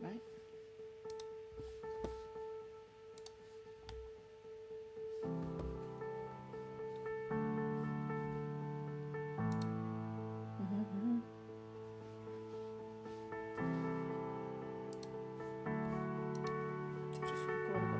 right? Just record it.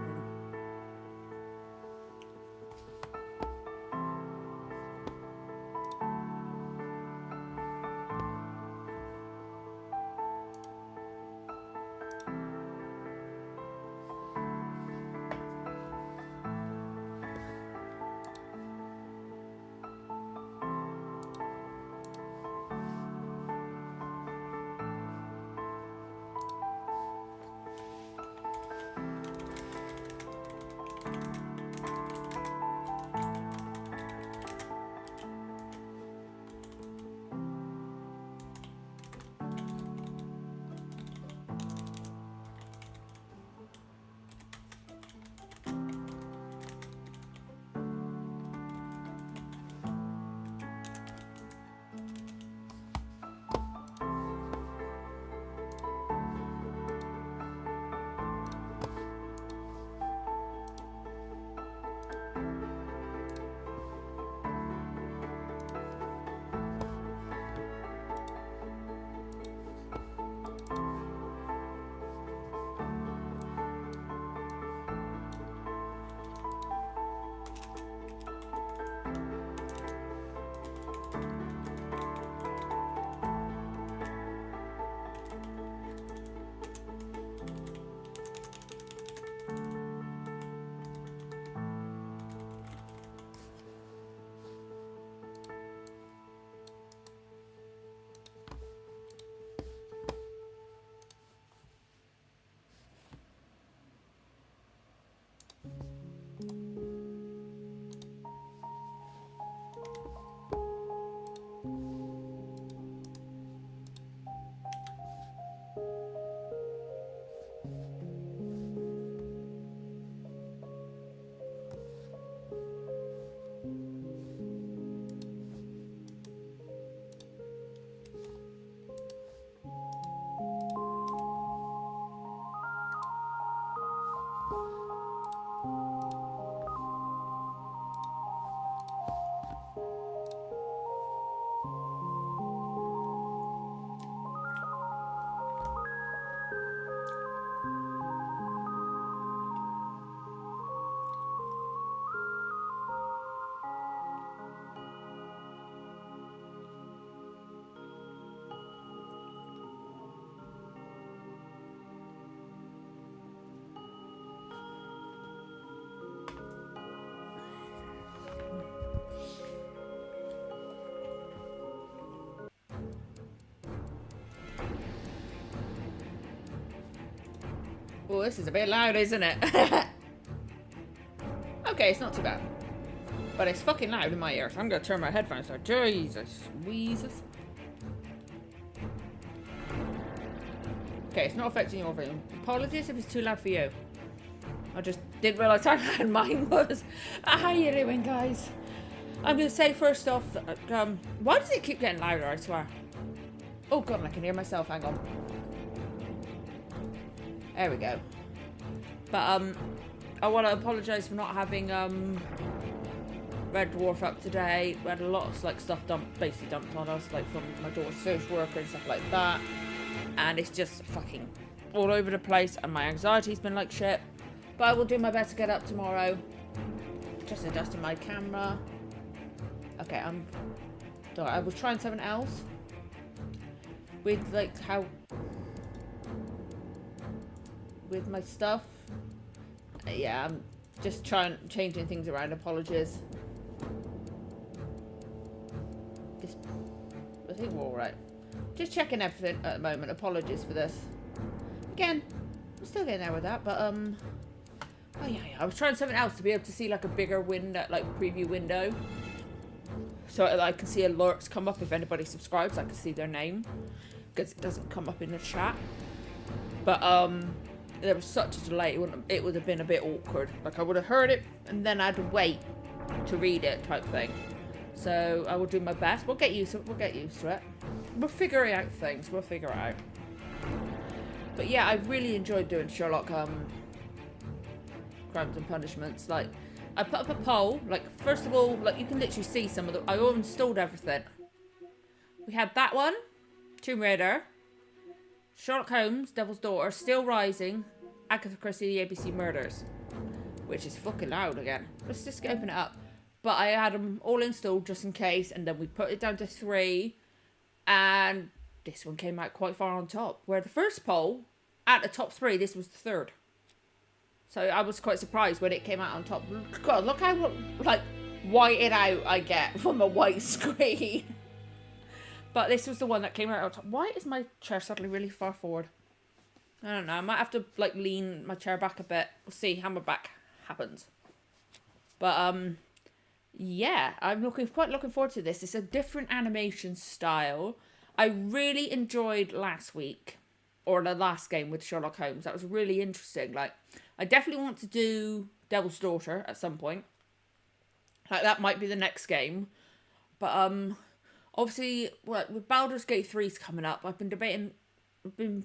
Oh, this is a bit loud, isn't it? Okay, it's not too bad. But it's fucking loud in my ears. I'm gonna turn my headphones on. Jesus. Weezus. Okay, it's not affecting your volume. Apologies if it's too loud for you. I just didn't realise how loud mine was. How you doing, guys? I'm gonna say first off that, why does it keep getting louder, I swear? Oh god, I can hear myself, hang on. There we go. But I want to apologise for not having Red Dwarf up today. We had a lot of stuff basically dumped on us, like from my daughter's social worker and stuff like that. And it's just fucking all over the place, and my anxiety's been like shit. But I will do my best to get up tomorrow. Just adjusting my camera. Okay, I was trying something else with with my stuff. Yeah, I'm just changing things around. Apologies. I think we're all right. Just checking everything at the moment. Apologies for this. Again, I'm still getting there with that, but oh yeah, I was trying something else to be able to see like a bigger window, like preview window, so I can see alerts come up if anybody subscribes. I can see their name because it doesn't come up in the chat. But there was such a delay. It would have been a bit awkward. Like I would have heard it and then I had to wait to read it, type thing. So I will do my best. We'll get used to it. We'll get used to it. We're figuring out things. We'll figure it out. But yeah, I really enjoyed doing Sherlock Crimes and Punishments. Like, I put up a poll. Like, first of all, like, you can literally see some of the... I all installed everything. We had that one, Tomb Raider, Sherlock Holmes, Devil's Daughter, Still Rising, Agatha Christie, the ABC Murders. Which is fucking loud again. Let's just open it up. But I had them all installed just in case, and then we put it down to 3, and this one came out quite far on top. Where the first poll, at the top 3, this was the 3rd. So I was quite surprised when it came out on top. God, look how, like, whited out I get from a white screen. But this was the one that came out on top. Why is my chair suddenly really far forward? I don't know. I might have to, like, lean my chair back a bit. We'll see how my back happens. But, yeah, I'm quite looking forward to this. It's a different animation style. I really enjoyed last week, or the last game with Sherlock Holmes. That was really interesting. Like, I definitely want to do Devil's Daughter at some point. Like, that might be the next game. But, obviously, well, with Baldur's Gate 3's coming up, I've been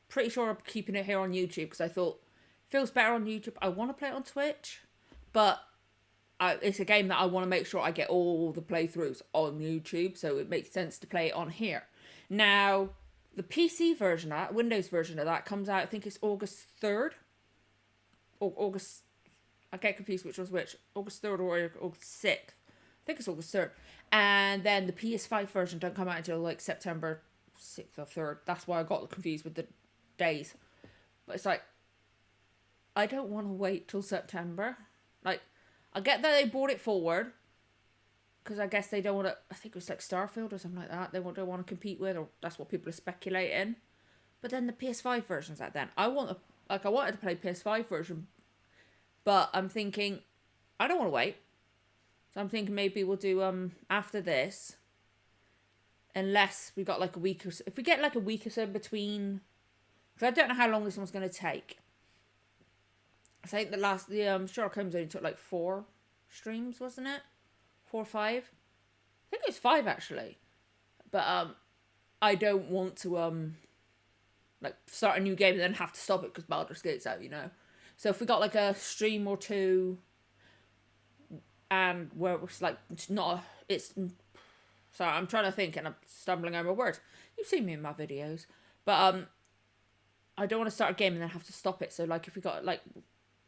pretty sure I'm keeping it here on YouTube, because I thought, it feels better on YouTube. I want to play it on Twitch, but it's a game that I want to make sure I get all the playthroughs on YouTube, so it makes sense to play it on here. Now, the PC version of that, Windows version of that, comes out, I think it's August 3rd. Or August... I get confused which was which. August 3rd or August 6th. I think it's August 3rd. And then the PS5 version don't come out until, like, September 6th or 3rd. That's why I got confused with the days. But it's like, I don't want to wait till September. Like, I get that they brought it forward, because I guess they don't want to... I think it was like Starfield or something like that. They don't want to compete with, or that's what people are speculating. But then the PS5 version's out then. I wanted to play PS5 version, but I'm thinking, I don't want to wait. So I'm thinking maybe we'll do after this, unless we got like a week or so. If we get like a week or so between, because I don't know how long this one's going to take. I think the Sherlock Holmes only took like 4 streams, wasn't it? 4 or 5? I think it was 5 actually. But I don't want to like start a new game and then have to stop it because Baldur's Gate's out, you know. So if we got like a stream or 2, and where it's like sorry, I'm trying to think and I'm stumbling over words. You've seen me in my videos, but I don't want to start a game and then have to stop it. So like if we got like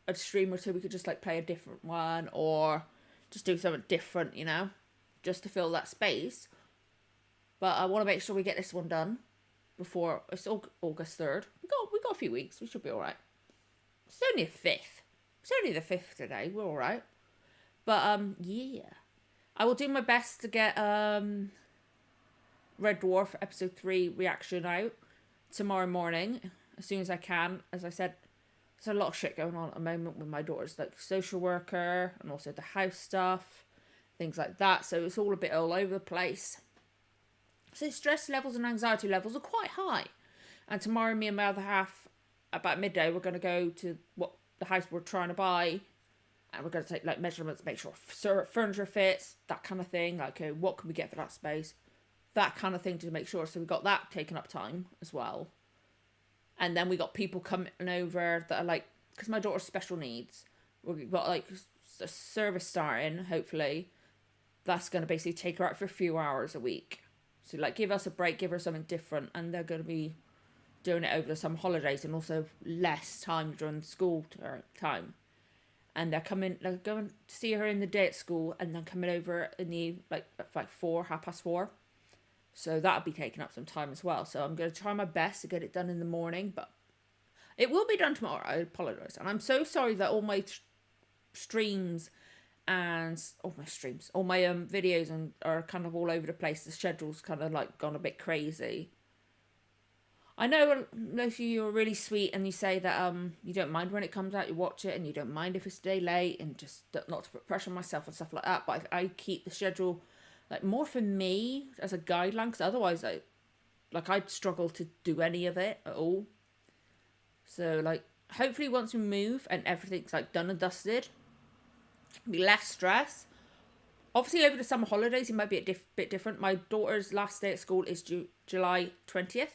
a stream or 2, we could just like play a different one or just do something different, you know, just to fill that space. But I want to make sure we get this one done before it's August 3rd. We got a few weeks. We should be all right. It's only the 5th. It's only the 5th today. We're all right. But yeah, I will do my best to get Red Dwarf episode 3 reaction out tomorrow morning as soon as I can. As I said, there's a lot of shit going on at the moment with my daughter's like social worker and also the house stuff, things like that. So it's all a bit all over the place. So stress levels and anxiety levels are quite high. And tomorrow, me and my other half, about midday, we're going to go to the house we're trying to buy. And we're going to take like measurements, make sure furniture fits, that kind of thing. Like, okay, what can we get for that space? That kind of thing to make sure. So we got that taking up time as well. And then we got people coming over that are like, because my daughter's special needs. We've got like a service starting, hopefully. That's going to basically take her out for a few hours a week. So like give us a break, give her something different. And they're going to be doing it over the summer holidays and also less time during school time. And they're going to see her in the day at school and then coming over in the, like 4:30. So that'll be taking up some time as well. So I'm going to try my best to get it done in the morning, but it will be done tomorrow. I apologise. And I'm so sorry that all my streams and all my videos are kind of all over the place. The schedule's kind of like gone a bit crazy. I know most of you are really sweet and you say that you don't mind when it comes out, you watch it and you don't mind if it's a day late and just not to put pressure on myself and stuff like that. But I keep the schedule like more for me as a guideline, because otherwise I'd struggle to do any of it at all. So like hopefully once we move and everything's like done and dusted, be less stress. Obviously over the summer holidays it might be a bit different. My daughter's last day at school is July 20th.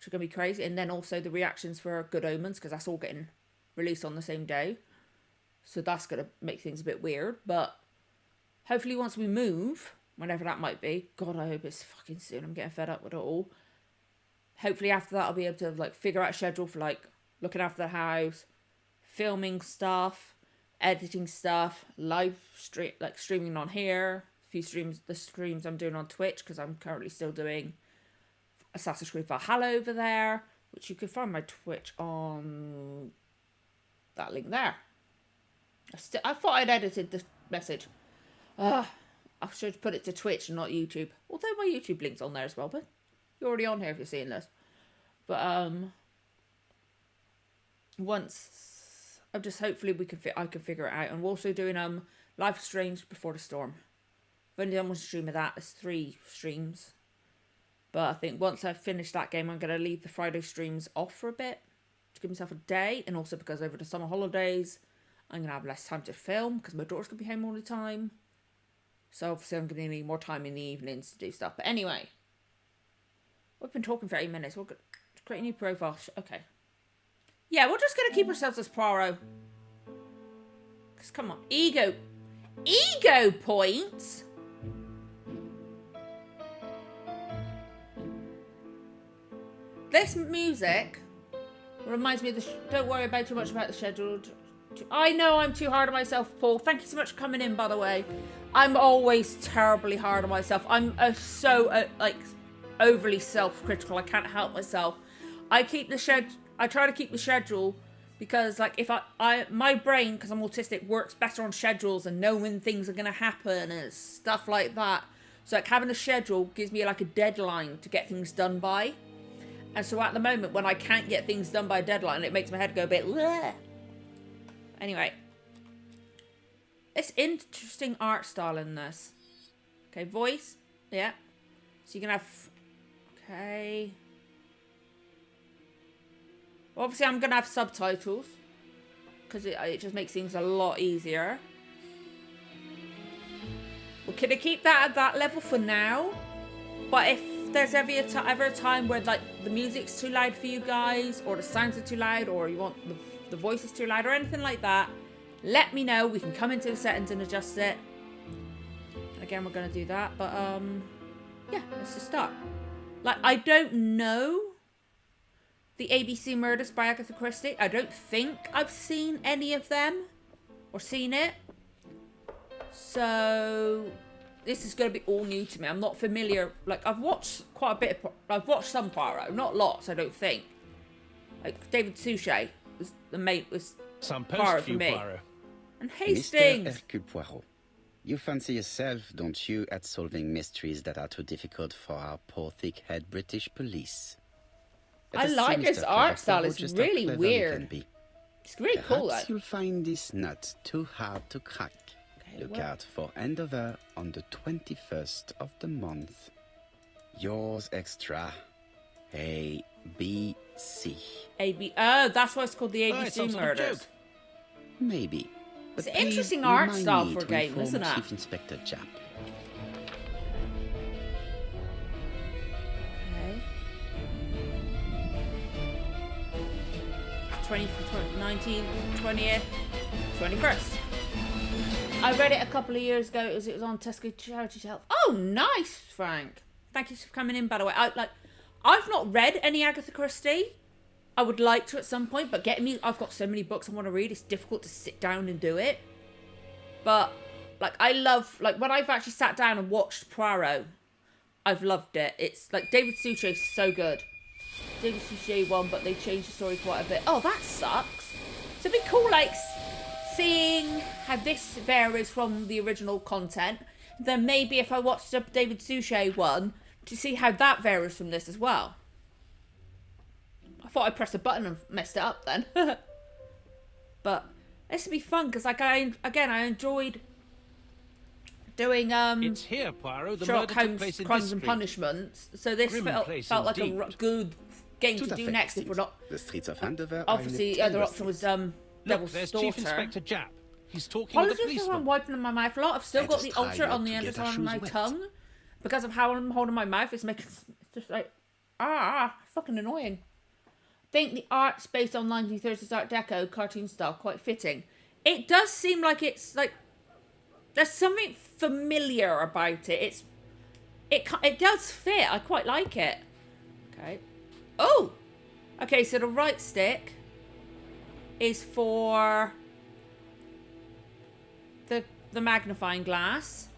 which are going to be crazy. And then also the reactions for Good Omens, because that's all getting released on the same day. So that's going to make things a bit weird. But hopefully once we move, whenever that might be, God, I hope it's fucking soon. I'm getting fed up with it all. Hopefully after that I'll be able to like figure out a schedule for like looking after the house, filming stuff, editing stuff, streaming on here. A few streams I'm doing on Twitch, because I'm currently still doing Assassin's Creed Valhalla over there, which you can find my Twitch on that link there. I thought I'd edited the message. I should put it to Twitch and not YouTube. Although my YouTube link's on there as well, but you're already on here if you're seeing this. But once I'm just hopefully I can figure it out. And we're also doing Life is Strange Before the Storm. I've only done one stream of that. There's 3 streams. But I think once I've finished that game, I'm going to leave the Friday streams off for a bit to give myself a day. And also because over the summer holidays, I'm going to have less time to film because my daughter's going to be home all the time. So obviously I'm going to need more time in the evenings to do stuff. But anyway, we've been talking for 8 minutes. We're going to create a new profile. Okay. Yeah, we're just going to keep ourselves as Poirot. Because come on. Ego points? This music reminds me of the... Don't worry about too much about the schedule. I know I'm too hard on myself, Paul. Thank you so much for coming in, by the way. I'm always terribly hard on myself. I'm so overly self-critical. I can't help myself. I try to keep the schedule because, like, if my brain, because I'm autistic, works better on schedules and knowing when things are going to happen and stuff like that. So, like, having a schedule gives me, like, a deadline to get things done by. And so at the moment, when I can't get things done by a deadline, it makes my head go a bit... Bleh. Anyway. It's interesting art style in this. Okay, voice. Yeah. So you can have... Okay. Obviously, I'm going to have subtitles. Because it just makes things a lot easier. Well, can I keep that at that level for now? But if there's ever a time where like the music's too loud for you guys, or the sounds are too loud, or you want the voice is too loud, or anything like that, let me know. We can come into the settings and adjust it. Again, we're going to do that. But yeah, let's just start. Like, I don't know the ABC Murders by Agatha Christie. I don't think I've seen any of them or seen it. So this is going to be all new to me. I'm not familiar. Like, I've watched quite a bit of... I've watched some Poirot. Not lots, I don't think. Like, David Suchet was the mate... was some Poirot for me. Poirot. And Hastings. Mr. Hercule Poirot, you fancy yourself, don't you, at solving mysteries that are too difficult for our poor thick-head British police? I like his art style. It's really weird. It's really cool, though. Perhaps you'll find this nut too hard to crack. Look out for Endover on the 21st of the month. Yours extra. ABC. Oh, that's why it's called the ABC Murders. Maybe. It's an interesting art style for a game, isn't it? Chief Inspector Chap. Okay. 19th, 20th, 21st. I read it a couple of years ago. It was on Tesco Charity Shelf. Oh, nice, Frank. Thank you for coming in, by the way. I've not read any Agatha Christie. I would like to at some point, but I've got so many books I want to read. It's difficult to sit down and do it. But like, I love, like, when I've actually sat down and watched Poirot, I've loved it. It's like David Suchet is so good. David Suchet won, but they changed the story quite a bit. Oh, that sucks. So it'd be cool, like, seeing how this varies from the original content. Then maybe if I watched the David Suchet one, to see how that varies from this as well. I thought I pressed a button and messed it up then. But this would be fun because, like, I enjoyed doing It's here, Poirot. The Sherlock murder took Holmes place in Crimes this and street. Punishments. So this felt like a good game to do next if we're not. The streets of Andover. Obviously, the other option was Look, Devil's there's Daughter. Chief Inspector Japp. He's talking with the Apologies if I'm policeman. wiping in my mouth a lot. I've still got the Let us try ulcer not on the to end get of our my shoes wet. tongue because of how I'm holding my mouth. It's making just like Fucking annoying. I think the art's based on 1930s Art Deco cartoon style, quite fitting. It does seem like it's like there's something familiar about it. It does fit. I quite like it. Okay. Oh. Okay. So the right stick is for the magnifying glass.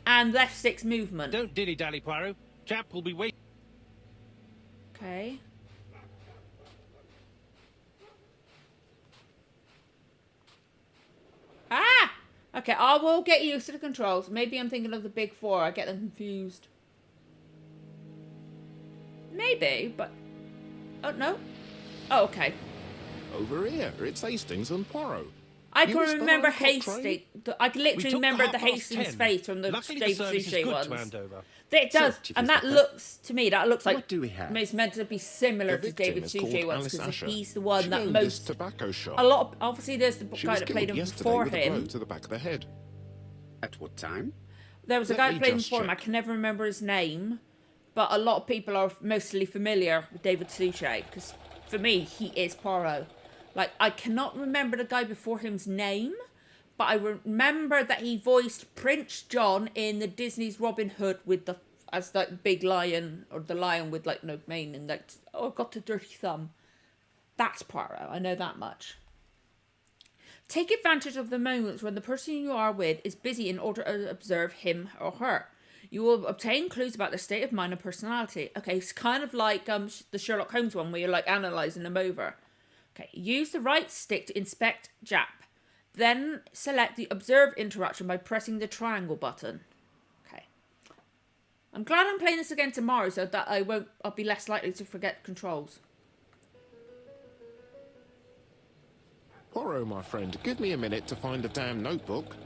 And left stick's movement. Don't dilly-dally, Poirot. Chap will be waiting. Okay. Ah! Okay, I will get used to the controls. Maybe I'm thinking of the big four. I get them confused. Maybe, but... Oh, no. Oh, okay. Over here, it's Hastings and Poirot. I You can missed the remember 9 o'clock Hastings. train? I can literally We took remember the 10:30. Hastings face from the Luckily, the David service is Suchet good to ones. hand over. It does, So, Chief and that Inspector, looks, to me, that looks like... What do we have? It's meant to be similar The to David victim is Suchet called ones, Alice because Asher. he's the one She that owned this most... tobacco shop. A lot of... Obviously, there's the She guy was that played killed him yesterday before with a blow him. to the back of the head. At what time? There was a Let guy me that played him just before him. I check. can never remember his name. But a lot of people are mostly familiar with David Suchet. Because for me, he is Poirot. Like, I cannot remember the guy before him's name. But I remember that he voiced Prince John in the Disney's Robin Hood with the... As that big lion. Or the lion with, like, no mane. And, like, oh, I've got a dirty thumb. That's Poirot. I know that much. Take advantage of the moments when the person you are with is busy in order to observe him or her. You will obtain clues about their state of mind and personality. Okay, it's kind of like the Sherlock Holmes one where you're like analysing them over. Okay, use the right stick to inspect Jap. Then select the observe interaction by pressing the triangle button. Okay. I'm glad I'm playing this again tomorrow so that I'll be less likely to forget controls. Poirot, my friend, give me a minute to find the damn notebook.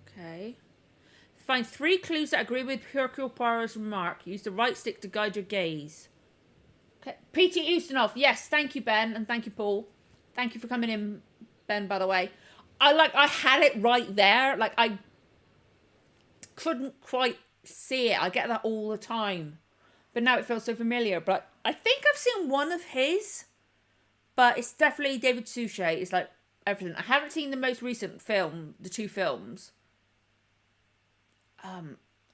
Okay. Find 3 clues that agree with Hercule Poirot's remark. Use the right stick to guide your gaze. Okay. P.T. Ustinov. Yes, thank you, Ben, and thank you, Paul. Thank you for coming in, Ben, by the way. I had it right there. Like, I couldn't quite see it. I get that all the time. But now it feels so familiar. But I think I've seen one of his. But it's definitely David Suchet. It's like everything. I haven't seen the most recent film, the 2 films. I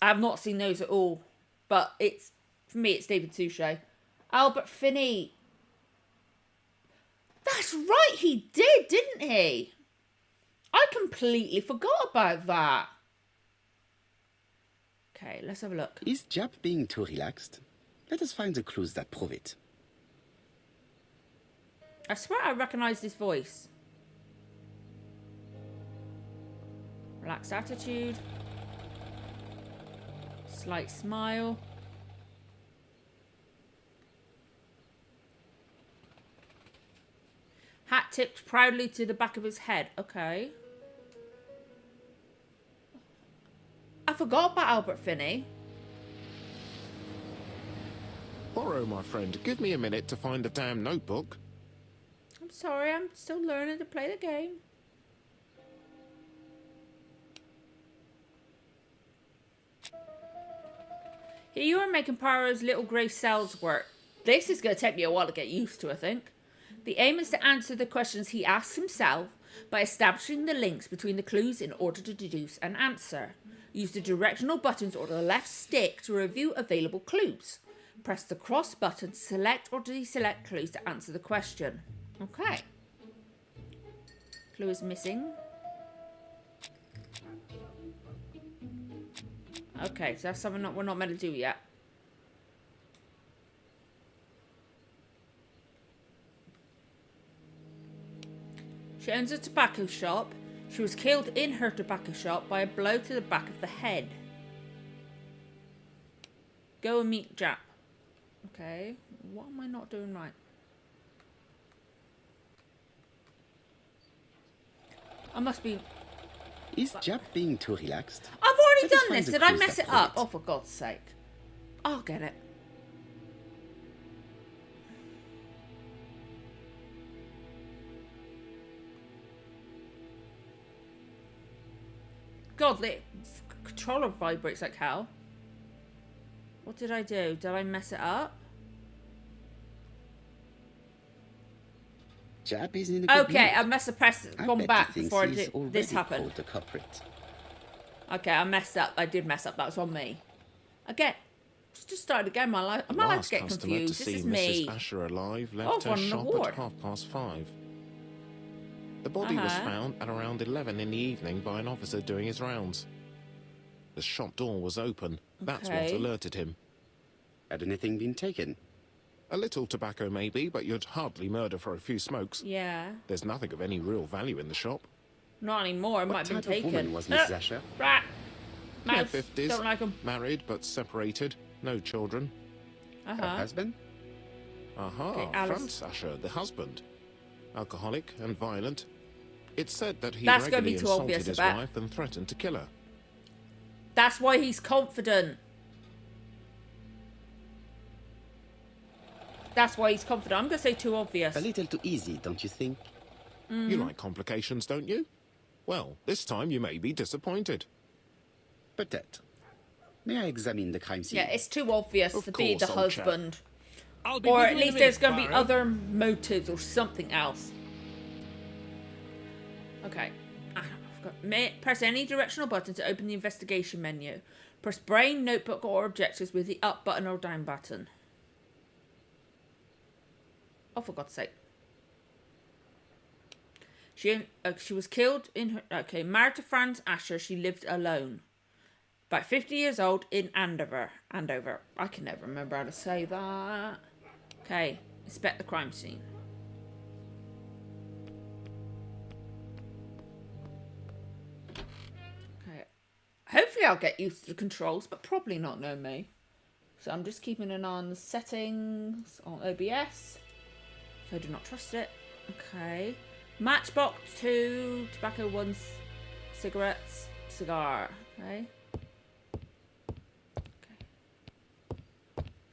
have not seen those at all. But for me, it's David Suchet. Albert Finney. That's right, he did, didn't he? I completely forgot about that. Okay, let's have a look. Is Jap being too relaxed? Let us find the clues that prove it. I swear I recognise this voice. Relaxed attitude. Slight smile. Hat tipped proudly to the back of his head. Okay. I forgot about Albert Finney. Poirot, my friend, give me a minute to find the damn notebook. I'm sorry, I'm still learning to play the game. Here you are making Poirot's little grey cells work. This is going to take me a while to get used to, I think. The aim is to answer the questions he asks himself by establishing the links between the clues in order to deduce an answer. Use the directional buttons or the left stick to review available clues. Press the cross button to select or deselect clues to answer the question. Okay. Clue is missing. Okay, so that's something we're not meant to do yet. She owns a tobacco shop. She was killed in her tobacco shop by a blow to the back of the head. Go and meet Jap. Okay, what am I not doing right? I must be... Is Jap being too relaxed? I've already Let us done find this. the Did I clues mess that it prove up? it. Oh, for God's sake. I'll get it. God, the controller vibrates like hell. What did I do? Did I mess it up? Jab is in a good Okay, mood. I must have pressed I gone bet back he thinks before he's this already happened. called the culprit. Okay, I messed up. I did mess up. That was on me. Again, just started again. My life. I'm allowed to Last get customer to confused. This see is Mrs. me. Asher alive Oh, left her won an shop award. at 5:30. The body was found at around 11 in the evening by an officer doing his rounds. The shop door was open. That's what Okay. alerted him. Had anything been taken? A little tobacco maybe, but you'd hardly murder for a few smokes. Yeah. There's nothing of any real value in the shop. Not anymore. It What might have type been of woman taken. was Mrs. Asher? Rat. Near Mouse. 50s. Don't like them. Married but separated. No children. Her Uh-huh. husband? Aha, Okay, Alice. Franz Asher, the husband. Alcoholic and violent. It's said that he That's gonna regularly be too assaulted obvious, his I bet. wife and threatened to kill her. That's why he's confident. That's why he's confident. I'm going to say too obvious. A little too easy, don't you think? You like complications, don't you? Well, this time you may be disappointed. Peut-être. May I examine the crime scene? Yeah, it's too obvious Of to be course, the old chap. husband. I'll be Or with at you in a least minute, there's going to be Poirot. other motives or something else. Okay. Press any directional button to open the investigation menu. Press brain, notebook, or objectives with the up button or down button. Oh, for God's sake. She was killed in her... Okay, married to Franz Asher, she lived alone. About 50 years old in Andover. I can never remember how to say that. Okay, inspect the crime scene. Okay. Hopefully I'll get used to the controls, but probably not, no me. So I'm just keeping an eye on the settings on OBS. So I do not trust it. Okay. Matchbox 2, tobacco 1, cigarettes, cigar. Okay.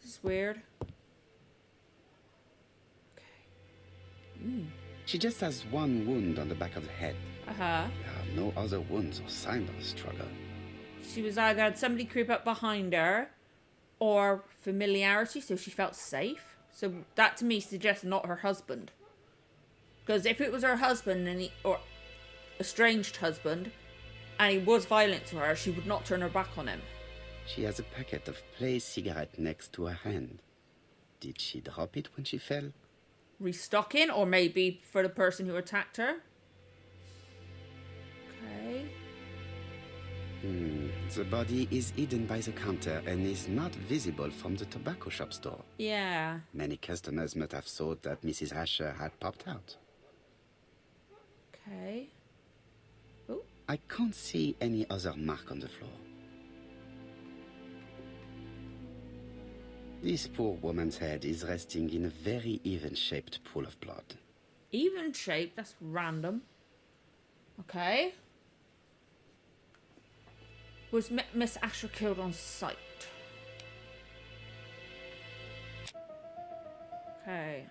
This is weird. Okay. She just has one wound on the back of the head. Uh-huh. There are no other wounds or signs of a struggle. She was either had somebody creep up behind her or familiarity, so she felt safe. So that to me suggests not her husband. Because if it was her husband and or estranged husband and he was violent to her, she would not turn her back on him. She has a packet of play cigarette next to her hand. Did she drop it when she fell? Restocking, or maybe for the person who attacked her. Okay. The body is hidden by the counter and is not visible from the tobacco shop store. Yeah. Many customers must have thought that Mrs. Asher had popped out. Okay. Oh. I can't see any other mark on the floor. This poor woman's head is resting in a very even-shaped pool of blood. Even shape, that's random. Okay. Was Miss Asher killed on sight? Okay.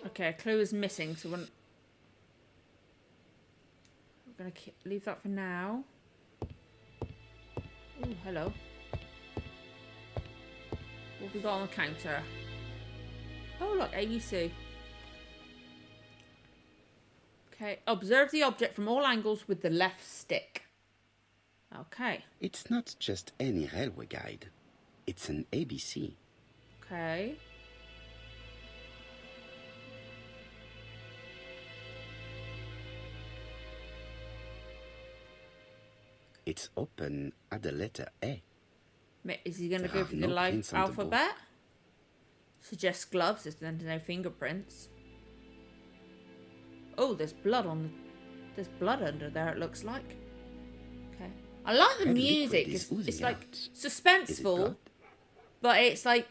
Okay, a clue is missing, so we're going to leave that for now. Oh, hello. What have we got on the counter? Oh, look, ABC. Okay, observe the object from all angles with the left stick. Okay. It's not just any railway guide. It's an ABC. Okay. It's open at the letter A. Is he going to There go are for the no live prints on the book. alphabet? Suggests gloves, if there's no fingerprints. Oh, there's blood on the... There's blood under there, it looks like. Okay. I like the Red music. liquid is It's oozing like out. Is it suspenseful, blood? but it's like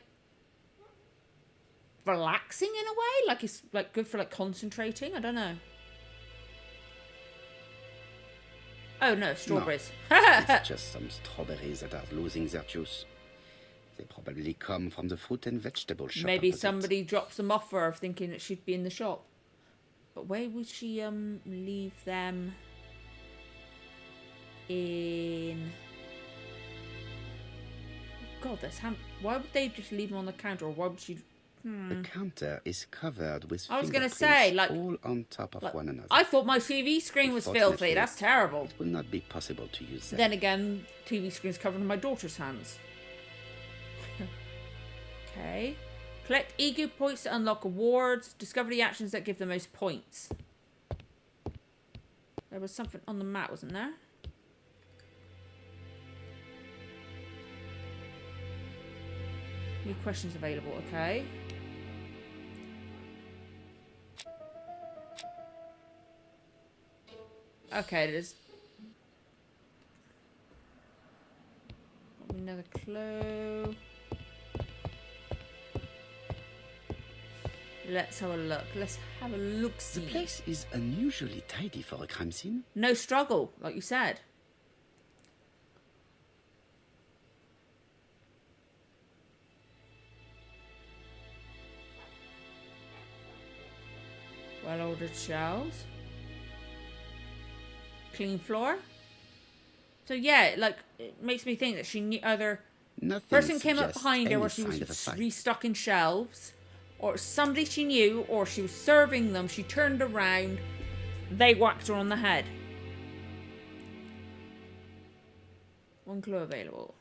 relaxing in a way. Like it's like good for like concentrating. I don't know. Oh no, strawberries. It's just some strawberries that are losing their juice. They probably come from the fruit and vegetable shop. Maybe opposite. somebody drops them off for her thinking it should be in the shop. But where would she leave them in? God, why would they just leave them on the counter, or why would she? The counter is covered with I was gonna fingerprints say, like, all on top of one another. I thought my TV screen was filthy. Unfortunately, That's terrible. It will not be possible to use them. Then again, TV screen's covered in my daughter's hands. Okay. Collect ego points to unlock awards. Discover the actions that give the most points. There was something on the map, wasn't there? New questions available, okay. Okay, there's another clue. Let's have a look. Let's have a look-see. The place is unusually tidy for a crime scene. No struggle, like you said. Well-ordered shelves. Clean floor. So yeah, like, it makes me think that she knew either Nothing person came up suggests behind her any where she sign of a was fight. restocking shelves, or somebody she knew, or she was serving them, she turned around, they whacked her on the head. One clue available.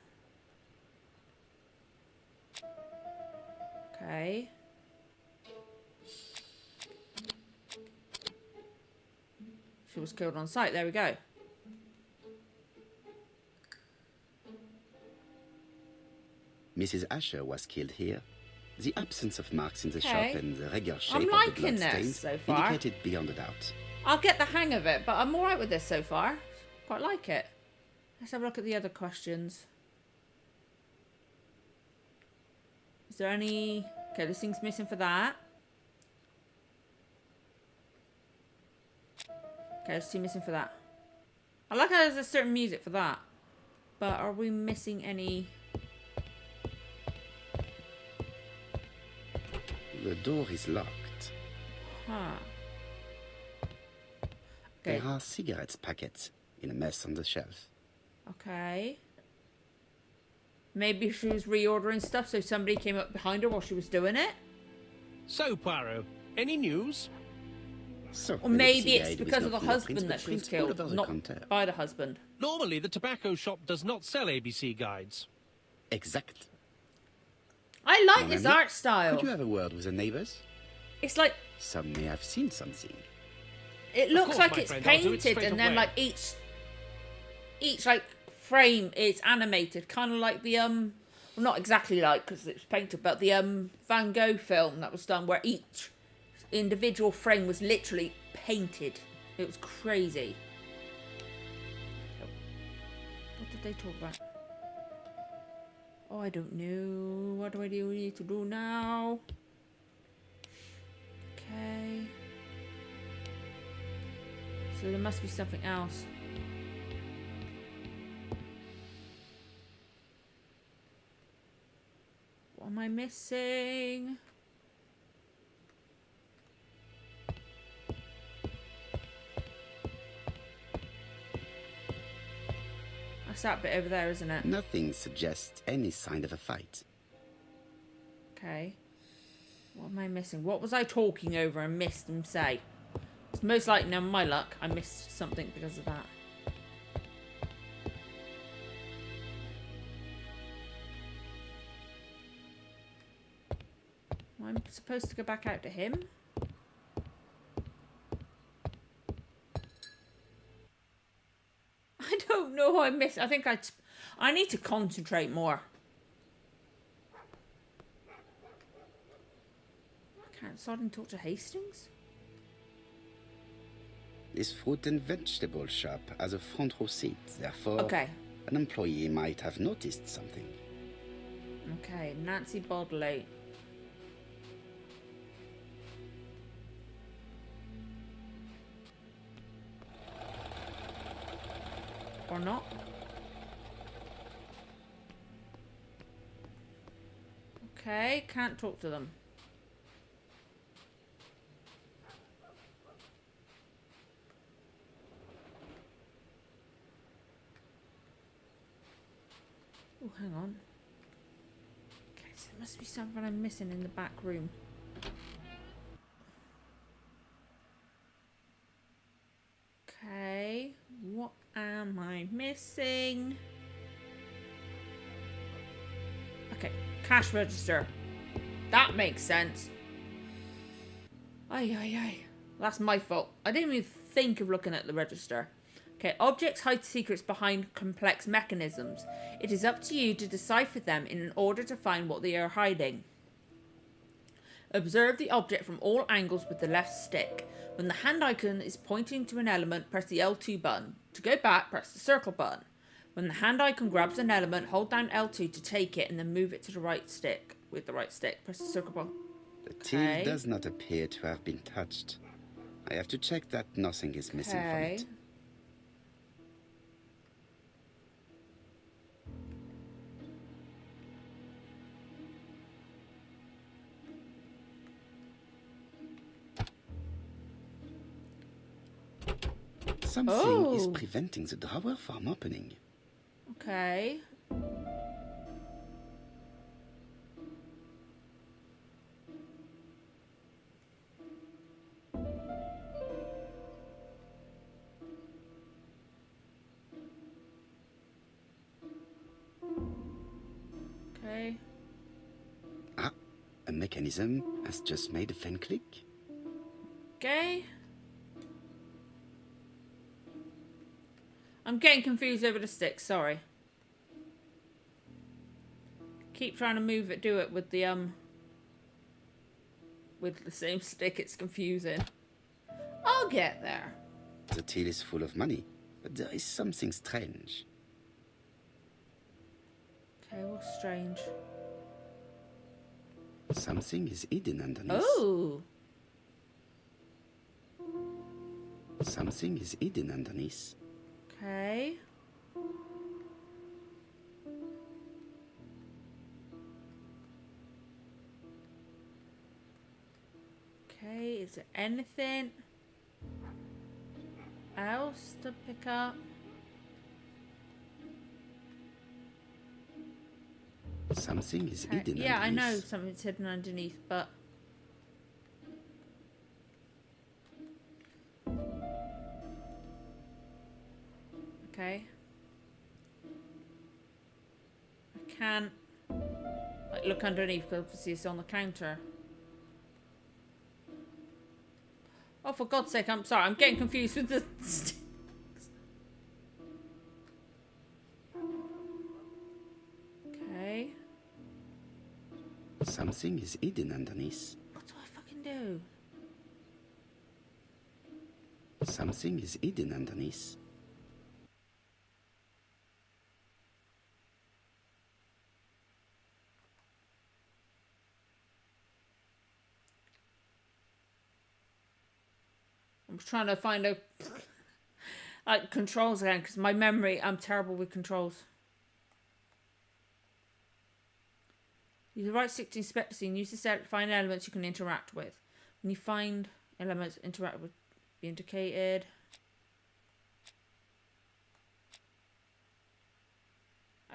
Okay. She was killed on sight, there we go. Mrs. Asher was killed here. The absence of marks in the Okay. shop and the regular shape I'm of the liking blood this stains so far. indicated beyond a doubt. I'll get the hang of it, but I'm alright with this so far. Quite like it. Let's have a look at the other questions. Is there any... Okay, this thing's missing for that. Okay, there's two missing for that. I like how there's a certain music for that. But are we missing any... The door is locked. Huh. Okay. There are cigarette packets in a mess on the shelf. Okay. Maybe she was reordering stuff, so somebody came up behind her while she was doing it. So, Poirot, any news? So, Or maybe it's with because no of the fingerprints, husband but that she was prints all killed, over the not counter. by the husband. Normally, the tobacco shop does not sell ABC guides. Exact. I like Mon this ami, art style. Could you have a word with the neighbors? It's like, Some may have seen something. it looks course, like my it's friend, I'll do it painted straight and then away. like each like frame is animated, kind of like the well, not exactly like because it's painted, but the Van Gogh film that was done where each individual frame was literally painted. It was crazy. What did they talk about? Oh, I don't know. What do I need to do now? Okay. So there must be something else. What am I missing? That's that bit over there, isn't it? Nothing suggests any sign of a fight. Okay. What am I missing? What was I talking over and missed them say? It's most likely, now my luck, I missed something because of that. I'm supposed to go back out to him? I don't know. I missed. I think I need to concentrate more. I can't start and talk to Hastings. This fruit and vegetable shop has a front row seat, therefore Okay. an employee might have noticed something. Okay, Nancy Bodley. Or not. Okay, can't talk to them. Oh, hang on. Okay, so there must be something I'm missing in the back room. Okay, what am I missing? Okay, cash register. That makes sense. Ay. That's my fault. I didn't even think of looking at the register. Okay, objects hide secrets behind complex mechanisms. It is up to you to decipher them in order to find what they are hiding. Observe the object from all angles with the left stick. When the hand icon is pointing to an element, press the L2 button. To go back, press the circle button. When the hand icon grabs an element, hold down L2 to take it and then move it to the right stick. With the right stick, press the circle button. The thief does not appear to have been touched. I have to check that nothing is missing from it. Something is preventing the drawer from opening. Okay. Okay. Ah, a mechanism has just made a faint click. Okay. I'm getting confused over the stick, sorry. Keep trying to move it, do it with the same stick, it's confusing. I'll get there. The till is full of money, but there is something strange. Okay, what's strange? Something is hidden underneath. Oh! Something is hidden underneath. Okay. Okay, is there anything else to pick up? Something is hidden underneath. Yeah, I know something's hidden underneath, but... Okay. I can't look underneath because obviously it's on the counter. Oh, for God's sake, I'm sorry. I'm getting confused with the sticks. Okay. Something is hidden underneath. What do I fucking do? Something is hidden underneath. I'm trying to find a like controls again because my memory, I'm terrible with controls. Use the right stick to inspect the scene. Use the set to find elements you can interact with. When you find elements interact with, be indicated.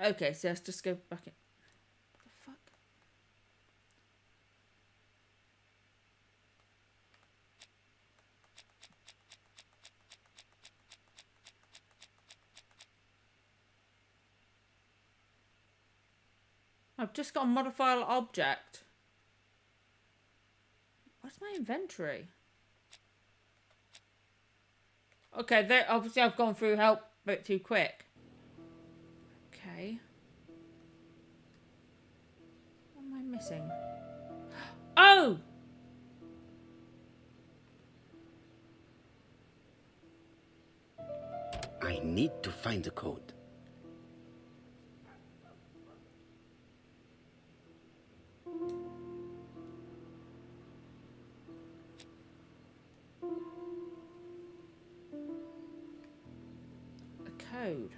Okay, so let's just go back in. What the fuck? I've just got a modifiable object. Where's my inventory? Okay, there. Obviously I've gone through help a bit too quick. Okay. What am I missing? Oh! I need to find the code. Code.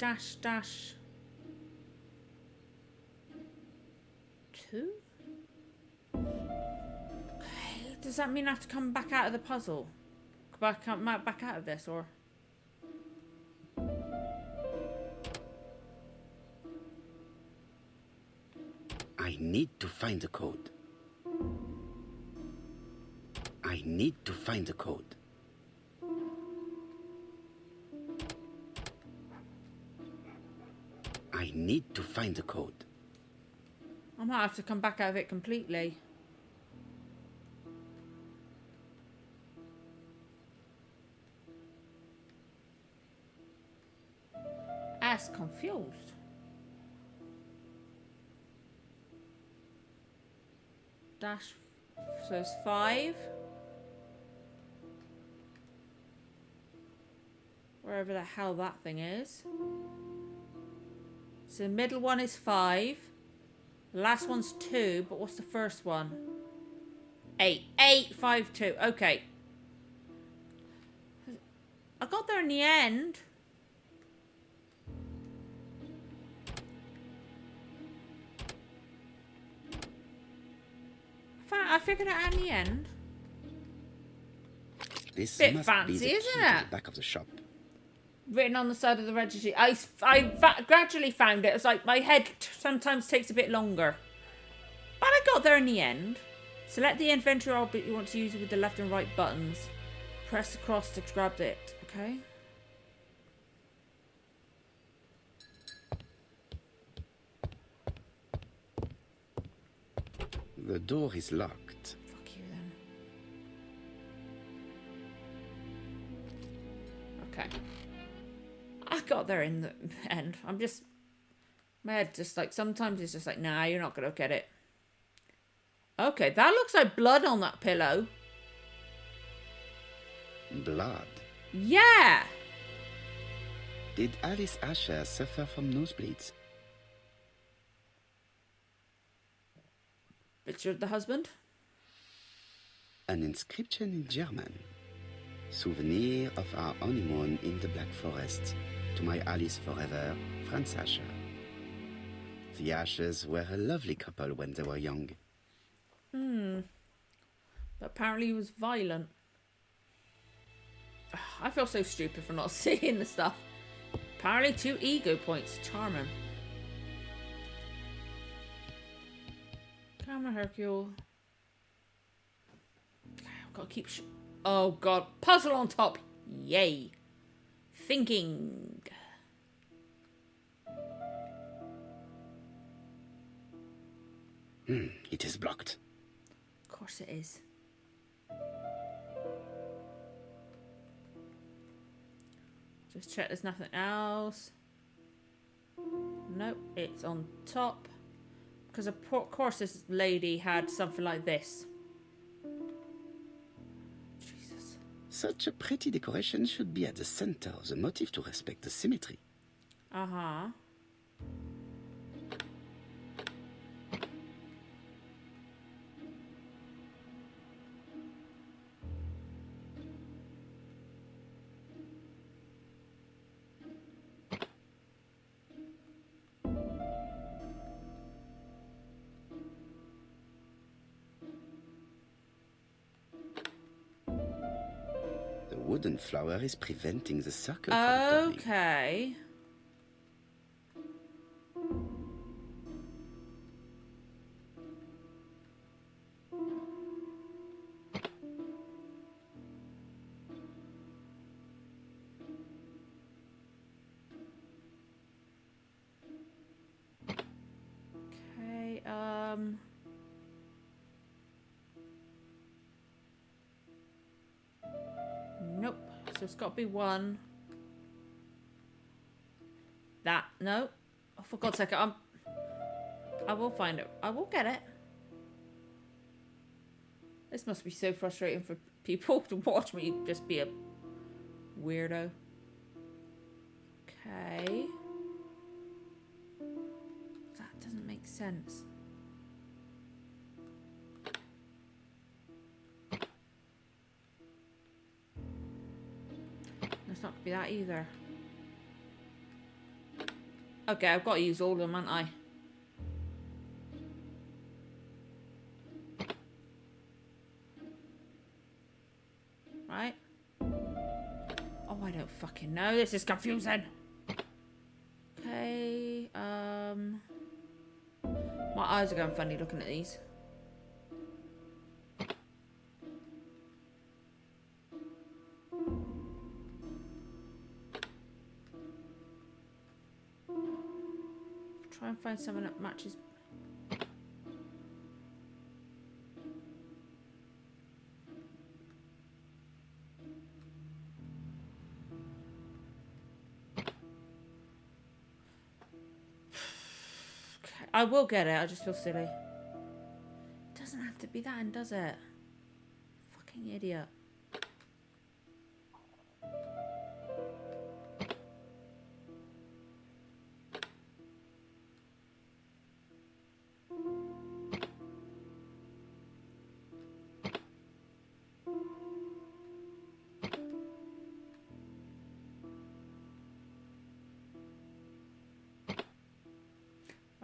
dash dash 2? Okay, does that mean I have to come back out of the puzzle? Come back out of this, or? I need to find the code. I need to find the code. I need to find the code. I might have to come back out of it completely. As confused. Dash, so it's 5. Wherever the hell that thing is. So the middle one is 5. The last one's 2, but what's the first one? 8. 8, 5, 2. Okay. I got there in the end. I figured it out in the end. This Bit must fancy, be the isn't key to it? the back of the shop. Written on the side of the registry. I gradually found it. It's like my head sometimes takes a bit longer. But I got there in the end. Select the inventory object you want to use with the left and right buttons. Press across to grab it. Okay. The door is locked. Fuck you then. Okay. I got there in the end. I'm just... My head just like... Sometimes it's just like, nah, you're not going to get it. Okay, that looks like blood on that pillow. Blood. Yeah! Did Alice Asher suffer from nosebleeds? Picture of the husband. An inscription in German. Souvenir of our honeymoon in the Black Forest. To my Alice forever, Franz Asher. The Ashers were a lovely couple when they were young. But apparently he was violent. I feel so stupid for not seeing the stuff. Apparently 2 ego points. Charming. Come on, Hercule. I've got to keep... oh, God. Puzzle on top. Yay. Thinking. It is blocked. Of course it is. Just check there's nothing else. Nope, it's on top. Because of course this lady had something like this. Jesus. Such a pretty decoration should be at the center of the motif to respect the symmetry. Uh-huh. The wooden flower is preventing the circle from turning. Okay. Okay, nope. So it's got to be 1. That, no. Oh, for God's sake, I will find it. I will get it. This must be so frustrating for people to watch me just be a weirdo. Okay. That doesn't make sense. It's not going to be that either. Okay, I've got to use all of them, haven't I? Right? Oh, I don't fucking know. This is confusing. Okay, my eyes are going funny looking at these. Try and find someone that matches. I will get it, I just feel silly. It doesn't have to be that in, does it? Fucking idiot.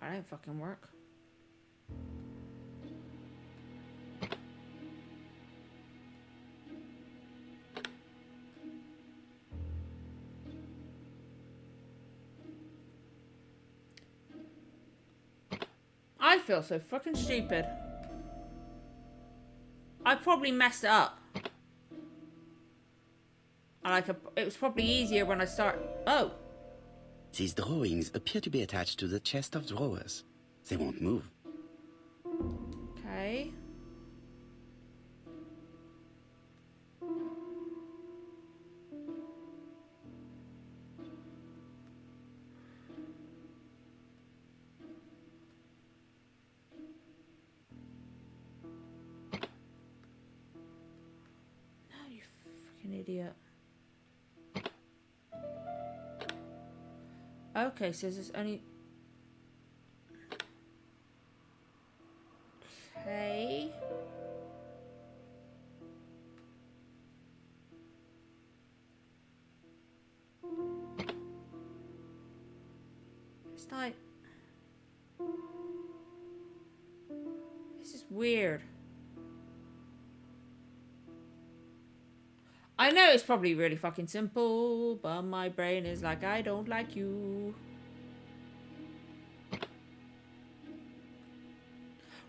That didn't fucking work. I feel so fucking stupid. I probably messed it up. It was probably easier when I start. Oh. These drawings appear to be attached to the chest of drawers. They won't move. Okay. No, you fucking idiot. Okay, so there's only... Okay. It's like... This is weird. I know it's probably really fucking simple, but my brain is like, I don't like you.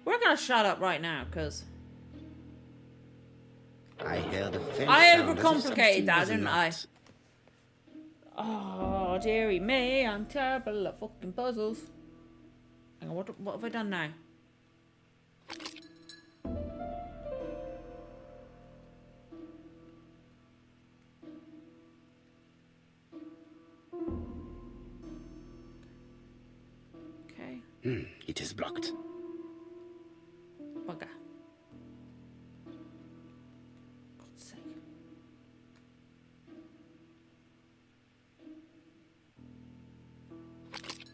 We're gonna shut up right now, because I heard a faint I sound as if overcomplicated something that, was didn't I? not. Oh, dearie me, I'm terrible at fucking puzzles. Hang on, what have I done now? Okay. It is blocked. Bugger. God's sake.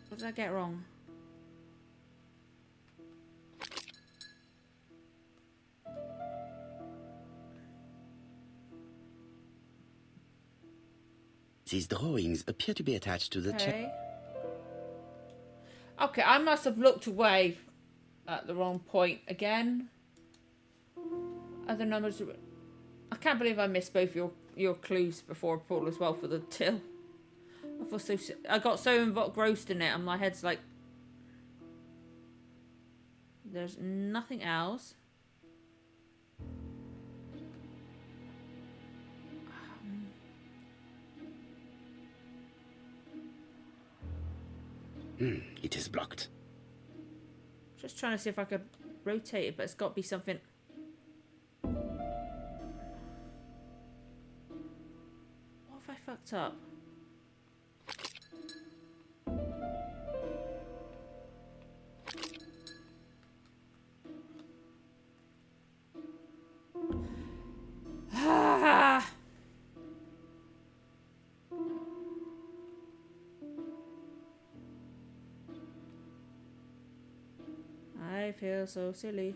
What did I get wrong? These drawings appear to be attached to the chest. Okay. Okay, I must have looked away at the wrong point again. Other numbers. I can't believe I missed both your clues before Paul as well for the till. I got so engrossed in it, and my head's like, there's nothing else. It is blocked. Just trying to see if I could rotate it, but it's got to be something. What have I fucked up? Ah! I feel so silly.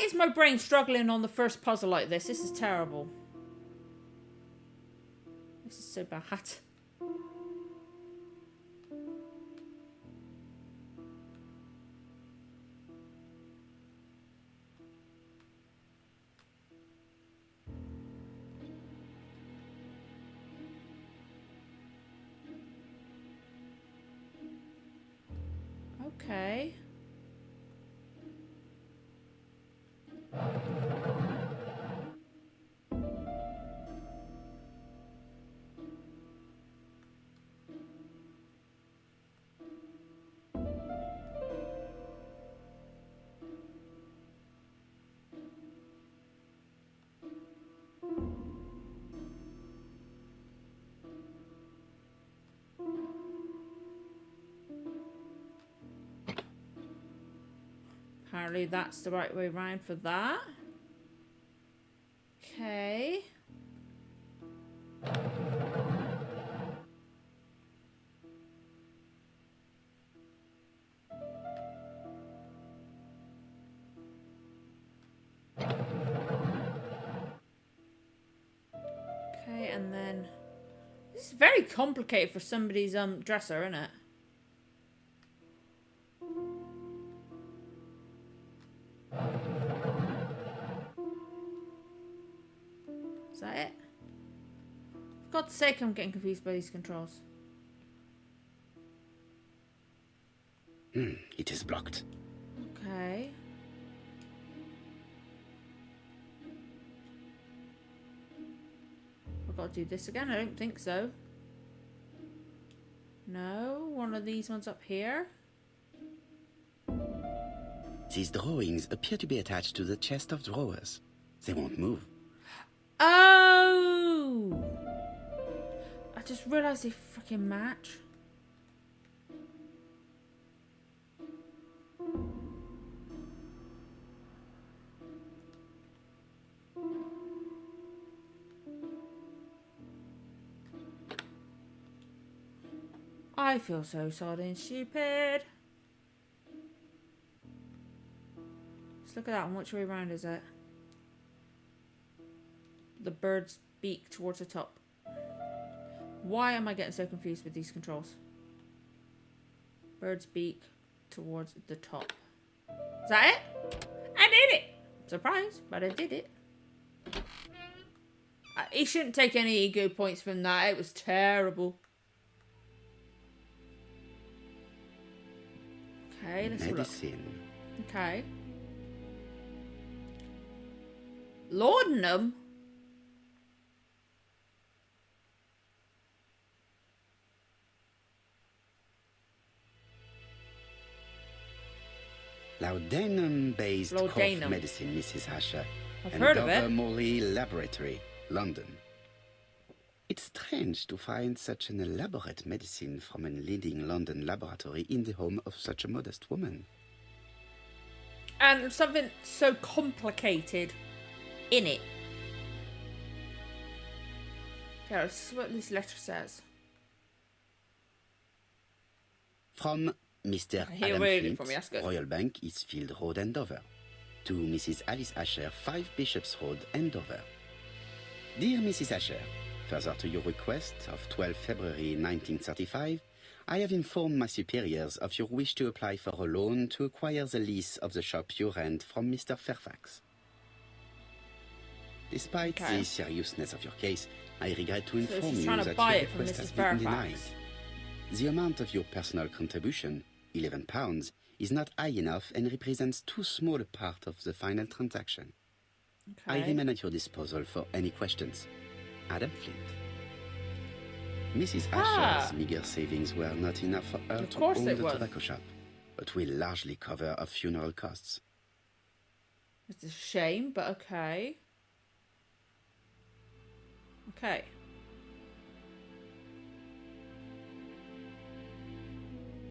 is my brain struggling on the first puzzle like this? This is terrible. This is so bad. Okay. Apparently that's the right way around for that. Okay. Okay, and then this is very complicated for somebody's dresser, isn't it? Is that it? For God's sake, I'm getting confused by these controls. It is blocked. Okay. I've got to do this again? I don't think so. No, one of these ones up here. These drawings appear to be attached to the chest of drawers. They won't move. Oh! I just realised they freaking match. I feel so sodden stupid. Let's look at that one. Which way round is it? The bird's beak towards the top. Why am I getting so confused with these controls? Bird's beak towards the top. Is that it? I did it! Surprise, but I did it. He shouldn't take any ego points from that. It was terrible. Okay, let's look. Medicine. Okay. Laudanum? Laudanum-based cough Laudanum. medicine, Mrs. Asher. I've and heard of Dover it. Morley Laboratory, London. It's strange to find such an elaborate medicine from a leading London laboratory in the home of such a modest woman. And something so complicated in it. Yeah, this is what this letter says. From Mr. He Adam read it Flint, for me, that's good. Royal Bank, Eastfield Road, Andover. To Mrs. Alice Asher, 5 Bishops Road, Andover. Dear Mrs. Asher, further to your request of 12 February 1935, I have informed my superiors of your wish to apply for a loan to acquire the lease of the shop you rent from Mr. Fairfax. Despite the seriousness of your case, I regret to inform she's you trying to that buy your it from request Mrs. has been denied. Fairfax. The amount of your personal contribution, £11, is not high enough and represents too small a part of the final transaction. I Okay. remain at your disposal for any questions. Adam Flint. Mrs. Asher's meager savings were not enough for her Of to course own it the was. tobacco shop, but will largely cover her funeral costs. It's a shame, but okay. Okay.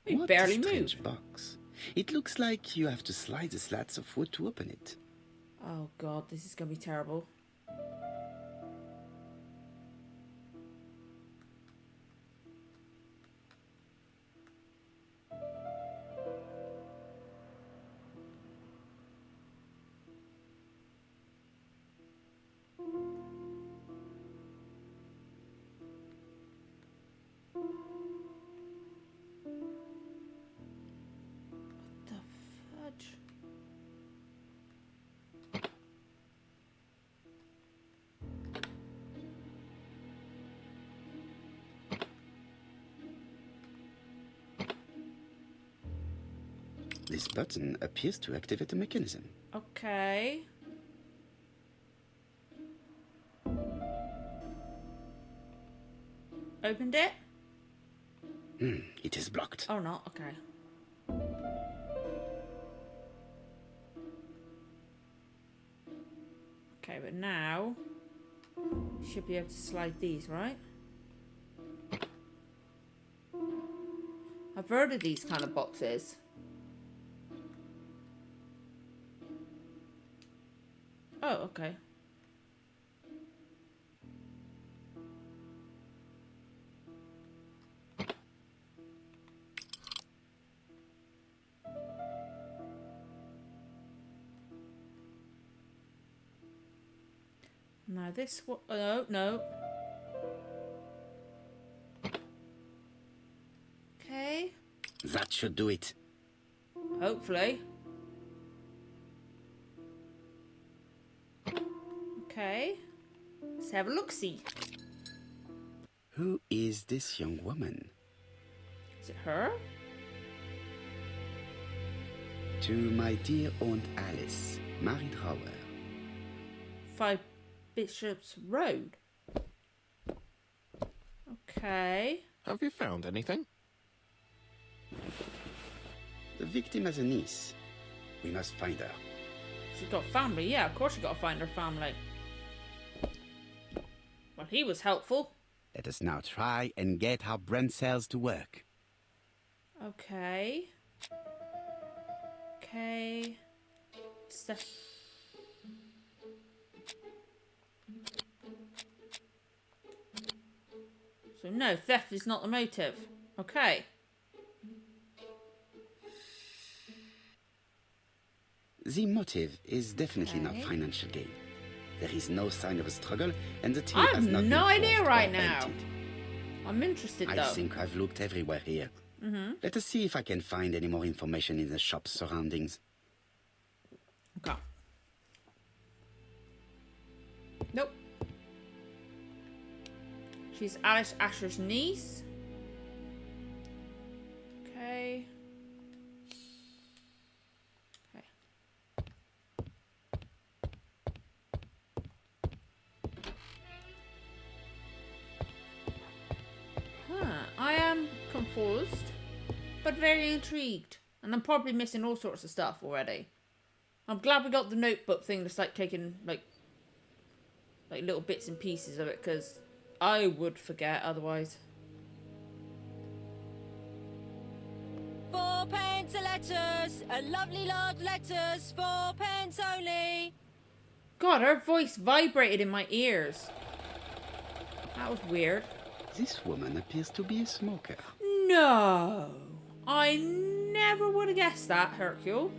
We What barely a strange moved. box. It looks like you have to slide the slats of wood to open it. Oh god, this is gonna be terrible. This button appears to activate the mechanism. Okay. Opened it? It is blocked. Oh, not. Okay. Okay, but now should be able to slide these, right? I've heard of these kind of boxes. Oh, okay. Now this one, oh, no. Okay. That should do it. Hopefully. Okay. Let's have a look-see. Who is this young woman? Is it her? To my dear Aunt Alice, Mary Drower. 5 Bishop's Road. Okay. Have you found anything? The victim has a niece. We must find her. She's got family. Yeah, of course you got to find her family. Well, he was helpful. Let us now try and get our brain cells to work. Okay. Okay. Stuff. So no, theft is not the motive. Okay. The motive is definitely not Okay. financial gain. There is no sign of a struggle, and the team I has have not no been idea forced right or now. emptied. I'm interested I though. think I've looked everywhere here. Let us see if I can find any more information in the shop's surroundings. Okay. Nope. She's Alice Asher's niece. Okay. Okay. I am confused, but very intrigued. And I'm probably missing all sorts of stuff already. I'm glad we got the notebook thing that's like taking like little bits and pieces of it, because I would forget otherwise. 4 pence a letters, a lovely large letters, 4 pence only. God, her voice vibrated in my ears. That was weird. This woman appears to be a smoker. No, I never would have guessed that, Hercule.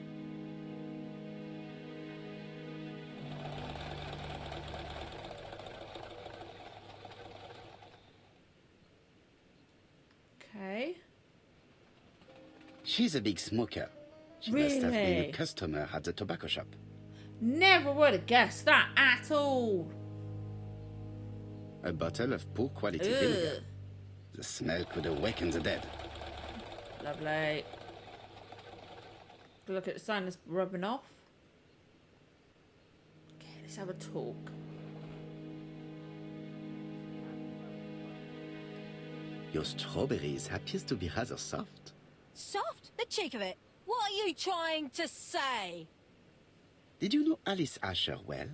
Okay. She's a big smoker. She must have been Really? a customer at the tobacco shop. Never would have guessed that at all. A bottle of poor quality Ugh. vinegar. The smell could awaken the dead. Lovely. Look at the sign that's rubbing off. Okay, let's have a talk. Your strawberries appears to be rather soft. Soft? The cheek of it. What are you trying to say? Did you know Alice Asher well?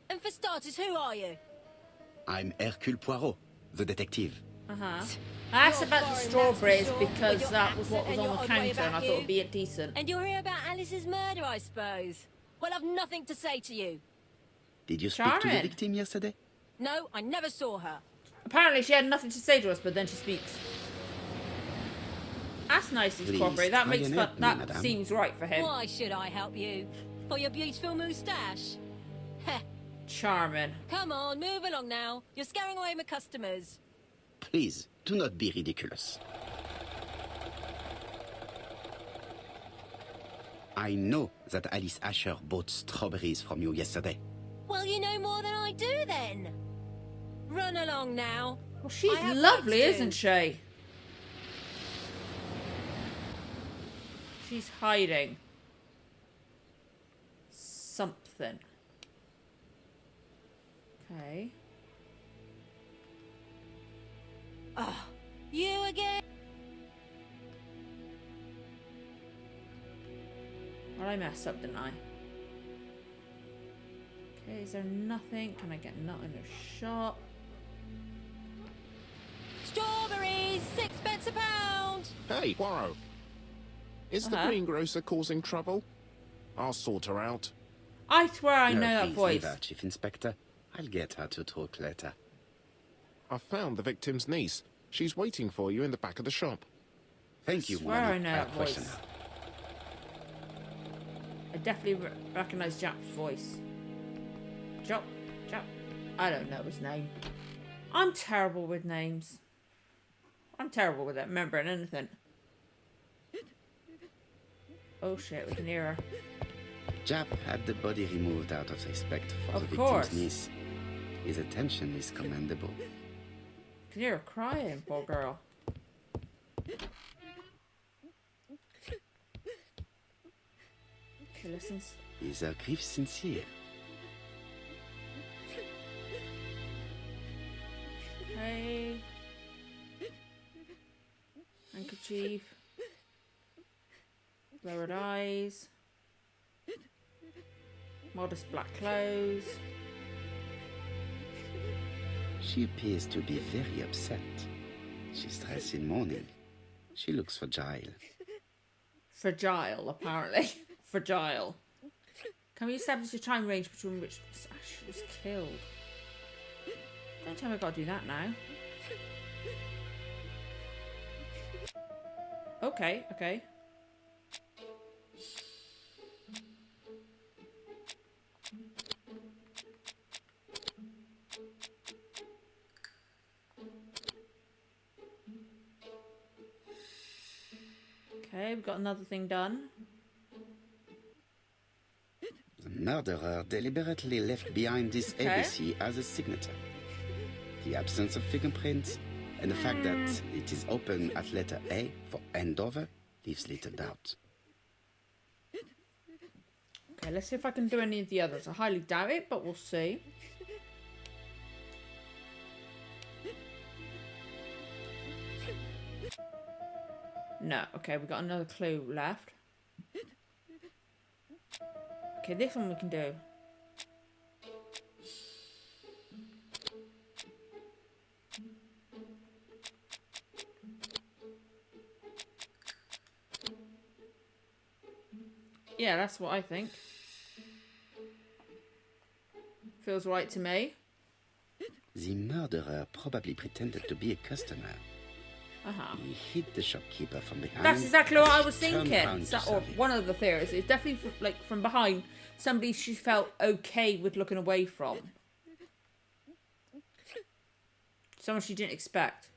And for starters, who are you? I'm Hercule Poirot, the detective. Uh-huh. I asked You're about the foreign, strawberries that's for sure, because with your that was what accent was and on the your odd way counter and I about thought you. it'd be a decent. And you're here about Alice's murder, I suppose. Well, I've nothing to say to you. Did you speak to the Charming. victim yesterday? No, I never saw her. Apparently she had nothing to say to us, but then she speaks. That's nice of Please, Corbury. That try makes and fun. help me, That madame. seems right for him. Why should I help you? For your beautiful moustache? Heh. Charming. Come on, move along now. You're scaring away my customers. Please, do not be ridiculous. I know that Alice Asher bought strawberries from you yesterday. Well, you know more than I do then. Run along now. Well, she's I have lovely, work to isn't do. she? She's hiding. nothing. Okay. Oh, you again? Well, I messed up, didn't I? Okay, is there nothing? Can I get nothing in a shop? Strawberries, 6p a pound. Hey, Poirot. Is the greengrocer causing trouble? I'll sort her out. I swear I No, know that please voice. leave her, Chief Inspector. I'll get her to talk later. I found the victim's niece. She's waiting for you in the back of the shop. Thank you, Swear I Wally. know I'll that question voice. her. I definitely recognise Jap's voice. Jap. I don't know his name. I'm terrible with names. I'm terrible with it, remembering anything. Oh shit, we can hear her. Jap had the body removed out of respect for Of the course. victim's niece. His attention is commendable. Can hear her crying, poor girl. She listens. Is her grief sincere? Hey. Handkerchief. Lowered eyes. Modest black clothes. She appears to be very upset. She's dressed in mourning. She looks fragile. Fragile, apparently. Fragile. Can we establish a time range between which Miss Ash was killed? Don't tell me I've got to do that now. Okay. Okay, we've got another thing done. The murderer deliberately left behind this ABC as a signature. The absence of fingerprints and the fact that it is open at letter A for Andover leaves little doubt. Okay, let's see if I can do any of the others. I highly doubt it, but we'll see. No, okay, we've got another clue left. Okay, this one we can do. Yeah, that's what I think. Feels right to me. The murderer probably pretended to be a customer. He hit the shopkeeper from behind. That's exactly what I was turned thinking. around to Or serve him. one of the theories. It's definitely like from behind. Somebody she felt okay with looking away from. Someone she didn't expect.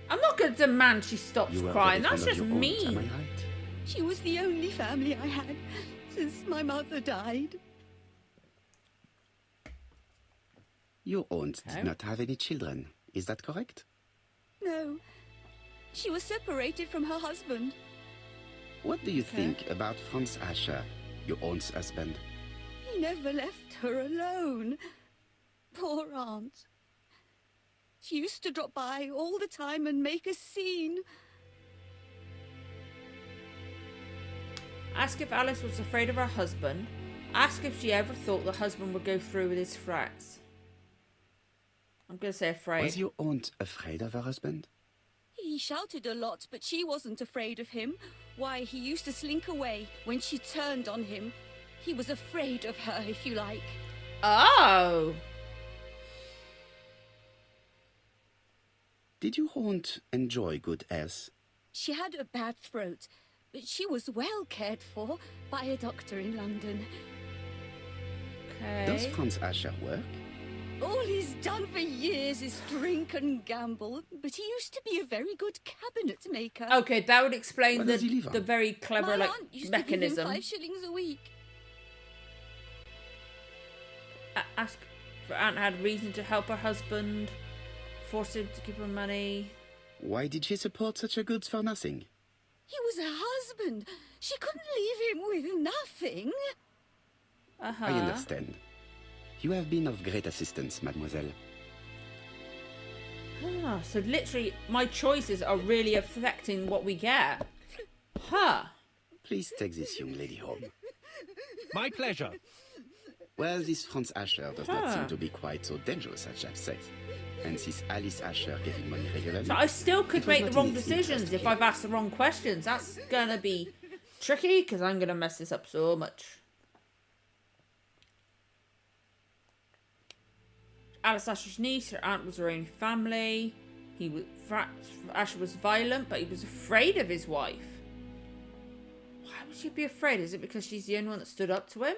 I'm not going to demand she stops You were crying. very That's fond of just your aunt, mean. am I right? She was the only family I had since my mother died. Your aunt Okay. did not have any children. Is that correct? No, she was separated from her husband. What do you think about Franz Asher, your aunt's husband? He never left her alone. Poor aunt. She used to drop by all the time and make a scene. Ask if Alice was afraid of her husband. Ask if she ever thought the husband would go through with his threats. I'm going to say afraid. Was your aunt afraid of her husband? He shouted a lot, but she wasn't afraid of him. Why, he used to slink away when she turned on him. He was afraid of her, if you like. Oh! Did your aunt enjoy good health? She had a bad throat, but she was well cared for by a doctor in London. Does Okay. Franz Asher work? All he's done for years is drink and gamble, but he used to be a very good cabinet maker. Okay, that would explain What does he live on? the very clever My like aunt used mechanism. to give him 5 shillings a week. Ask for Aunt had reason to help her husband, force him to give her money. Why did she support such a goods for nothing? He was her husband. She couldn't leave him with nothing. I understand. You have been of great assistance, mademoiselle. Ah, so literally my choices are really affecting what we get. Huh. Please take this young lady home. My pleasure. Well, this Franz Asher does not seem to be quite so dangerous as Jack says. And this Alice Asher gave him money regularly. So I still could It was make the not wrong in his decisions interest if to I've kill. asked the wrong questions. That's gonna be tricky because I'm gonna mess this up so much. Alice Asher's niece, her aunt was her own family. Asher was violent, but he was afraid of his wife. Why would she be afraid? Is it because she's the only one that stood up to him?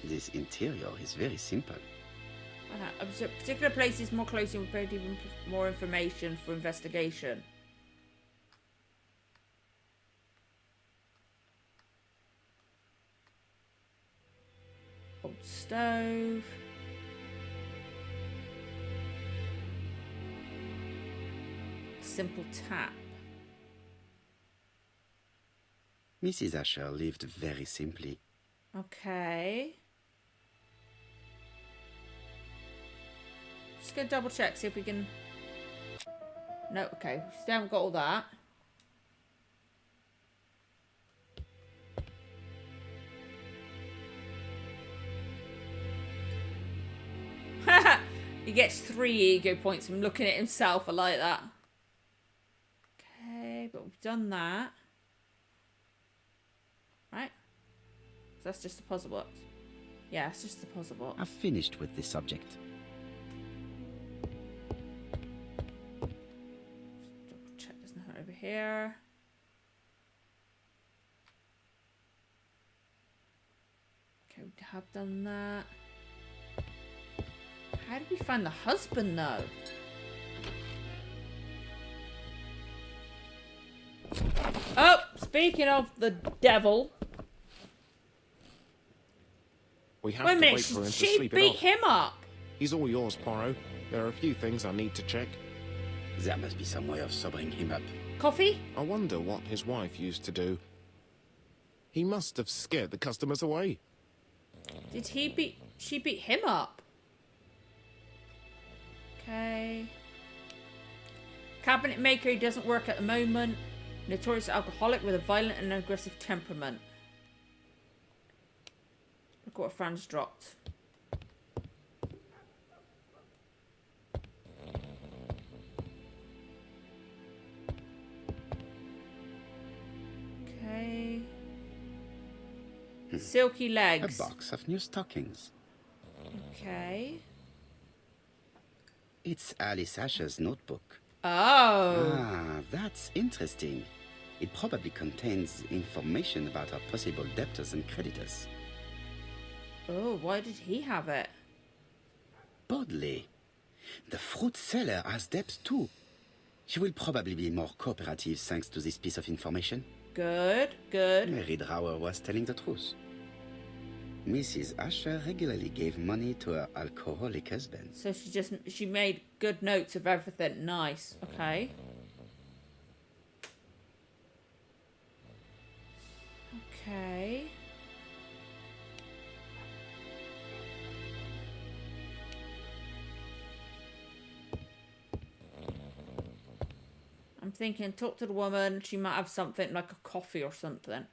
This interior is very simple. So particular places more closely would provide even more information for investigation. Old stove. Simple tap. Mrs. Asher lived very simply. Okay. Just gonna double check, see if we can... No, okay. We still haven't got all that. He gets 3 ego points from looking at himself. I like that. Okay, but we've done that. Right? So that's just a puzzle box. Yeah, it's just a puzzle box. I've finished with this subject. Double check there's nothing over here. Okay, we have done that. How did we find the husband though? Oh, speaking of the devil. We have Wait a to minute, wait for him to she sleep it beat off. him up. He's all yours, Poirot. There are a few things I need to check. There must be some way of sobering him up. Coffee? I wonder what his wife used to do. He must have scared the customers away. Did she beat him up? Okay. Cabinet maker, he doesn't work at the moment. Notorious alcoholic with a violent and aggressive temperament. Look what Franz dropped. Okay. Silky A legs. box of new stockings. Okay. It's Alice Asher's notebook. Oh. Ah, that's interesting. It probably contains information about our possible debtors and creditors. Oh, why did he have it? Bodley. The fruit seller has debts too. She will probably be more cooperative thanks to this piece of information. Good, good. Mary Drower was telling the truth. Mrs. Asher regularly gave money to her alcoholic husband. So she made good notes of everything. Nice. Okay. Okay. I'm thinking, talk to the woman. She might have something like a coffee or something.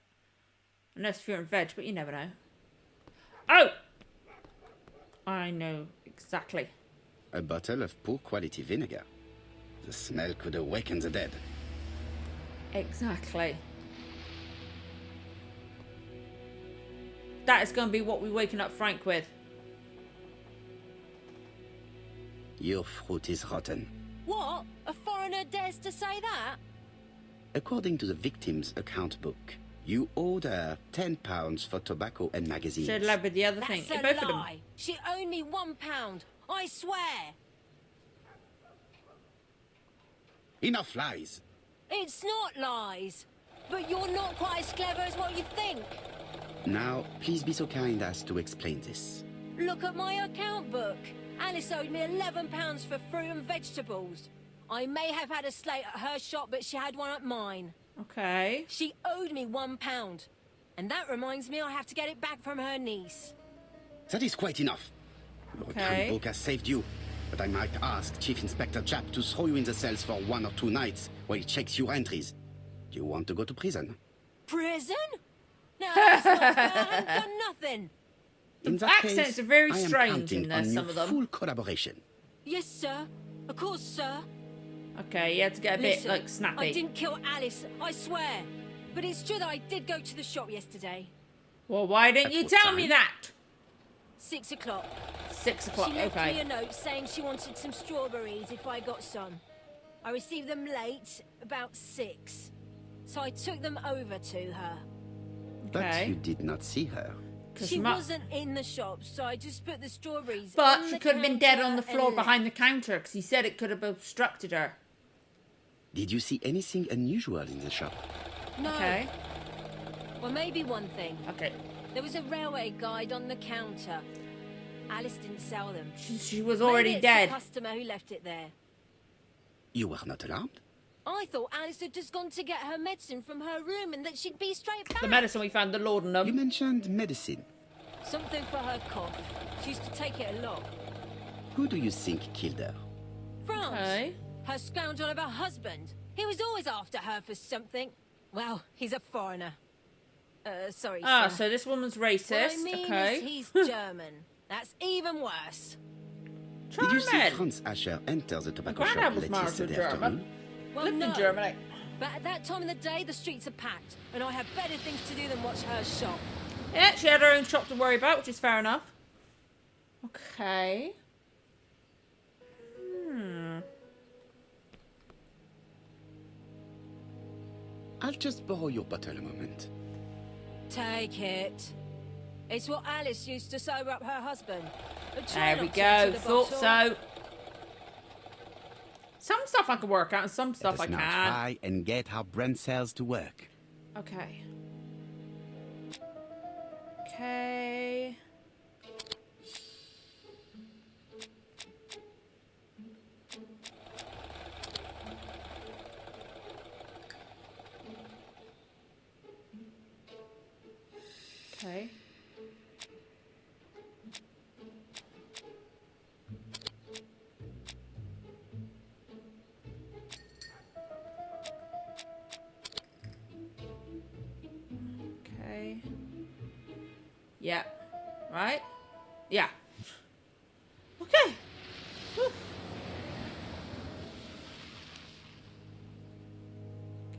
Unless fruit and veg, but you never know. Oh! I know exactly. A bottle of poor quality vinegar. The smell could awaken the dead. Exactly. That is going to be what we're waking up Frank with. Your fruit is rotten. What? A foreigner dares to say that? According to the victim's account book, you owed her £10 for tobacco and magazines. Should have with the other thing. That's Both a of them. lie. She owed me £1. I swear. Enough lies. It's not lies. But you're not quite as clever as what you think. Now, please be so kind as to explain this. Look at my account book. Alice owed me £11 for fruit and vegetables. I may have had a slate at her shop, but she had one at mine. Okay. She owed me £1. And that reminds me I have to get it back from her niece. That is quite enough. Your Okay. book has saved you, but I might ask Chief Inspector Japp to throw you in the cells for 1 or 2 nights while he checks your entries. Do you want to go to prison? Prison? No, it's not fair. I haven't done nothing. In that accents case, are very I am strange counting in there, on some your of them. full collaboration. Yes, sir. Of course, sir. Okay, you had to get a bit, Listen, like, snappy. I didn't kill Alice, I swear. But it's true that I did go to the shop yesterday. Well, why didn't At you what tell time? me that? 6 o'clock. 6 o'clock, She left me okay. a note saying she wanted some strawberries if I got some. I received them late, about 6. So I took them over to her. But Okay. you did not see her. 'Cause She ma- wasn't in the shop, so I just put the strawberries But on she the could have been dead on the counter floor and behind the left. counter because he said it could have obstructed her. Did you see anything unusual in the shop? No. Okay. Well, maybe one thing. Okay. There was a railway guide on the counter. Alice didn't sell them. She was Maybe already it's dead. the customer who left it there. You were not alarmed? I thought Alice had just gone to get her medicine from her room and that she'd be straight back. The medicine we found, the You laudanum. mentioned medicine. Something for her cough. She used to take it a lot. Who do you think killed her? France. Okay. Her scoundrel of a husband. He was always after her for something. Well, he's a foreigner. Sorry, Ah, sir. so this woman's What racist. I mean Okay. is he's German. That's even worse. Did you see Charmed. Franz Asher enter the tobacco My shop granddad was late married to a yesterday German. afternoon? Well, Lived no. in Germany. But at that time of the day, the streets are packed, and I have better things to do than watch her shop. Yeah, she had her own shop to worry about, which is fair enough. Okay. I'll just borrow your bottle a moment. Take it. It's what Alice used to sober up her husband. But try There we not to enter go. the Thought bottle. so. Some stuff I can work out and some stuff I Let us now can't. try and get our brain cells to work. Okay. Okay. Okay. Okay. Yeah. Right? Yeah. Okay. Whew.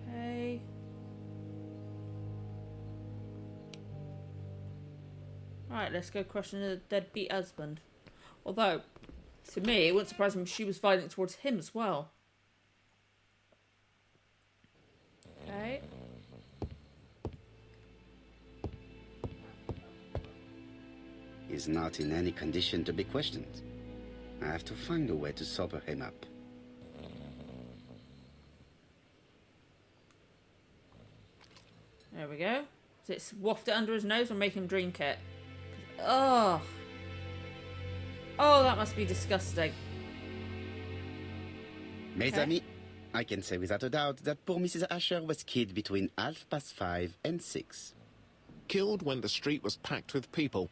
Okay. Right, let's go question the deadbeat husband. Although, to me, it wouldn't surprise me if she was violent towards him as well. Okay. He's not in any condition to be questioned. I have to find a way to sober him up. There we go. Does it waft it under his nose or make him drink it? Oh. Oh, that must be disgusting. Mes Okay. amis, I can say without a doubt that poor Mrs. Asher was killed between 5:30 and 6. Killed when the street was packed with people.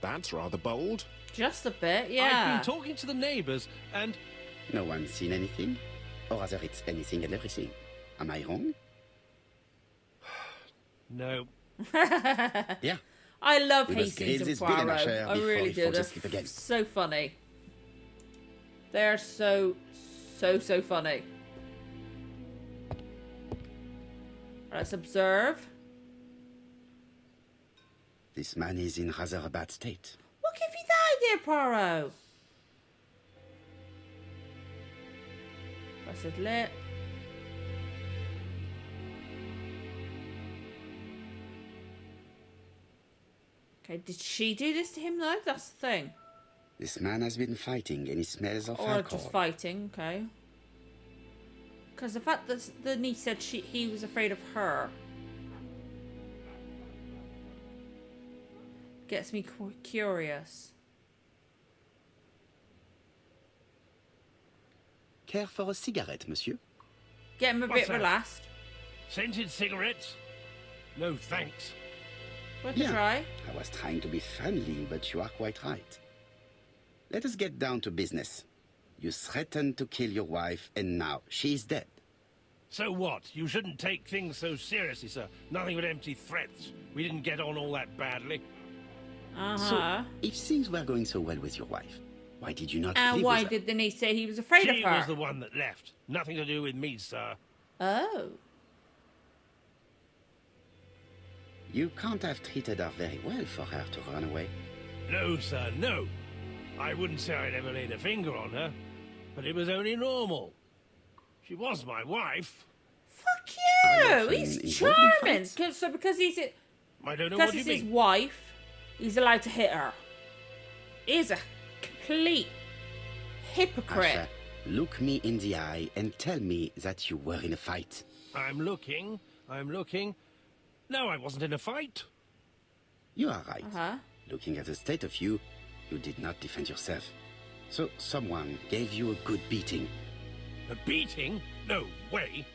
That's rather bold. Just a bit, I've yeah. been talking to the neighbours, and No one's seen anything? Or rather, it's anything and everything. Am I wrong? no. Yeah. I love We must Hastings grill and this villain, Poirot. Asher, I before really he do. falls They're asleep again. so funny. They're so funny. Let's observe. This man is in rather a bad state. What gave you that idea, Poirot? Press his lip. Okay, did she do this to him though? That's the thing. This man has been fighting and he smells of Or alcohol. just fighting, okay. Because the fact that the niece said he was afraid of her gets me curious. Care for a cigarette, monsieur? Get him a What's bit that? relaxed. Scented cigarettes? No thanks. Worth a try. I was trying to be friendly, but you are quite right. Let us get down to business. You threatened to kill your wife, and now she is dead. So what? You shouldn't take things so seriously, sir. Nothing but empty threats. We didn't get on all that badly. Uh-huh. So, if things were going so well with your wife, why did you not And live why with her? did he say he was afraid of She her? was the one that left. Nothing to do with me, sir. Oh. You can't have treated her very well for her to run away. No, sir, no. I wouldn't say I'd ever laid a finger on her, but it was only normal. She was my wife. Fuck Are you! you He's often involved in charming. fights? So because he's I don't know because what you it's his mean. wife, he's allowed to hit her. He's a complete hypocrite. Asha, look me in the eye and tell me that you were in a fight. I'm looking. No, I wasn't in a fight. You are right. Uh-huh. Looking at the state of you, you did not defend yourself. So someone gave you a good beating. A beating? No way.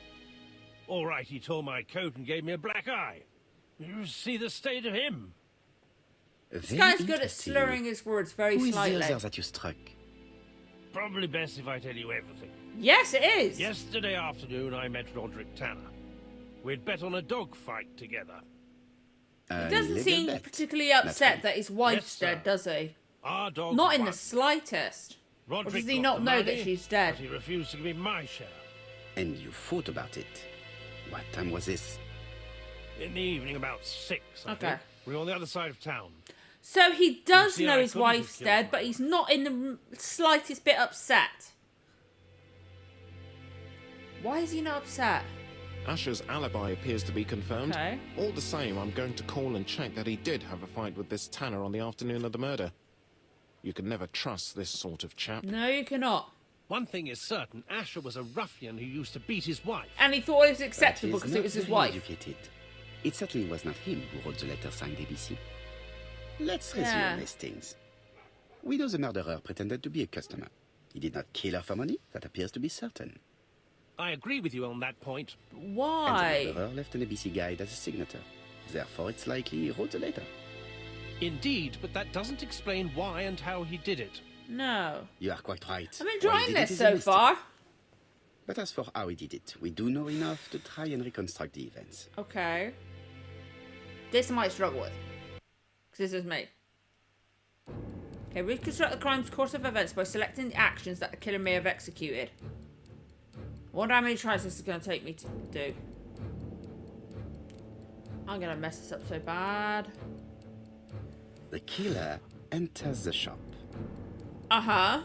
All right, he tore my coat and gave me a black eye. You see the state of him. This guy's good at slurring his words very Who is slightly. the other that you struck? Probably best if I tell you everything. Yes, it is. Yesterday afternoon, I met Roderick Tanner. We'd bet on a dog fight together. He doesn't Little seem bet. particularly upset right. that his wife's Yes, sir. dead, does he? Our dog Not in won. the slightest. Roderick Or does he got not the know money, that she's dead? But he refused to give me my share. And you fought about it. What time was this? In the evening, about 6, I Okay. think. We were on the other side of town. So he does see, know I his couldn't have wife's killed dead, her. but he's not in the slightest bit upset. Why is he not upset? Asher's alibi appears to be confirmed. Okay. All the same, I'm going to call and check that he did have a fight with this Tanner on the afternoon of the murder. You can never trust this sort of chap. No, you cannot. One thing is certain, Asher was a ruffian who used to beat his wife. And he thought it was But acceptable he's because not it was his very wife. educated. It certainly was not him who wrote the letter signed ABC. Let's resume Yeah. these things. We know the murderer pretended to be a customer. He did not kill her for money. That appears to be certain. I agree with you on that point. Why? And the murderer left an ABC guide as a signature. Therefore, it's likely he wrote the letter. Indeed, but that doesn't explain why and how he did it. No. You are quite right. I'm Why he enjoying did it this is a so mystery. far. But as for how he did it, we do know enough to try and reconstruct the events. Okay. This I might struggle with. Because this is me. Okay, reconstruct the crime's course of events by selecting the actions that the killer may have executed. I wonder how many tries this is going to take me to do. I'm going to mess this up so bad. The killer enters the shop. Uh-huh.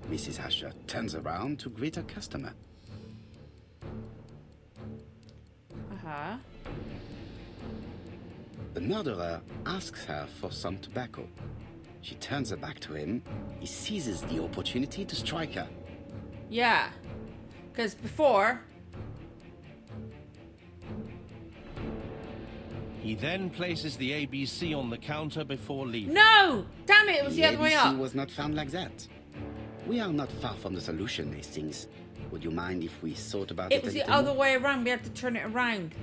Mrs. Asher turns around to greet her customer. Uh-huh. The murderer asks her for some tobacco. She turns her back to him. He seizes the opportunity to strike her. Yeah. Because before... He then places the ABC on the counter before leaving. No! Damn it, it was the other way ABC up. was not found like that. We are not far from the solution, Hastings. Would you mind if we thought about it It was a the little other more? way around. We had to turn it around.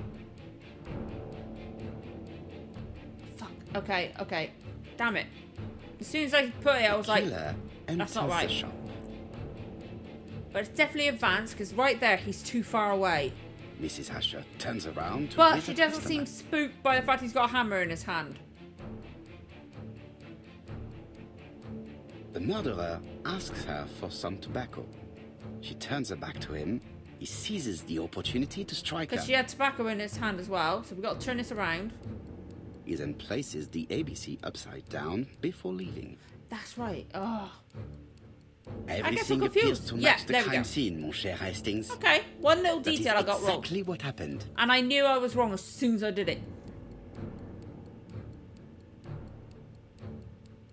Fuck. Okay, okay. Damn it. As soon as I put it, I was like, Killer enters not right. the shop. but it's definitely advanced because right there, he's too far away. Mrs. Asher turns around to But greet she her doesn't customer. seem spooked by the fact he's got a hammer in his hand. The murderer asks her for some tobacco. She turns her back to him. He seizes the opportunity to strike her. Because she had tobacco in his hand as well, so we've got to turn this around. He then places the ABC upside down before leaving. That's right. Oh. Everything I'm appears confused. to Yeah, match the there we crime go. scene, mon cher Hastings. Okay, one little That is detail I got wrong. exactly what happened. And I knew I was wrong as soon as I did it.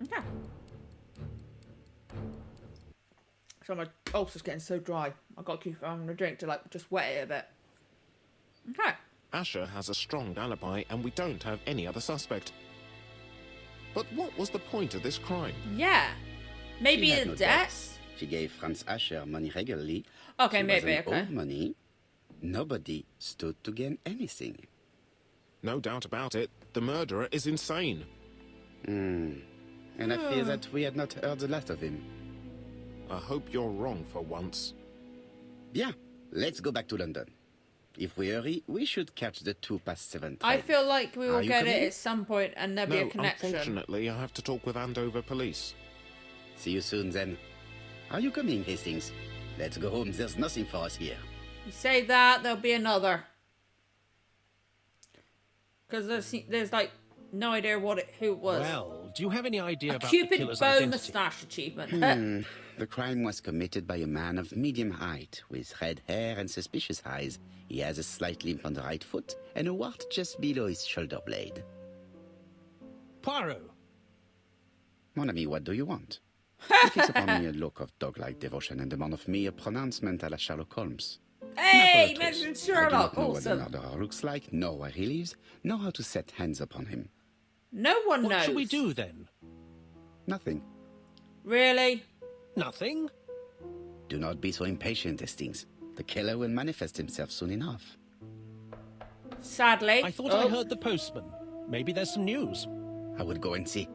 Okay. So my ulcer's getting so dry. I've got to keep having a drink to like just wet it a bit. Okay. Asher has a strong alibi, and we don't have any other suspect. But what was the point of this crime? Yeah. Maybe She had a no debt? debts. She gave Franz Asher money regularly. Okay, She maybe, wasn't okay. owed money. Nobody stood to gain anything. No doubt about it. The murderer is insane. And I fear that we had not heard the last of him. I hope you're wrong for once. Bien, let's go back to London. If we hurry, we should catch the 2:07 train. I feel like we will Are you get it coming? at some point and there'll be No, a connection. unfortunately, I have to talk with Andover Police. See you soon, then. Are you coming, Hastings? Let's go home. There's nothing for us here. You say that, there'll be another. Because there's like no idea who it was. Well, do you have any idea a about the Cupid killer's bow identity? moustache achievement. The crime was committed by a man of medium height, with red hair and suspicious eyes. He has a slight limp on the right foot and a wart just below his shoulder blade. Poirot. Mon ami, what do you want? He fixed upon me a look of dog-like devotion and demand of me a pronouncement à la Sherlock Holmes. Hey, Not for a mentioned toast. Sherlock. I do not know what Awesome. the murderer looks like, nor where he lives, nor how to set hands upon him. No one What knows. shall we do then? Nothing. Really? Nothing? Do not be so impatient, Hastings. The killer will manifest himself soon enough. Sadly. I thought I heard the postman. Maybe there's some news. I will go and see.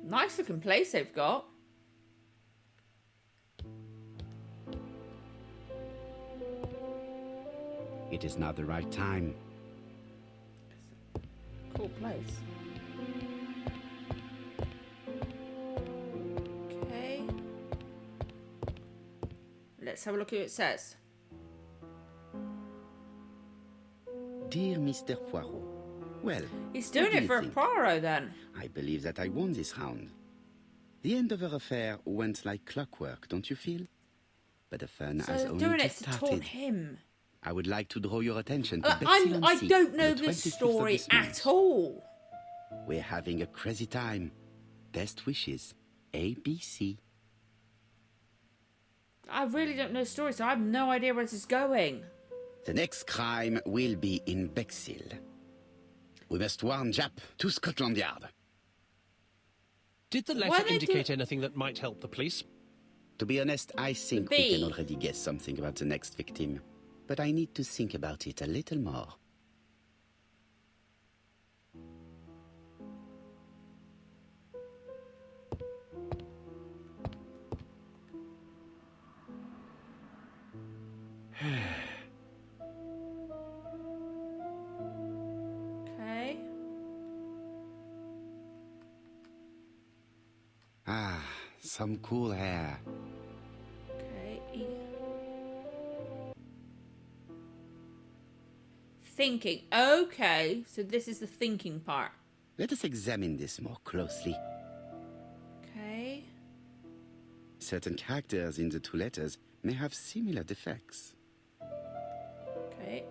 Nice looking place they've got. It is not the right time. Cool place. Okay. Let's have a look at what it says. Dear Mr. Poirot, well, He's what doing do it you for think? Poirot then. I believe that I won this round. The end of our affair went like clockwork, don't you feel? But the fun So has they're only doing it just to taunt started. him. I would like to draw your attention to Betsy I Lancy don't on know the this 25th of story this month. at all. We're having a crazy time. Best wishes, ABC. I really don't know the story, so I have no idea where this is going. The next crime will be in Bexhill. We must warn Jap to Scotland Yard. Did the Why letter they indicate anything that might help the police? To be honest, I think we can already guess something about the next victim. But I need to think about it a little more. Okay. Ah, some cool hair. Okay. Thinking. Okay, so this is the thinking part. Let us examine this more closely. Okay. Certain characters in the two letters may have similar defects. Okay.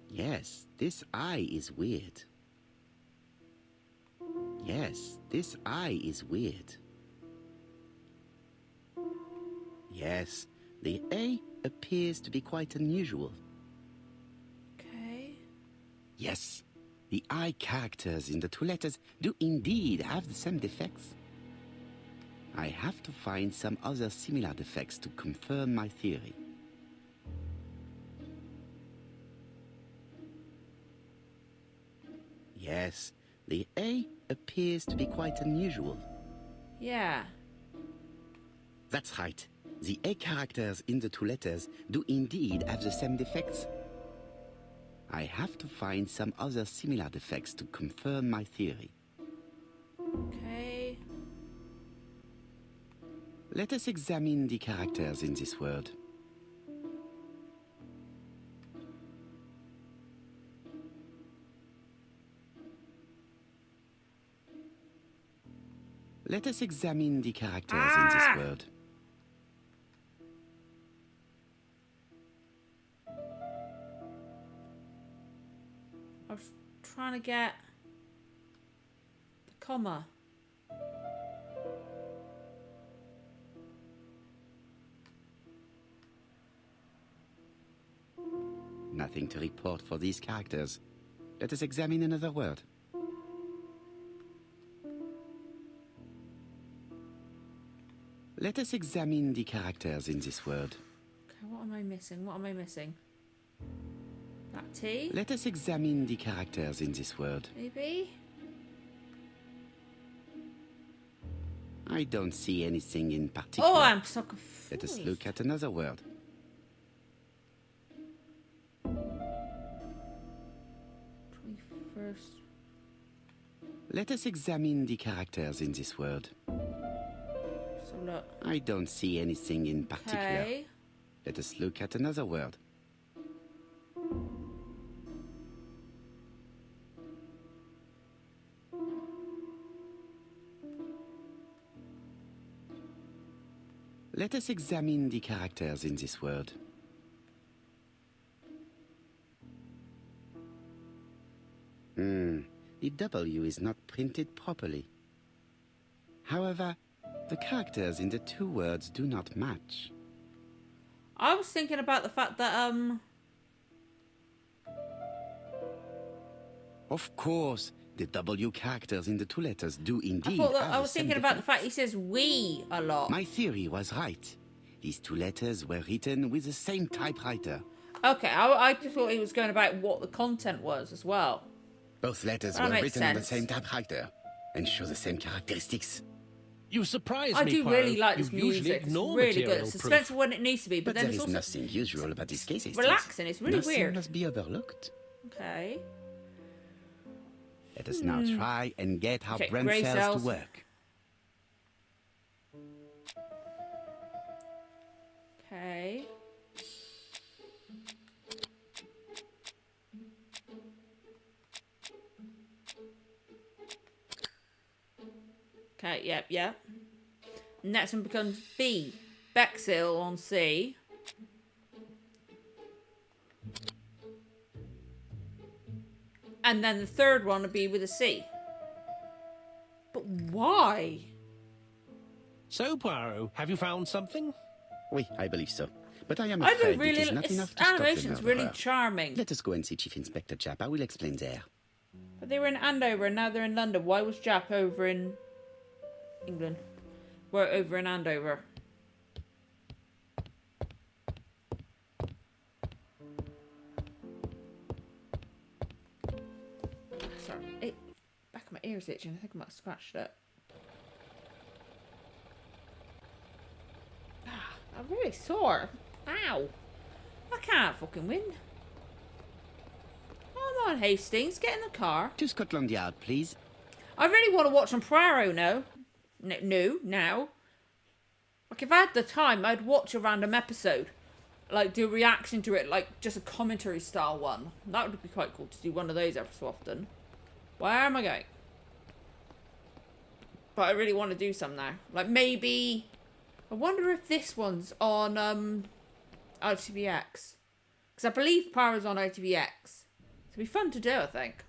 Yes, this eye is weird. Yes, this eye is weird. Yes, the A appears to be quite unusual. Okay. Yes, the I characters in the two letters do indeed have the same defects. I have to find some other similar defects to confirm my theory. Yes, the A appears to be quite unusual. Yeah. That's right. The A characters in the two letters do indeed have the same defects. I have to find some other similar defects to confirm my theory. Okay. Let us examine the characters in this word. Let us examine the characters in this word. I was trying to get the comma. Nothing to report for these characters. Let us examine another word. Let us examine the characters in this word. Okay, what am I missing? What am I missing? That T? Let us examine the characters in this word. Maybe? I don't see anything in particular. Oh, I'm so confused. Let us look at another word. 21st. Let us examine the characters in this word. So look. I don't see anything in particular. Okay. Let us look at another word. Let us examine the characters in this word. The W is not printed properly. However, the characters in the two words do not match. I was thinking about the fact that, Of course, the W characters in the two letters do indeed I thought that have I the was same thinking about the defects. fact he says we a lot. My theory was right. These two letters were written with the same typewriter. Okay, I just thought he was going about what the content was as well. Both letters That were makes written on the sense. same typewriter and show the same characteristics. You surprise I me, do Poirot. really like this You usually music. It's ignore really good. material It's proof. suspenseful when it needs to be, but But then there it's is also nothing usual about these cases. relaxing. It's really Nothing weird. must be overlooked. Okay. Let us now try and get our Okay, brain grey cells cells. to work. Okay. Okay, yep. Next one becomes B. Bexil on C. And then the third one would be with a C. But why? So, Poirot, have you found something? Oui, I believe so. But I am I afraid do really. it is not Its enough to stop the animation's really murderer. charming. Let us go and see Chief Inspector Japp. I will explain there. But they were in Andover and now they're in London. Why was Jap over in England? We're over in Andover. Sorry, back of my ear's itching. I think I might have scratched it. I'm really sore. Ow. I can't fucking win. Come on, Hastings. Get in the car. To Scotland Yard, please. I really want to watch on Poirot now. Now. Like, if I had the time, I'd watch a random episode. Like, do a reaction to it, like, just a commentary style one. That would be quite cool to do one of those every so often. Where am I going? But I really want to do some now. Like, maybe... I wonder if this one's on, ITVX. Because I believe Poirot's on ITVX. It'd be fun to do, I think.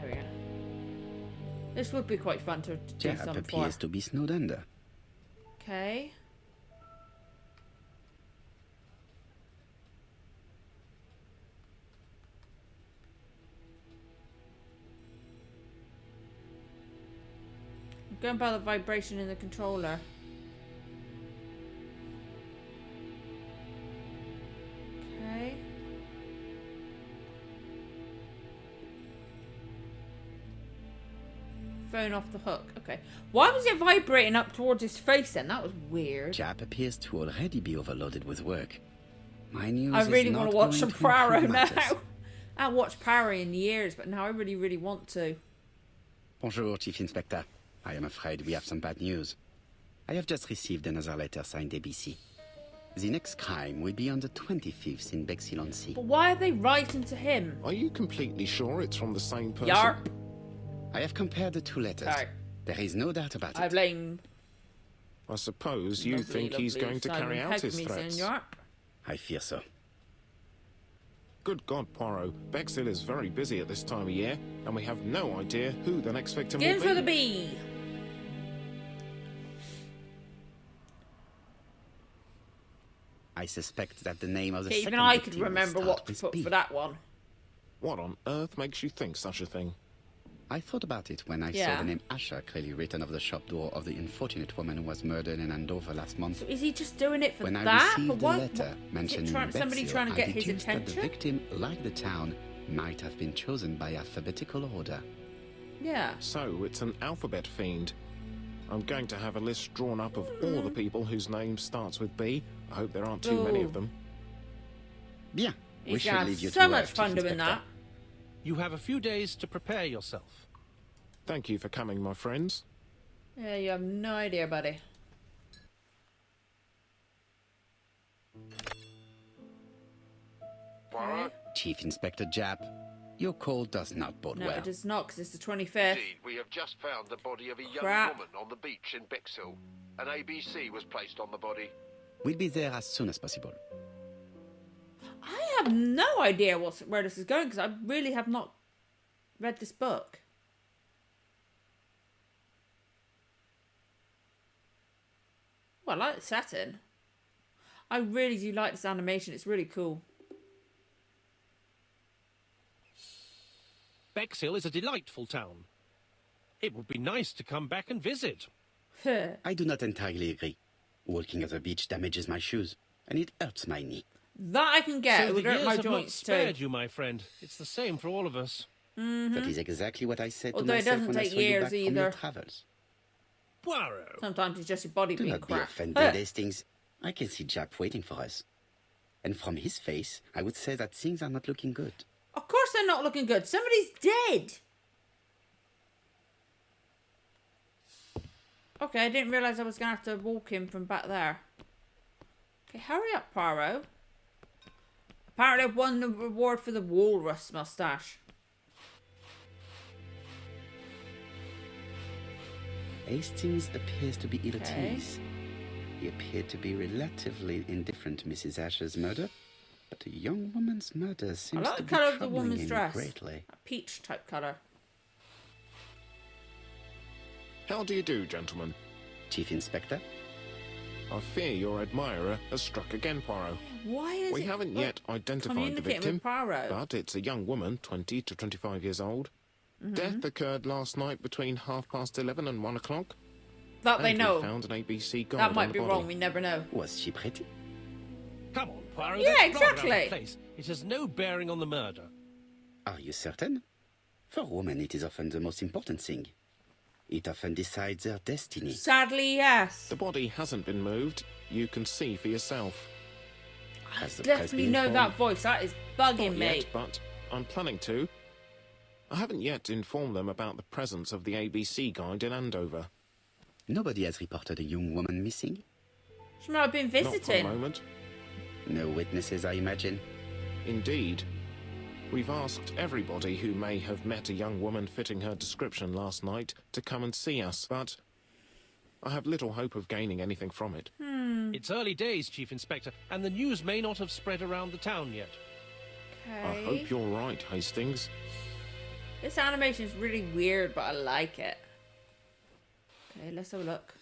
There we go. This would be quite fun to do Japp some for. appears to be snowed under. Okay. I'm going by the vibration in the controller. Okay. Phone off the hook. Okay. Why was it vibrating up towards his face then? That was weird. Japp appears to already be overloaded with work. My news I really is want not to watch going some to improve Poirot now. matters. I haven't watched Poirot in years, but now I really, really want to. Bonjour, Chief Inspector. I am afraid we have some bad news. I have just received another letter signed ABC. The next crime will be on the 25th in Bexhill-on-Sea. But why are they writing to him? Are you completely sure it's from the same person? Yarp. I have compared the two letters. Sorry. There is no doubt about I it. blame... I suppose you lovely, think he's lovely going to Simon carry out his Pegg, threats. Yarp. I fear so. Good God, Poirot. Bexhill is very busy at this time of year, and we have no idea who the next victim Get will for be. the bee. I suspect that the name of the Okay, second even I could victim will remember start what to with put B. for that one. What on earth makes you think such a thing? I thought about it when I saw the name Asher clearly written over the shop door of the unfortunate woman who was murdered in Andover last month. So is he just doing it for when that? I received But the what? letter mentioning Somebody Bexhill, trying to get I his deduced that the attention? victim, like the town, might have been chosen by alphabetical order. Yeah. So, it's an alphabet fiend. I'm going to have a list drawn up of all the people whose name starts with B. I hope there aren't too many of them. Bien. We He's should gonna leave you have to so work, much Chief fun doing Inspector. that. You have a few days to prepare yourself. Thank you for coming, my friends. Yeah, you have no idea, buddy. Poirot? Chief Inspector Japp, your call does not bode No, well. it is not, because it's the 25th. Indeed, we have just found the body of a young Crap. woman on the beach in Bexhill. An ABC was placed on the body. We'll be there as soon as possible. I have no idea where this is going, because I really have not read this book. Well, I like the setting. I really do like this animation. It's really cool. Bexhill is a delightful town. It would be nice to come back and visit. I do not entirely agree. Walking on the beach damages my shoes, and it hurts my knee. That I can get. So It the would hurt years my have not joints spared too. you, my friend. It's the same for all of us. That is exactly what I said Although it to myself doesn't when I take saw you years back from either. your travels. Poirot. Sometimes it's just your body Do being not be crap. offended, Hastings. I can see Japp waiting for us. And from his face, I would say that things are not looking good. Of course they're not looking good. Somebody's dead. Okay, I didn't realise I was going to have to walk him from back there. Okay, hurry up, Poirot. Apparently I've won the reward for the walrus moustache. Hastings appears to be ill at Okay. ease. He appeared to be relatively indifferent to Mrs. Asher's murder, but the young woman's murder I seems like to the be colour of the troubling woman's him dress. greatly. A peach type colour. How do you do, gentlemen? Chief Inspector? I fear your admirer has struck again, Poirot. Why is We it haven't like, yet identified the communicating victim, with Poirot? but it's a young woman, 20 to 25 years old. Death occurred last night between 11:30 and 1 o'clock. That they and know. we found an ABC guide That on might the be body. wrong. We never know. Was she pretty? Come on, Poirot. Yeah, that's rather out of exactly. place. It has no bearing on the murder. Are you certain? For women, it is often the most important thing. It often decides their destiny. Sadly, yes. The body hasn't been moved. You can see for yourself. Has the press Definitely been know that informed? voice. That is bugging Not me. yet, but I'm planning to. I haven't yet informed them about the presence of the ABC guide in Andover. Nobody has reported a young woman missing? She might have been Not for the visiting. moment. No witnesses, I imagine. Indeed. We've asked everybody who may have met a young woman fitting her description last night to come and see us, but I have little hope of gaining anything from it. It's early days, Chief Inspector, and the news may not have spread around the town yet. I Okay. hope you're right, Hastings. This animation is really weird, but I like it. Okay, let's have a look.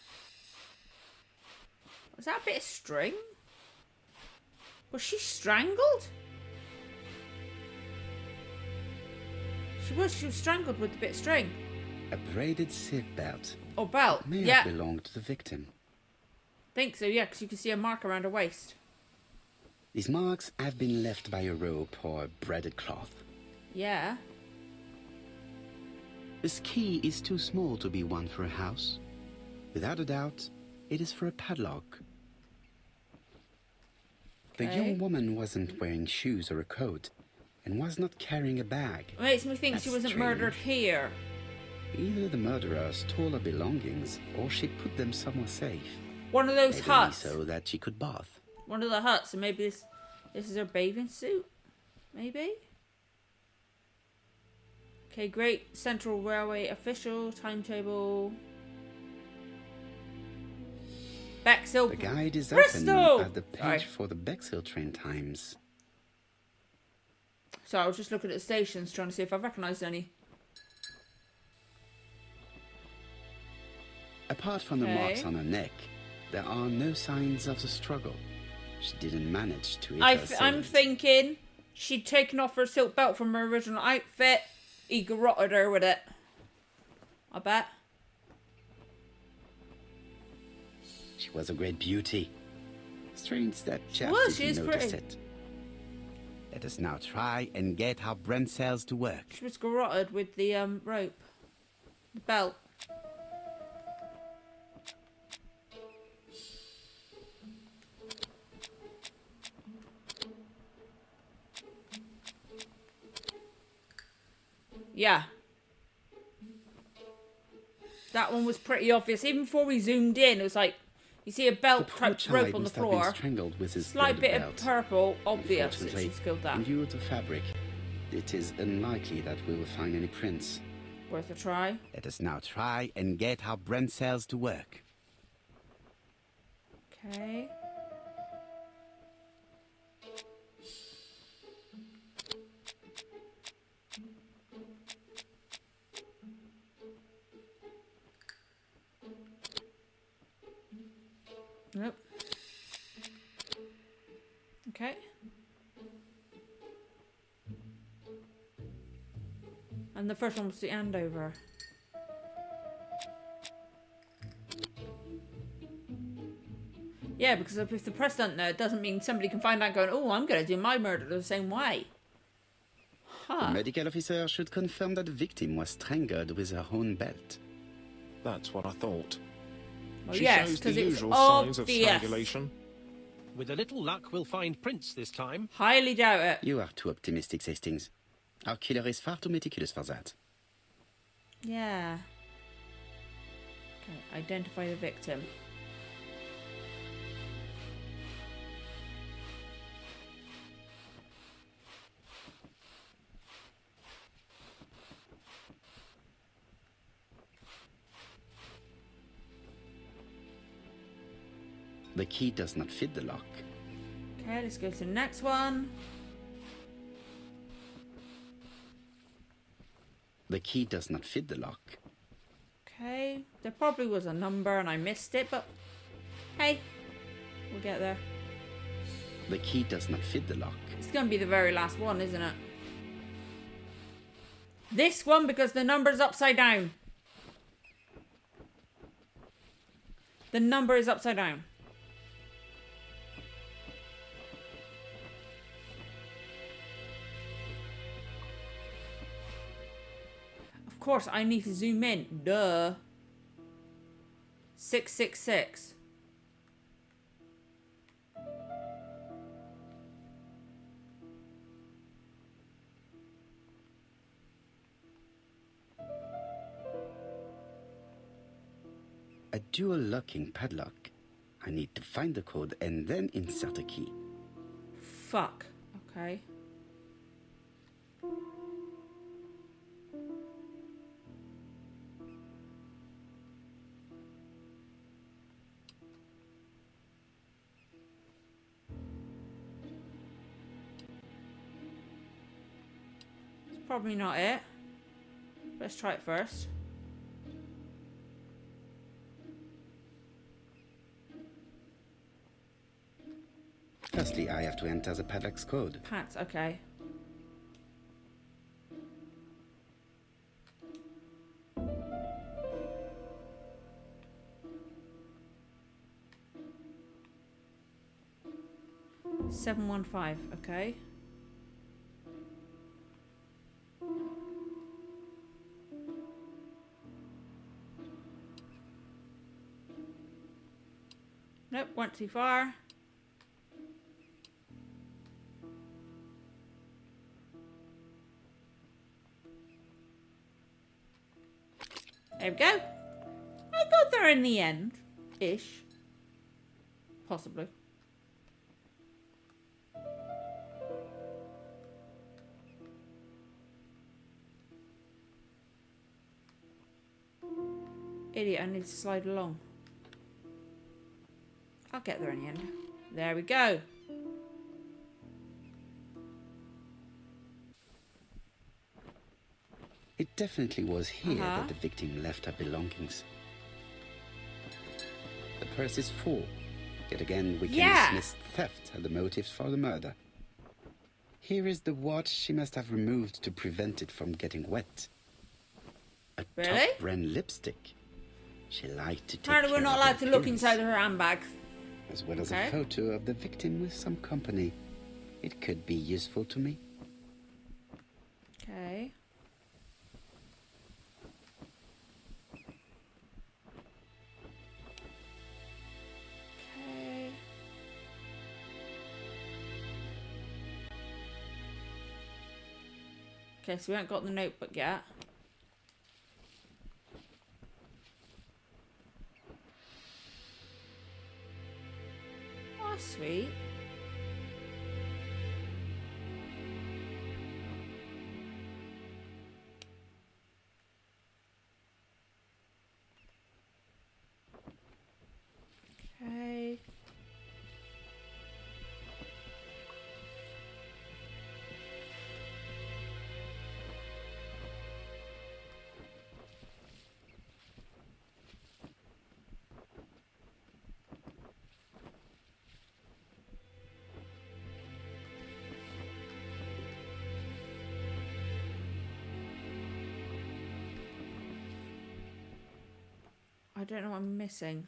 Was that a bit of string? Was she strangled? She was strangled with a bit of string. A braided silk belt Or belt. may Yeah, have belonged to the victim. think so, yeah, because you can see a mark around her waist. These marks have been left by a rope or a braided cloth. Yeah. This key is too small to be one for a house. Without a doubt, it is for a padlock. The Okay. young woman wasn't wearing shoes or a coat, and was not carrying a bag. It makes me think she That's wasn't strange. murdered here. Either the murderer stole her belongings, or she put them somewhere safe. One of those Maybe huts. so that she could bath. One of the huts, and maybe this is her bathing suit? Maybe? Okay, Great Central Railway official, timetable. Bexhill. The guide is Bristol! open at the page Sorry. for the Bexhill train times. So I was just looking at the stations, trying to see if I recognised any. Apart from the Okay. marks on her neck, there are no signs of the struggle. She didn't manage to hit her I'm assailant. thinking she'd taken off her silk belt from her original outfit. He garroted her with it. I bet. She was a great beauty. Strange that chap Well, she didn't is notice pretty. it. Let us now try and get our brain cells to work. She was garroted with the rope. The belt. Yeah. That one was pretty obvious. Even before we zoomed in, it was like, you see a belt The poor type child rope on the must have been floor. strangled with his Slight leather bit belt. of purple, obvious that Unfortunately, she's killed that. in view of the fabric, it is unlikely that we will find any prints. Worth a try. Let us now try and get our brain cells to work. Okay. Nope. Okay. And the first one was the Andover. Yeah, because if the press don't know, it doesn't mean somebody can find out going, oh, I'm going to do my murder the same way. The Huh. medical officer should confirm that the victim was strangled with her own belt. That's what I thought. Well, She yes, shows the because it's usual signs of obvious. strangulation. With a little luck, we'll find prints this time. Highly doubt it. You are too optimistic, Hastings. Our killer is far too meticulous for that. Yeah. Okay, identify the victim. The key does not fit the lock. Okay, let's go to the next one. The key does not fit the lock. Okay, there probably was a number and I missed it, but hey, we'll get there. The key does not fit the lock. It's going to be the very last one, isn't it? This one, because the number's upside down. The number is upside down. Of course, I need to zoom in. Duh. 666. A dual locking padlock. I need to find the code and then insert a key. Fuck. Okay. It's probably not it. Let's try it first. Firstly, I have to enter the padlock's code. Pants, okay. Seven 1-5, okay. Nope, went too far. There we go. I got there in the end. Ish. Possibly. Idiot, I need to slide along. I'll get there in the end. There we go. It definitely was here Uh-huh. that the victim left her belongings. The purse is full. Yet again, we can Yeah. dismiss theft as the motives for the murder. Here is the watch she must have removed to prevent it from getting wet. A Really? top brand lipstick. She liked to take Apparently we're care not of her allowed to look appearance, inside of her handbag. as well as Okay. a photo of the victim with some company. It could be useful to me. Okay. Okay. Okay, so we haven't got the notebook yet. Oh, that's sweet. Okay. I don't know what I'm missing.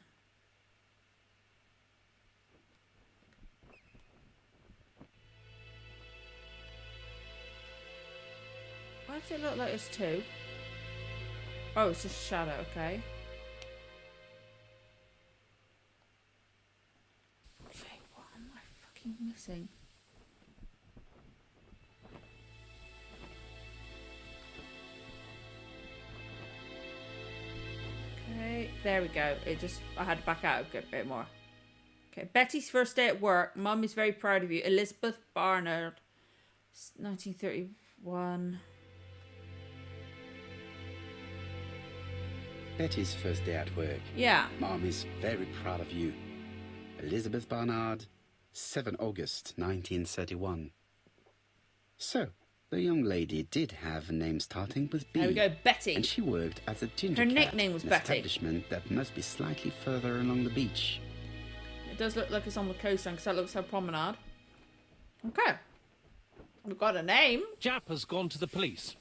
Why does it look like it's two? Oh, it's just a shadow, okay. Okay, what am I fucking missing? Okay, there we go. It just, I had to back out a bit more. Okay, Betty's first day at work. Mum is very proud of you. Elizabeth Barnard, 1931. Betty's first day at work. Yeah. Mom is very proud of you. Elizabeth Barnard, 7 August 1931. So, the young lady did have a name starting with B. There we go, Betty. And she worked as a ginger Her cat nickname was in an Betty. establishment that must be slightly further along the beach. It does look like it's on the coastline because that looks like promenade. Okay. We've got a name. Jap has gone to the police.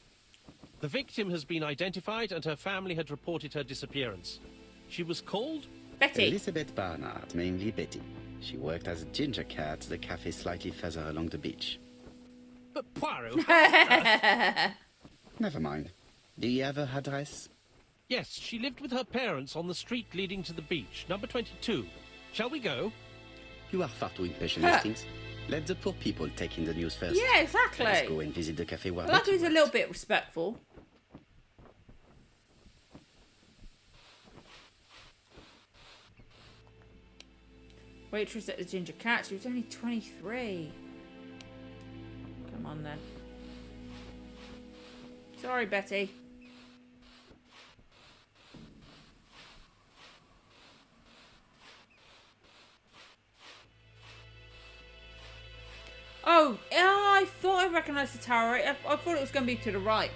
The victim has been identified and her family had reported her disappearance. She was called Betty. Elizabeth Barnard, mainly Betty. She worked as a ginger cat at the cafe slightly further along the beach. But Poirot. Never mind. Do you have her address? Yes, she lived with her parents on the street leading to the beach, number 22. Shall we go? You are far too impatient, Hastings. Let the poor people take in the news first. Yeah, exactly. Let's go and visit the cafe where I like Betty he's a worked. little bit respectful. Waitress at the Ginger Cat. She was only 23. Come on then. Sorry, Betty. Oh, yeah, I thought I recognised the tower. I thought it was going to be to the right.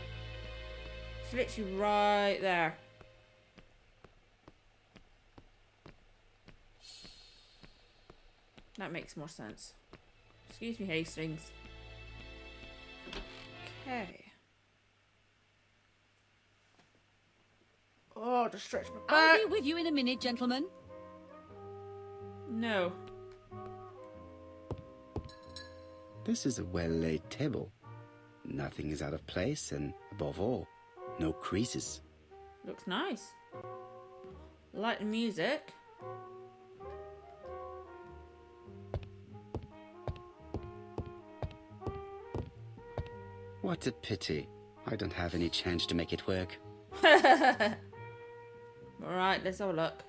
It's literally right there. That makes more sense. Excuse me, Hastings. Okay. Oh, just stretch my I'll back. be with you in a minute, gentlemen. No. This is a well-laid table. Nothing is out of place and, above all, no creases. Looks nice. Like the music. What a pity. I don't have any change to make it work. Alright, let's have a look.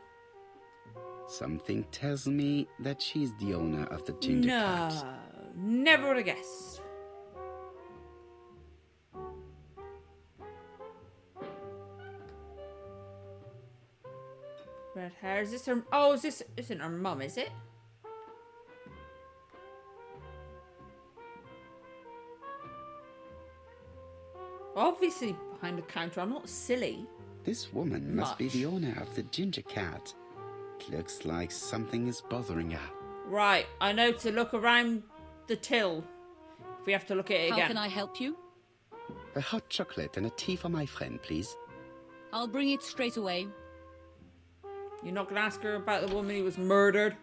Something tells me that she's the owner of the ginger cat. No. Never would have guessed. Red hair. Is this her? Oh, is this? Isn't her mum? Is it? Obviously behind the counter. I'm not silly. This woman must be Much. the owner of the ginger cat. It looks like something is bothering her. Right. I know to look around the till. if we have to look at it How again. can I help you? A hot chocolate and a tea for my friend, please. I'll bring it straight away. You're not going to ask her about the woman who was murdered?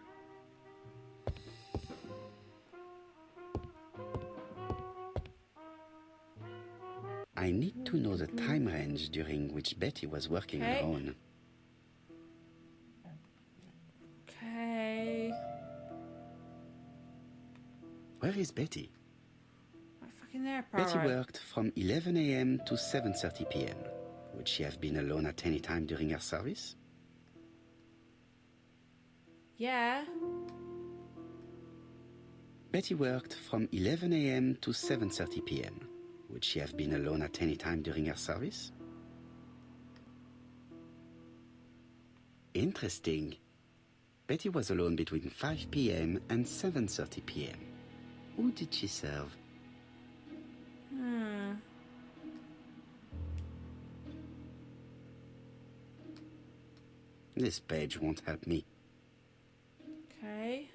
I need to know the time range during which Betty was working Okay. alone. Okay. Where is Betty? Right fucking there, Betty Poirot. worked from 11 a.m. to 7:30 p.m. Would she have been alone at any time during her service? Yeah. Betty worked from 11 a.m. to 7:30 p.m. Would she have been alone at any time during her service? Interesting. Betty was alone between 5 p.m. and 7:30 p.m. Who did she serve? This page won't help me. Okay.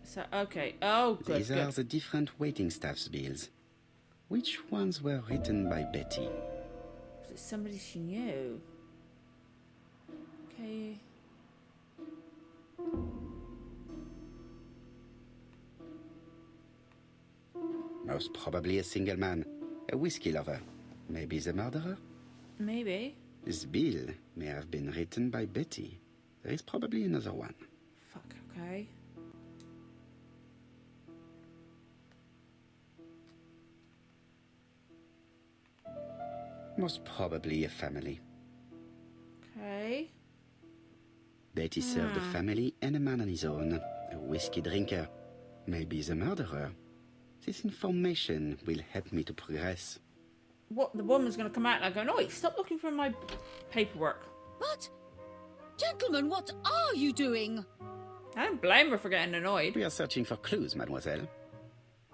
So, okay. Oh, good, These good. are the different waiting staff's bills. Which ones were written by Betty? Was it somebody she knew? Okay. Most probably a single man, a whiskey lover. Maybe the murderer? Maybe. This bill may have been written by Betty. There is probably another one. Fuck, okay. Most probably a family. Okay. Betty served a family and a man on his own, a whiskey drinker. Maybe the murderer. This information will help me to progress. What, the woman's going to come out and go, "Oi, stop looking for my paperwork." What? Gentlemen, what are you doing? I don't blame her for getting annoyed. We are searching for clues, mademoiselle.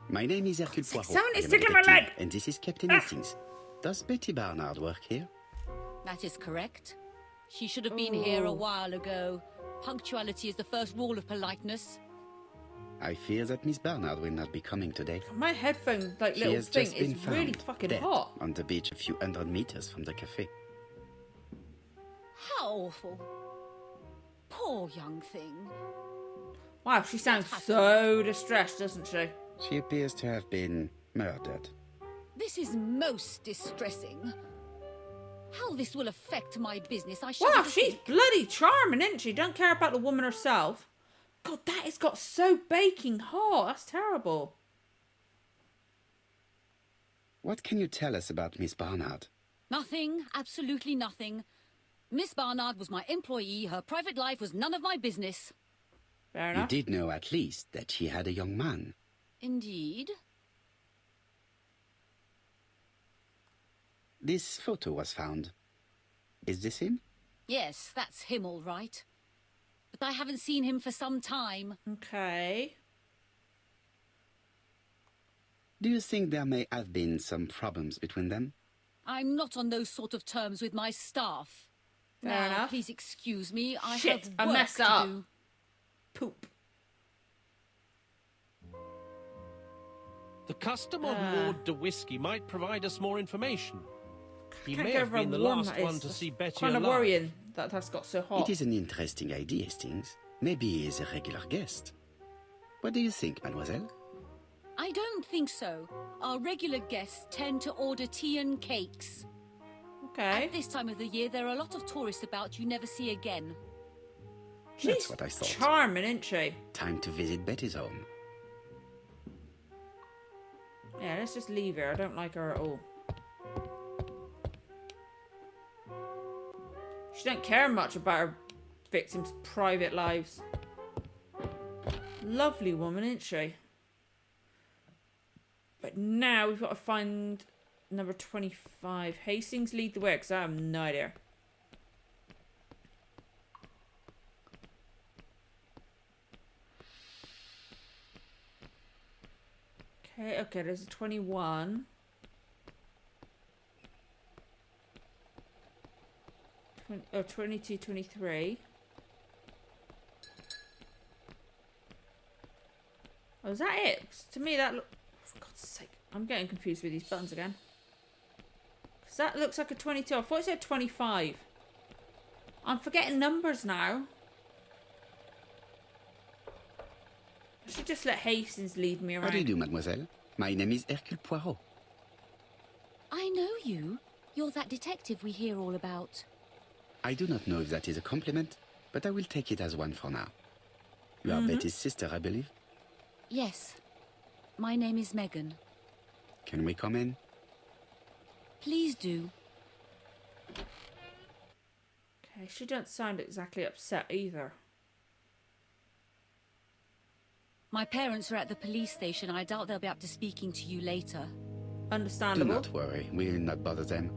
My name is Hercule Poirot. someone I is am a tickling my detective, leg. and this is Captain Hastings. Does Betty Barnard work here? That is correct. She should have been here a Oh. while ago. Punctuality is the first rule of politeness. I fear that Miss Barnard will not be coming today. My headphone, like, She little has thing just been is found really fucking dead hot. on the beach a few hundred meters from the cafe. How awful. Poor young thing. Wow, she sounds so distressed, doesn't she? She appears to have been murdered. This is most distressing. How this will affect my business, I should Wow, she's bloody charming, isn't she? Don't care about the woman herself. God, that has got so baking hot. That's terrible. What can you tell us about Miss Barnard? Nothing, absolutely nothing. Miss Barnard was my employee. Her private life was none of my business. Fair You enough. did know at least that she had a young man. Indeed. This photo was found. Is this him? Yes, that's him all right. But I haven't seen him for some time. Okay. Do you think there may have been some problems between them? I'm not on those sort of terms with my staff. Fair now, enough. please excuse me. I Shit, have I work messed to up. do. Poop. The custom on Lord de Whiskey might provide us more information. He Can't may get have over been the how warm last that one is. to That's see Betty kind of alive. worrying that that's got so hot. It is an interesting idea, Hastings. Maybe he is a regular guest. What do you think, mademoiselle? I don't think so. Our regular guests tend to order tea and cakes. Okay. At this time of the year, there are a lot of tourists about you never see again. That's what I thought. Charming, isn't she? Time to visit Betty's home. Yeah, let's just leave her. I don't like her at all. She don't care much about her victims' private lives. Lovely woman, isn't she? But now we've got to find number 25. Hastings, lead the way, because I have no idea. Okay, there's a 21. Oh, 22, 23. Oh, is that it? 'Cause to me, that look. For God's sake, I'm getting confused with these buttons again. Because that looks like a 22. I thought it said 25. I'm forgetting numbers now. I should just let Hastings lead me around. How do you do, mademoiselle? My name is Hercule Poirot. I know you. You're that detective we hear all about. I do not know if that is a compliment, but I will take it as one for now. You are Betty's sister, I believe? Yes. My name is Megan. Can we come in? Please do. Okay, she doesn't sound exactly upset either. My parents are at the police station. I doubt they'll be up to speaking to you later. Do Understandable. not worry, we will not bother them.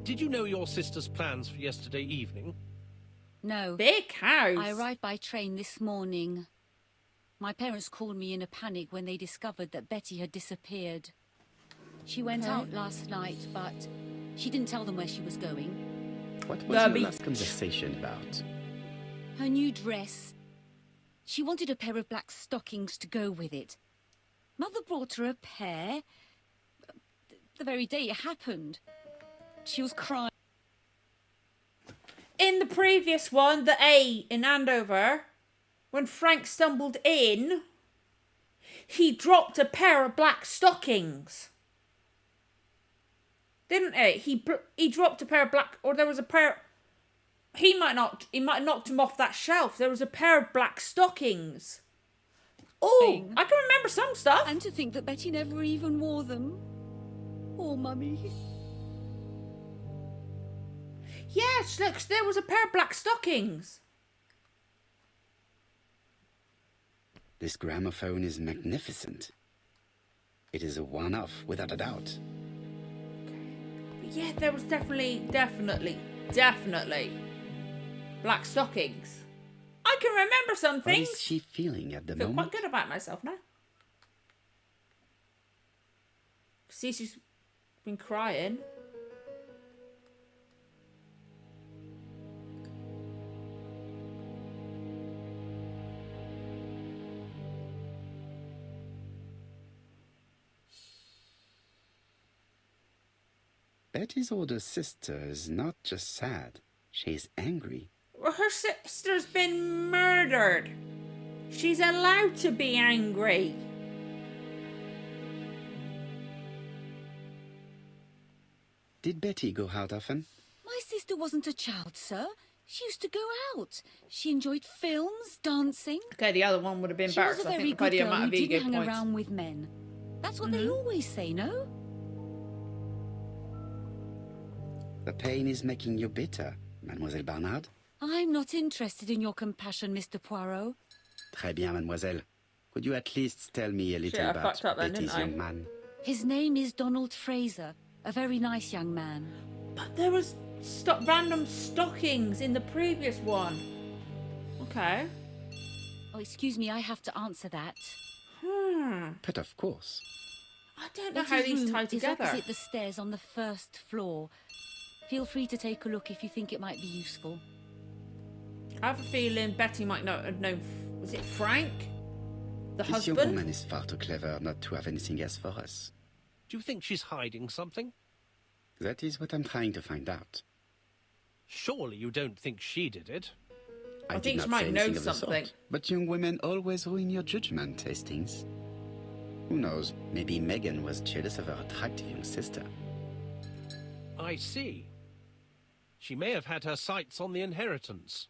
Did you know your sister's plans for yesterday evening? No. Big house. I arrived by train this morning. My parents called me in a panic when they discovered that Betty had disappeared. She went out last night, but she didn't tell them where she was going. What was your last conversation about? Her new dress. She wanted a pair of black stockings to go with it. Mother brought her a pair. The very day it happened. She was crying. In the previous one, the A in Andover, when Frank stumbled in, he dropped a pair of black stockings. Didn't he? He dropped a pair of black, or there was a pair. He might have knocked him off that shelf. There was a pair of black stockings. Oh, I can remember some stuff. And to think that Betty never even wore them. Oh, Mummy. Yes, look, there was a pair of black stockings. This gramophone is magnificent. It is a one-off, without a doubt. But yeah, there was definitely black stockings. I can remember some What things. is she feeling at the I feel moment? quite good about myself now. See, she's been crying. Betty's older sister is not just sad. She's angry. Well, her sister's been murdered. She's allowed to be angry. Did Betty go out often? My sister wasn't a child, sir. She used to go out. She enjoyed films, dancing. Okay, the other one would have been She better, was a so I very think, by good the girl amount who of ego didn't hang points. around with men. That's what they always say, no? The pain is making you bitter, Mademoiselle Barnard. I'm not interested in your compassion, Mr. Poirot. Très bien, mademoiselle. Could you at least tell me a little I about fucked up then, Betty's didn't I? young man? His name is Donald Fraser, a very nice young man. But there was random stockings in the previous one. Okay. Oh, excuse me, I have to answer that. But of course. I don't know Betty's how these room tie is together. opposite the stairs on the first floor. Feel free to take a look if you think it might be useful. I have a feeling Betty might not have known. Was it Frank? The This young husband? woman is far too clever not to have anything else for us. Do you think she's hiding something? That is what I'm trying to find out. Surely you don't think she did it? I did think not she might say know anything of the something. sort. But young women always ruin your judgment, Hastings. Who knows, maybe Megan was jealous of her attractive young sister. I see. She may have had her sights on the inheritance.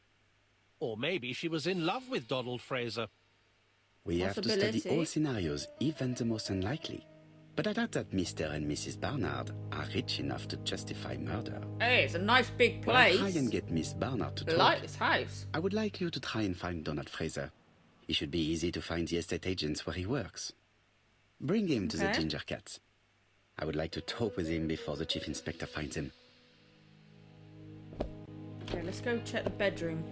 Or maybe she was in love with Donald Fraser. We have to study Possibility. all scenarios, even the most unlikely. But I doubt that Mr. and Mrs. Barnard are rich enough to justify murder. Hey, it's a nice big While I place. try and get Miss Barnard to I talk, like this house. I would like you to try and find Donald Fraser. It should be easy to find the estate agents where he works. Bring him to the Okay. Ginger Cat. I would like to talk with him before the chief inspector finds him. Okay, let's go check the bedroom.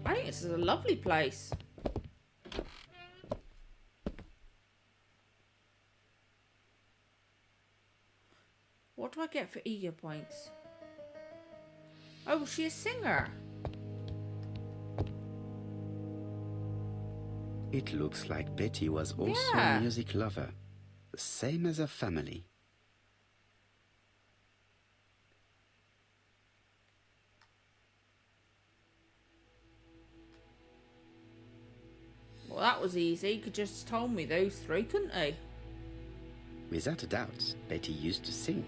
I think this is a lovely place. What do I get for ego points? Oh, she's a singer. It looks like Betty was also Yeah. a music lover, the same as her family. Well, that was easy. He could just told me those three, couldn't he? Without a doubt, Betty used to sing.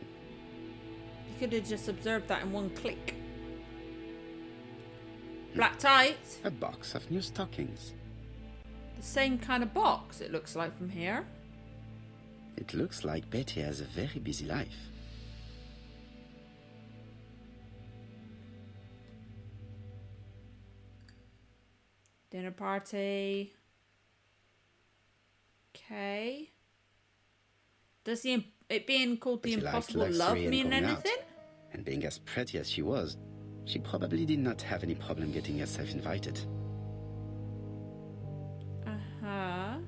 He could have just observed that in one click. Black tights. A box of new stockings. The same kind of box, it looks like from here. It looks like Betty has a very busy life. Dinner party. Okay. Does it being called the Betty liked impossible luxury love and mean going out. anything? And being as pretty as she was, she probably did not have any problem getting herself invited. Uh-huh.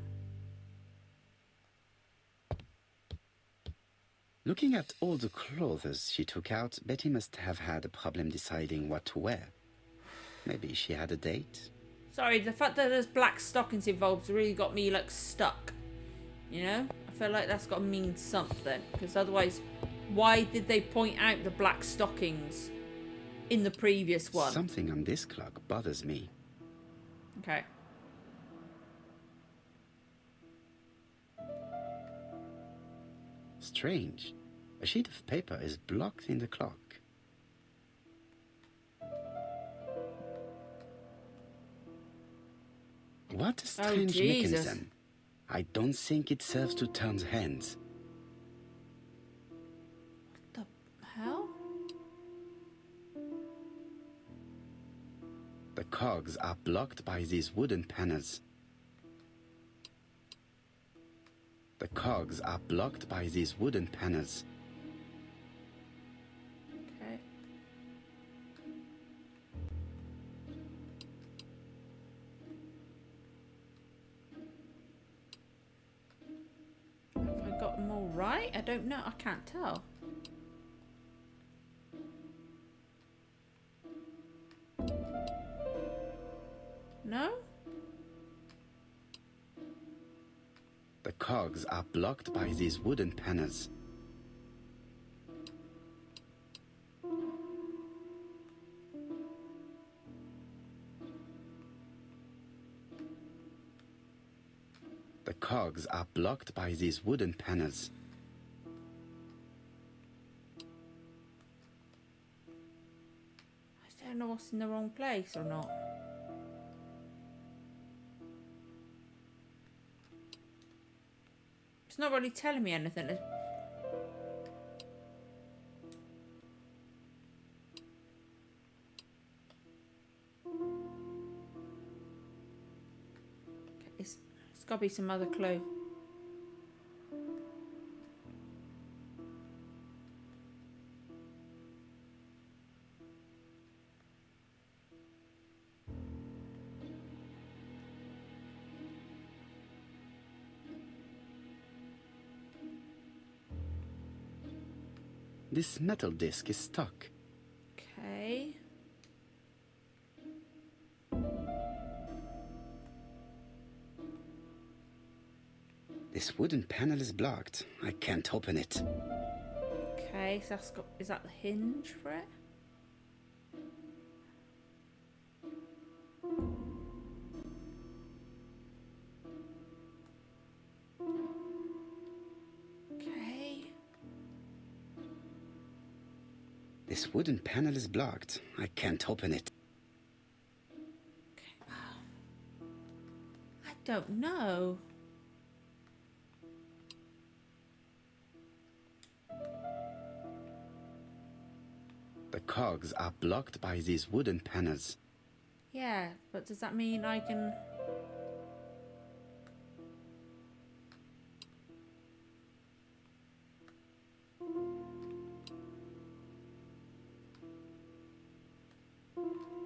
Looking at all the clothes she took out, Betty must have had a problem deciding what to wear. Maybe she had a date? Sorry, the fact that there's black stockings involved really got me, like, stuck. You know? I feel like that's got to mean something. Because otherwise, why did they point out the black stockings in the previous one? Something on this clock bothers me. Okay. Strange. A sheet of paper is blocked in the clock. What a strange Jesus. mechanism. I don't think it serves to turn the hands. The hell? The cogs are blocked by these wooden panels. The cogs are blocked by these wooden panels. Okay. Have I got them all right? I don't know. I can't tell. No? The cogs are blocked by these wooden panels. The cogs are blocked by these wooden panels. I don't know what's in the wrong place or not. It's not really telling me anything. It's got to be some other clue. This metal disc is stuck. Okay. This wooden panel is blocked. I can't open it. Okay, so that's got, is that the hinge for it? Okay. This wooden panel is blocked. I can't open it. Okay. I don't know. The cogs are blocked by these wooden panels. Yeah, but does that mean I can...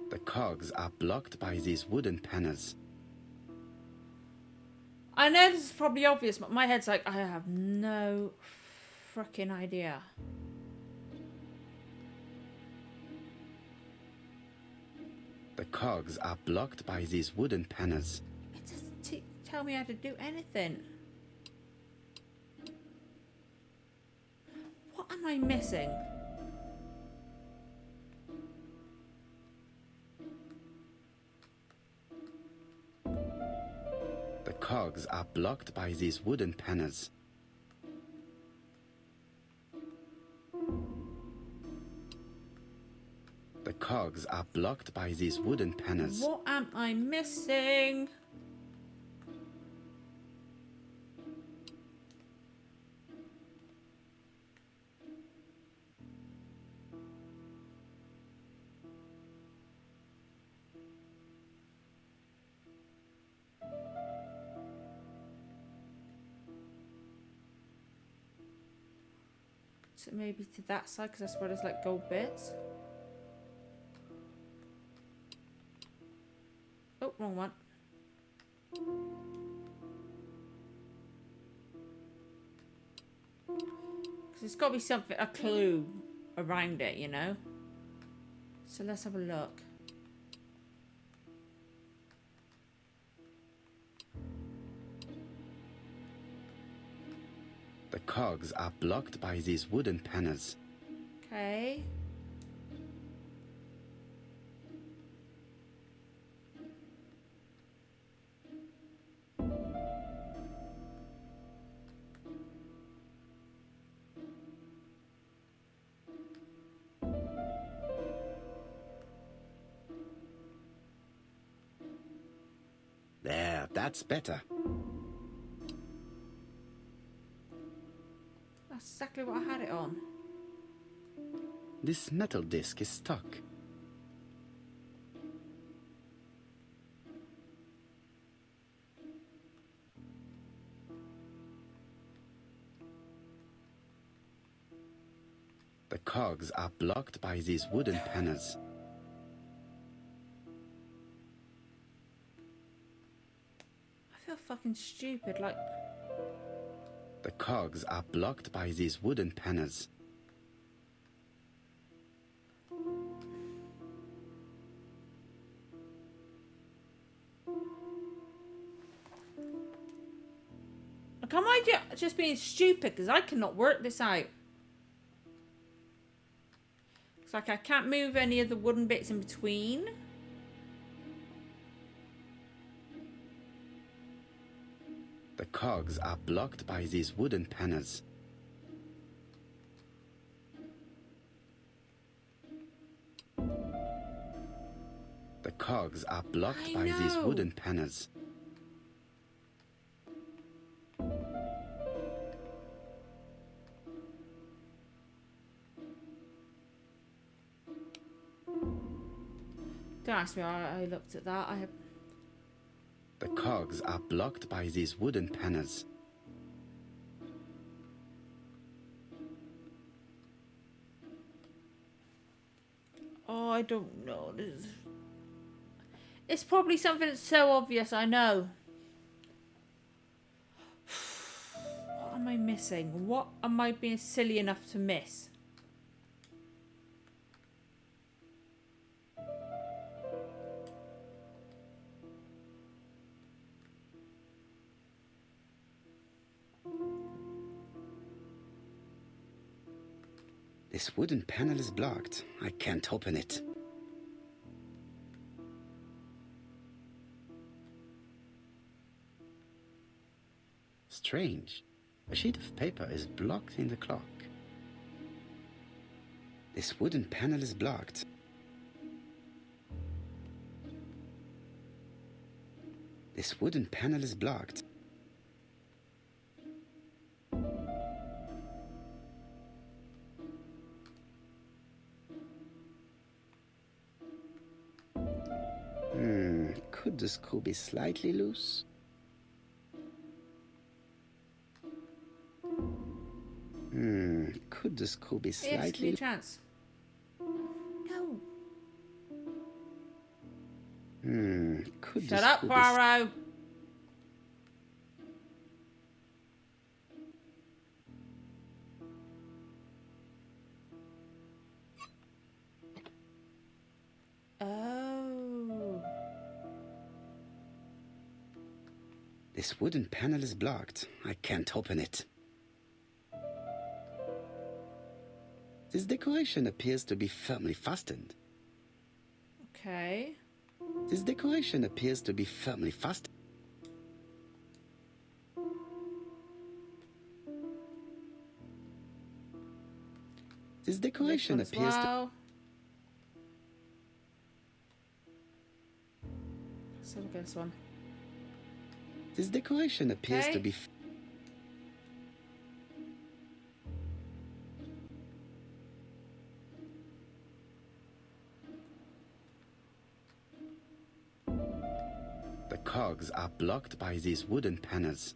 The cogs are blocked by these wooden panels. I know this is probably obvious, but my head's like, I have no freaking idea. The cogs are blocked by these wooden panels. It doesn't tell me how to do anything. What am I missing? The cogs are blocked by these wooden panels. The cogs are blocked by these wooden panels. What am I missing? So maybe to that side, because that's where there's like gold bits. Oh, wrong one. Because there's got to be something, a clue around it, you know? So let's have a look. The cogs are blocked by these wooden panels. Okay. There, that's better. That's exactly what I had it on. This metal disc is stuck. The cogs are blocked by these wooden panels. I feel fucking stupid, like... The cogs are blocked by these wooden panels. Like, am I just being stupid? Because I cannot work this out. It's like I can't move any of the wooden bits in between. The cogs are blocked by these wooden panels. The cogs are blocked by these wooden panels. Don't ask me, I looked at that. I have... The cogs are blocked by these wooden panels. Oh, I don't know. It's probably something that's so obvious, I know. What am I missing? What am I being silly enough to miss? This wooden panel is blocked. I can't open it. Strange. A sheet of paper is blocked in the clock. This wooden panel is blocked. This wooden panel is blocked. Could the screw be slightly loose? Could the screw be Yes, give me slightly a loose? chance. No. Could Shut the up, screw be Poirot. Oh. This wooden panel is blocked. I can't open it. This decoration appears to be firmly fastened. Okay. This decoration appears to be firmly fastened. This decoration This one appears as to... well. Let's look at this one. This decoration appears Okay. to be... The cogs are blocked by these wooden panels.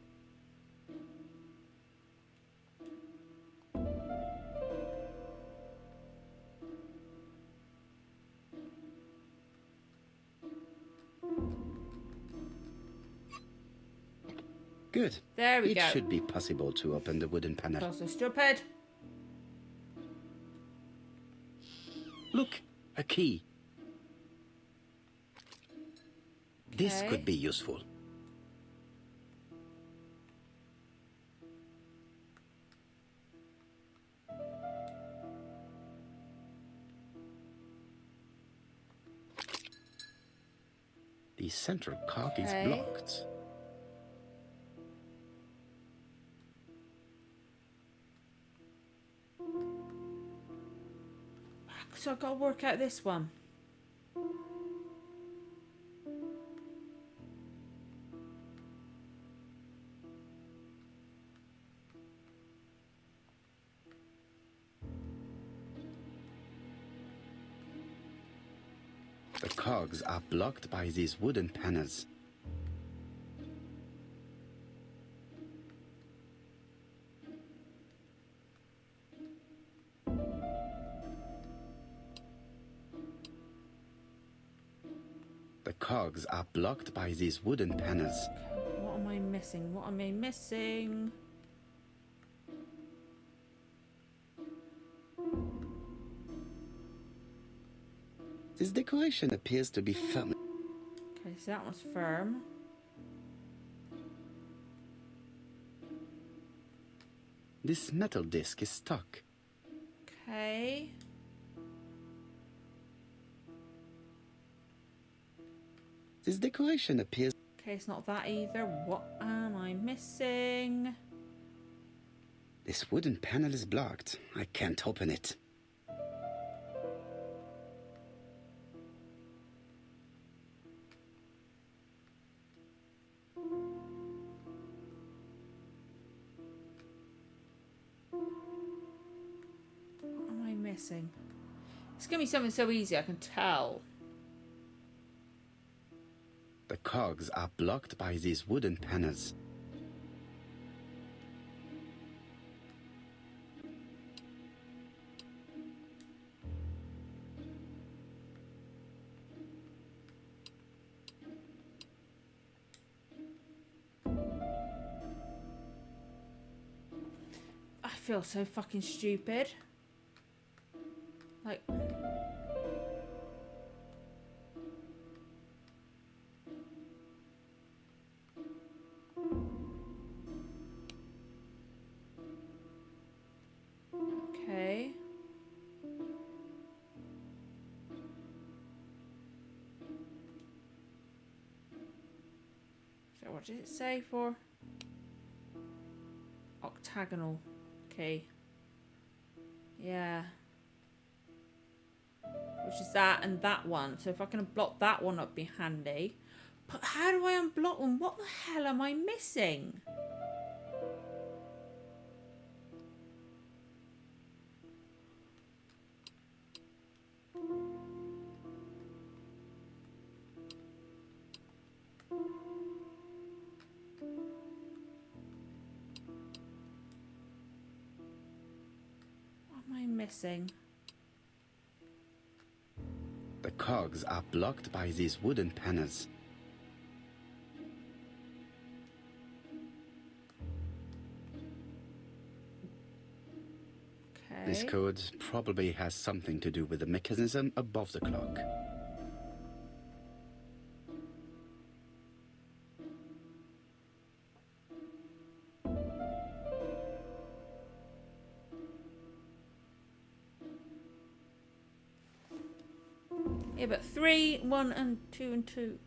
Good. There we It go. should be possible to open the wooden panel. Also stupid. Look, a key. This Okay. could be useful. The central cog is Okay. blocked. So I've got to work out this one. The cogs are blocked by these wooden panels. The cogs are blocked by these wooden panels. What am I missing? What am I missing? This decoration appears to be firm. Okay, so that one's firm. This metal disc is stuck. Okay. This decoration appears... Okay, it's not that either. What am I missing? This wooden panel is blocked. I can't open it. What am I missing? It's going to be something so easy, I can tell. The cogs are blocked by these wooden panels. I feel so fucking stupid. Like... Okay. So what did it say for? Octagonal. Okay. Yeah. Which is that and that one. So if I can block that one up, be handy. But how do I unblock them? What the hell am I missing? What am I missing? The cogs are blocked by these wooden panels. This Okay. code probably has something to do with the mechanism above the clock. Yeah, but 3, 1, and 2, and 2.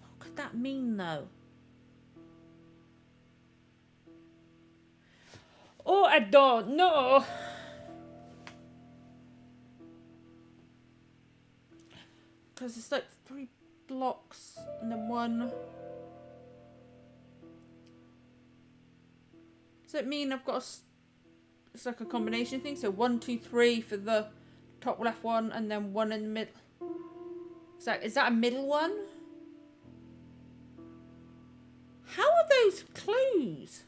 What could that mean, though? Oh, I don't know. Because it's like 3 blocks and then 1. Does it mean I've got it's like a combination thing? So 1, 2, 3 for the top left one, and then 1 in the middle. Is that a middle one? How are those clues?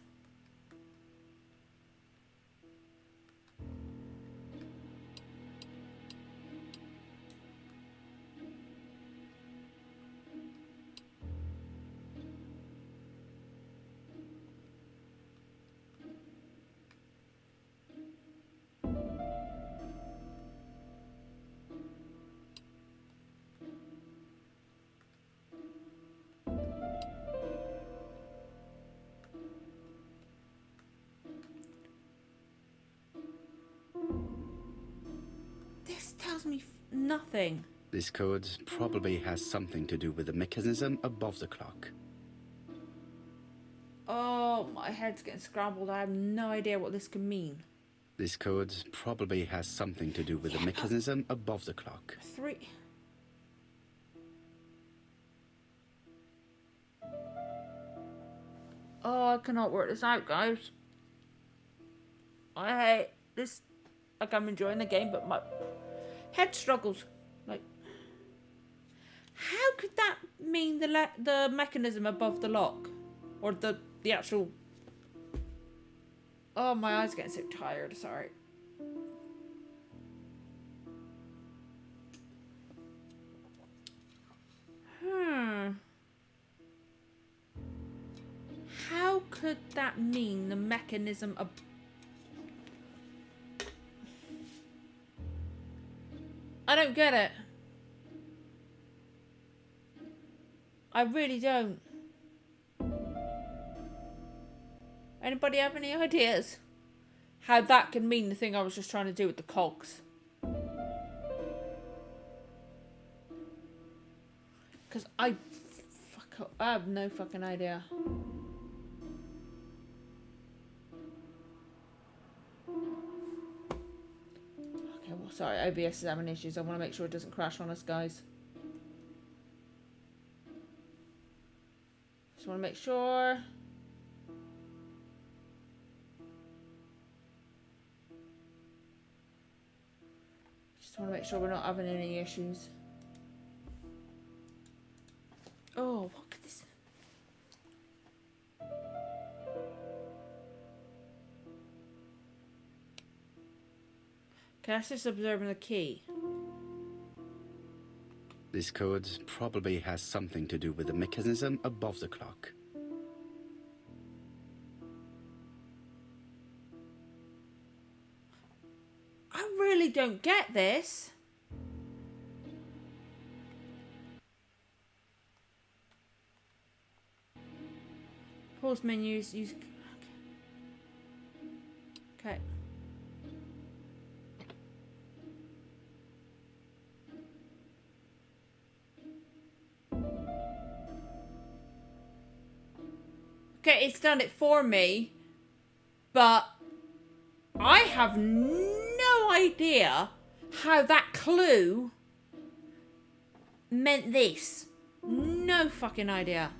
This tells me nothing. This code probably has something to do with the mechanism above the clock. Oh, my head's getting scrambled. I have no idea what this can mean. This code probably has something to do with the mechanism above the clock. 3. Oh, I cannot work this out, guys. I hate this. Like, I'm enjoying the game, but my head struggles. Like, how could that mean the mechanism above the lock? Or the actual... Oh, my eyes are getting so tired. Sorry. How could that mean the mechanism of... I don't get it. I really don't. Anybody have any ideas? How that can mean the thing I was just trying to do with the cogs? Because I have no fucking idea. Okay, well, sorry, OBS is having issues. I want to make sure it doesn't crash on us, guys. Just want to make sure. Just want to make sure we're not having any issues. Oh, what could this... Okay, that's just observing the key. This code probably has something to do with the mechanism above the clock. I really don't get this. Pause menus, use... Okay. Okay, it's done it for me, but I have no idea how that clue meant this. No fucking idea.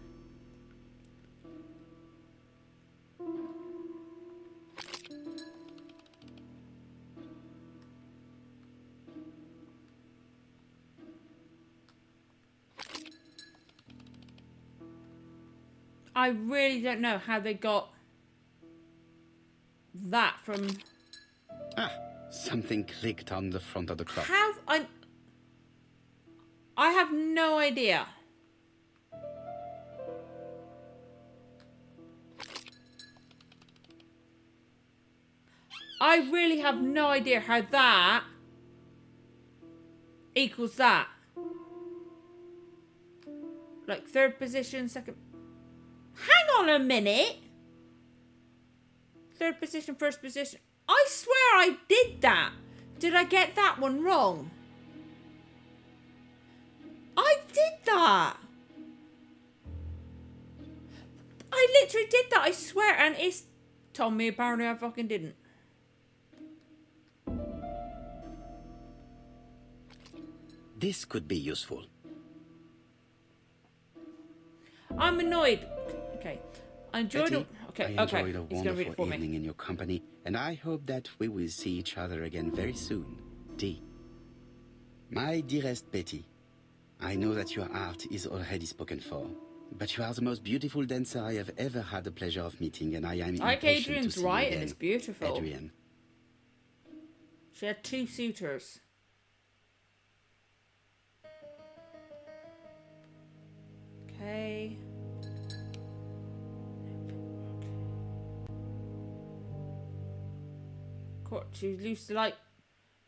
I really don't know how they got that from... Ah, something clicked on the front of the clock. I have no idea. I really have no idea how that equals that. Like third position, second... Hang on a minute! Third position, first position. I swear I did that. Did I get that one wrong? I did that. I literally did that, I swear. And it's told me apparently I fucking didn't. This could be useful. I'm annoyed. Okay. I enjoyed Betty, it. Okay, I okay. enjoyed a He's gonna read it wonderful for evening me. in your company, and I hope that we will see each other again very soon. D. My dearest Betty, I know that your art is already spoken for, but you are the most beautiful dancer I have ever had the pleasure of meeting, and I am Like impatient to Adrian's see you right, again. and it's beautiful. Adrian. She had 2 suitors. Okay. She's used to like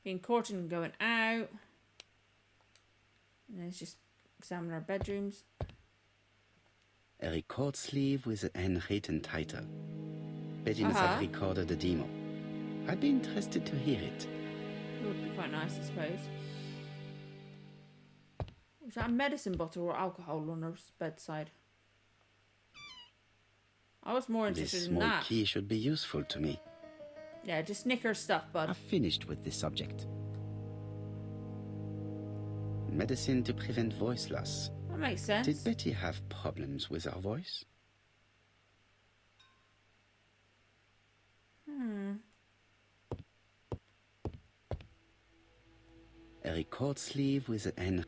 being courted and going out. And let's just examine our bedrooms. A record sleeve with a handwritten title. Betty must have recorded the demo. I'd be interested to hear it. It would be quite nice, I suppose. Was that a medicine bottle or alcohol on her bedside? I was more This interested in small that. key should be useful to me. Yeah, just nick her stuff, bud. I've finished with this subject. Medicine to prevent voice loss. That makes sense. Did Betty have problems with her voice? A record sleeve with a N.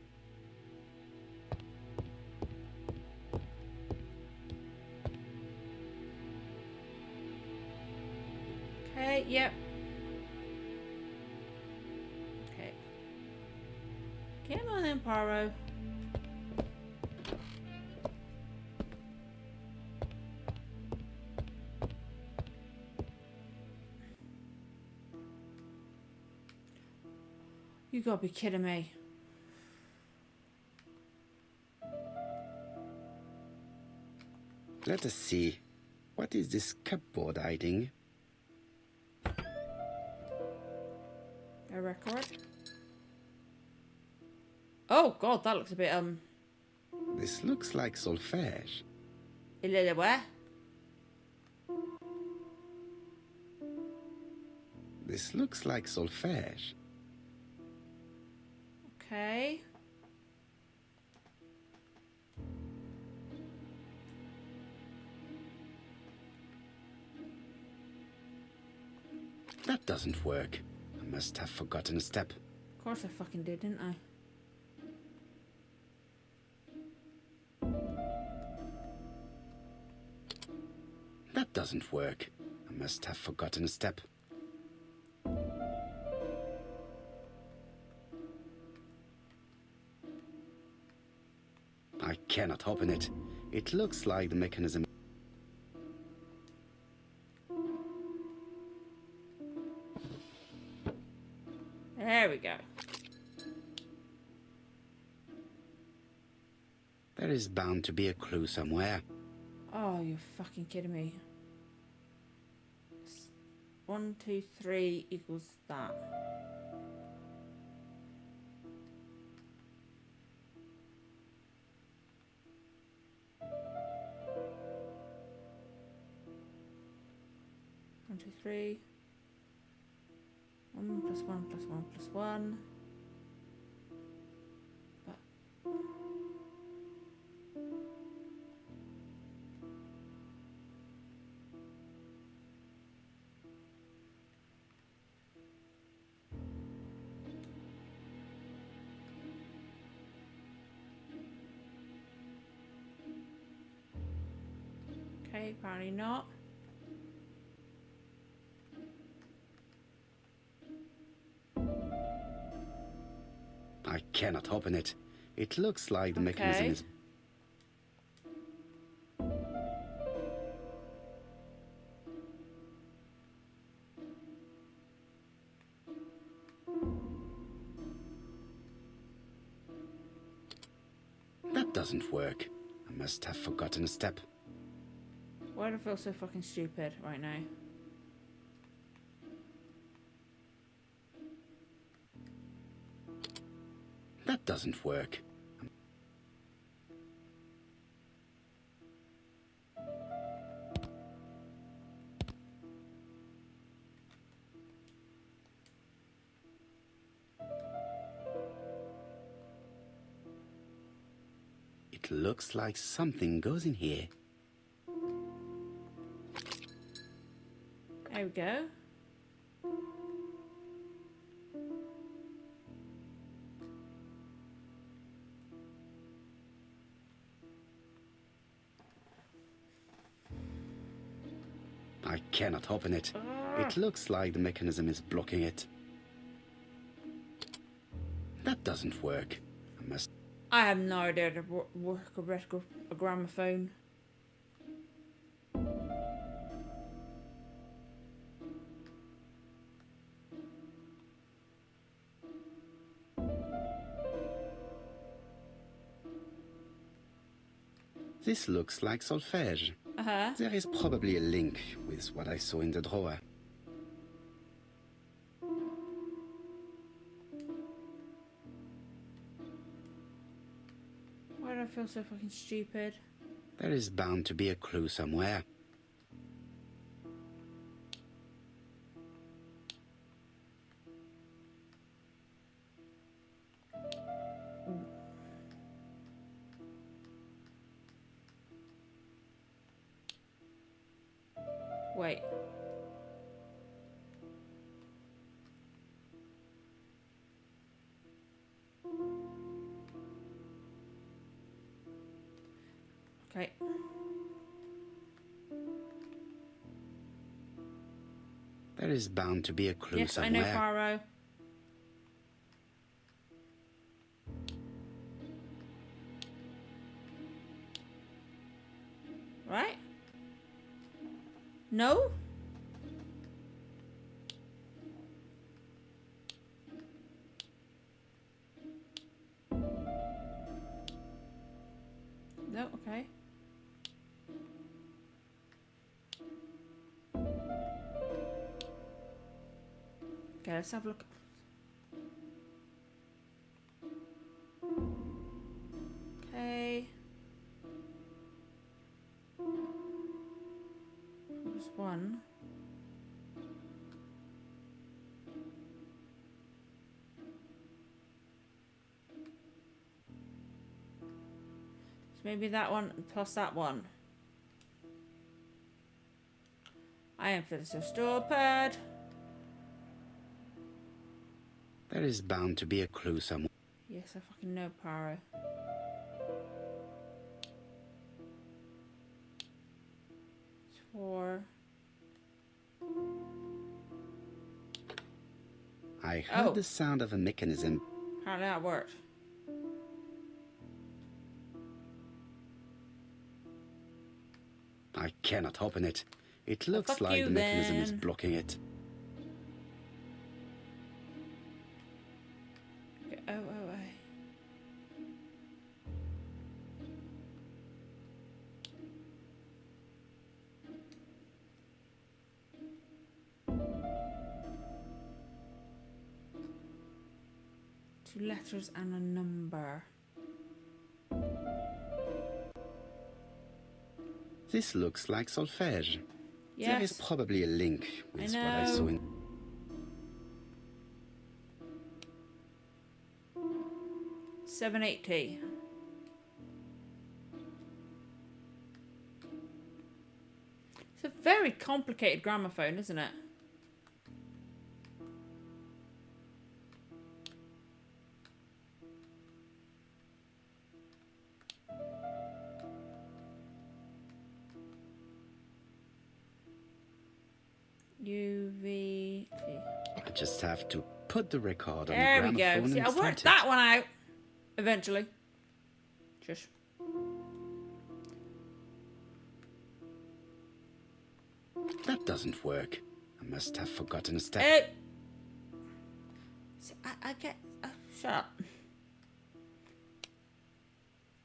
Okay, yep. Okay. Come on then, Poirot. You gotta be kidding me. Let us see. What is this cupboard hiding? A record. Oh god, that looks a bit This looks like solfège. a little where? This looks like solfège. Okay. That doesn't work. I must have forgotten a step. Of course I fucking did, didn't I? That doesn't work. I must have forgotten a step. I cannot open it. It looks like the mechanism. There we go. There is bound to be a clue somewhere. Oh, you're fucking kidding me. 1, 2, 3 equals that. One, two, three. 1 plus 1 plus 1 plus 1. But okay, apparently not. I cannot open it. It looks like the mechanism Okay. is... That doesn't work. I must have forgotten a step. Why do I feel so fucking stupid right now? That doesn't work. It looks like something goes in here. There we go. I cannot open it. It looks like the mechanism is blocking it. That doesn't work. I must... I have no idea to work a gramophone. This looks like solfège. Uh-huh. There is probably a link with what I saw in the drawer. Why do I feel so fucking stupid? There is bound to be a clue somewhere. Wait. Okay. There is bound to be a clue Yes, somewhere. I know, Poirot. Right? No? No, okay. Okay, let's have a look. Okay. There's one. So maybe that one plus that one. I am feeling so stupid. There is bound to be a clue somewhere. Yes, I fucking know, Poirot. It's 4. I heard Oh. the sound of a mechanism. Apparently that worked. I cannot open it. It looks fuck like you the mechanism is then. blocking it. Okay, oh. Two letters and a number. This looks like solfège. Yes. There is probably a link with what I know. saw in... 780. It's a very complicated gramophone, isn't it? UVT. I just have to put the record on There the we gramophone go. See, and I start worked it. that one out. Eventually. Shush. That doesn't work. I must have forgotten a step. Hey! See, I get... shut up.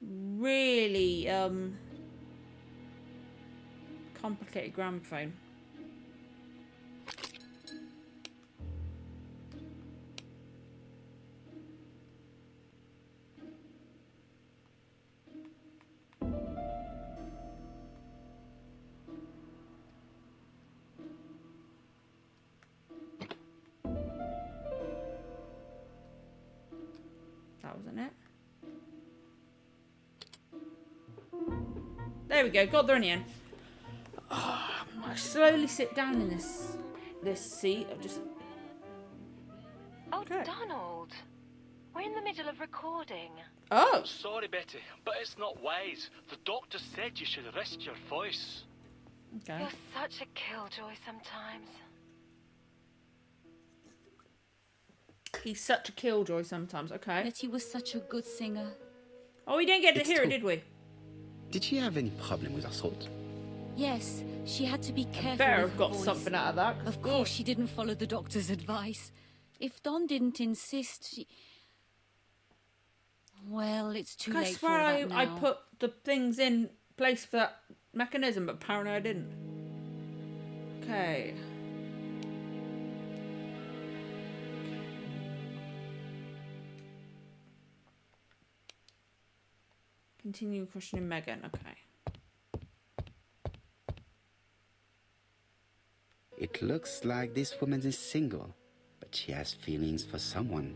really complicated gramophone. That wasn't it. There we go. Got there in the end. Oh, I slowly sit down in this seat. I just. Oh, Okay. Donald. We're in the middle of recording. Oh. Sorry, Betty, but it's not wise. The doctor said you should rest your voice. Okay. You're such a killjoy sometimes. He's such a killjoy sometimes. Okay. Betty was such a good singer. Oh, we didn't get to It's hear it, true. did we? Did she have any problem with her throat? Yes, she had to be careful Better with have her got voice. something out of that. 'Cause Of course, she didn't follow the doctor's advice. If Don didn't insist, she... Well, it's too I late for swear that now. I put the things in place for that mechanism, but apparently I didn't. Okay. Continue questioning Megan. Okay. It looks like this woman is single, but she has feelings for someone.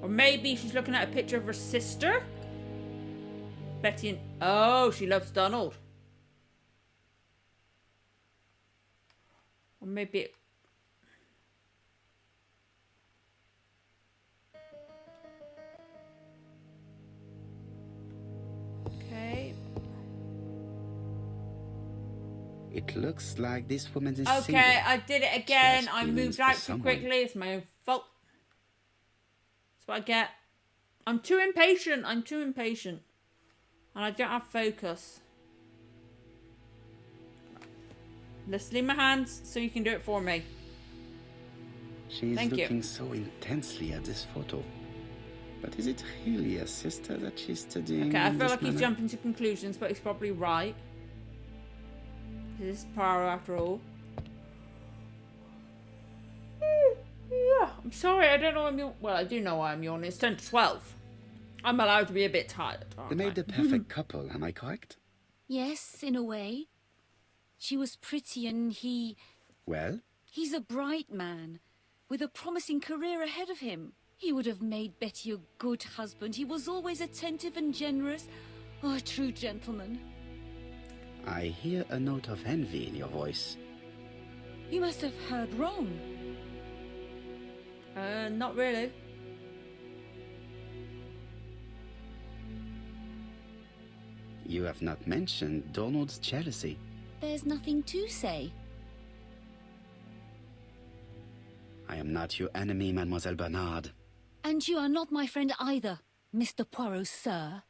Or maybe she's looking at a picture of her sister? Betty and... Oh, she loves Donald. Or maybe... Okay. It looks like this woman is single. Okay, I did it again. has I feelings moved for out too someone. quickly. It's my own fault. That's what I get. I'm too impatient. I'm too impatient. And I don't have focus. Let's leave my hands so you can do it for me. She is Thank you. looking so intensely at this photo. But is it really a sister that she's studying? Okay, I in feel this like he's manner? jumping to conclusions, but he's probably right. This is Poirot after all. Yeah, I'm sorry, I don't know why I'm yawning. Well, I do know why I'm yawning. It's 10 to 12. I'm allowed to be a bit tired. They aren't I? made the perfect couple, am I correct? Yes, in a way. She was pretty and he... Well, He's a bright man, with a promising career ahead of him. He would have made Betty a good husband. He was always attentive and generous. Oh, a true gentleman. I hear a note of envy in your voice. You must have heard wrong. Not really. You have not mentioned Donald's jealousy. There's nothing to say. I am not your enemy, Mademoiselle Bernard. And you are not my friend either, Mr. Poirot, sir.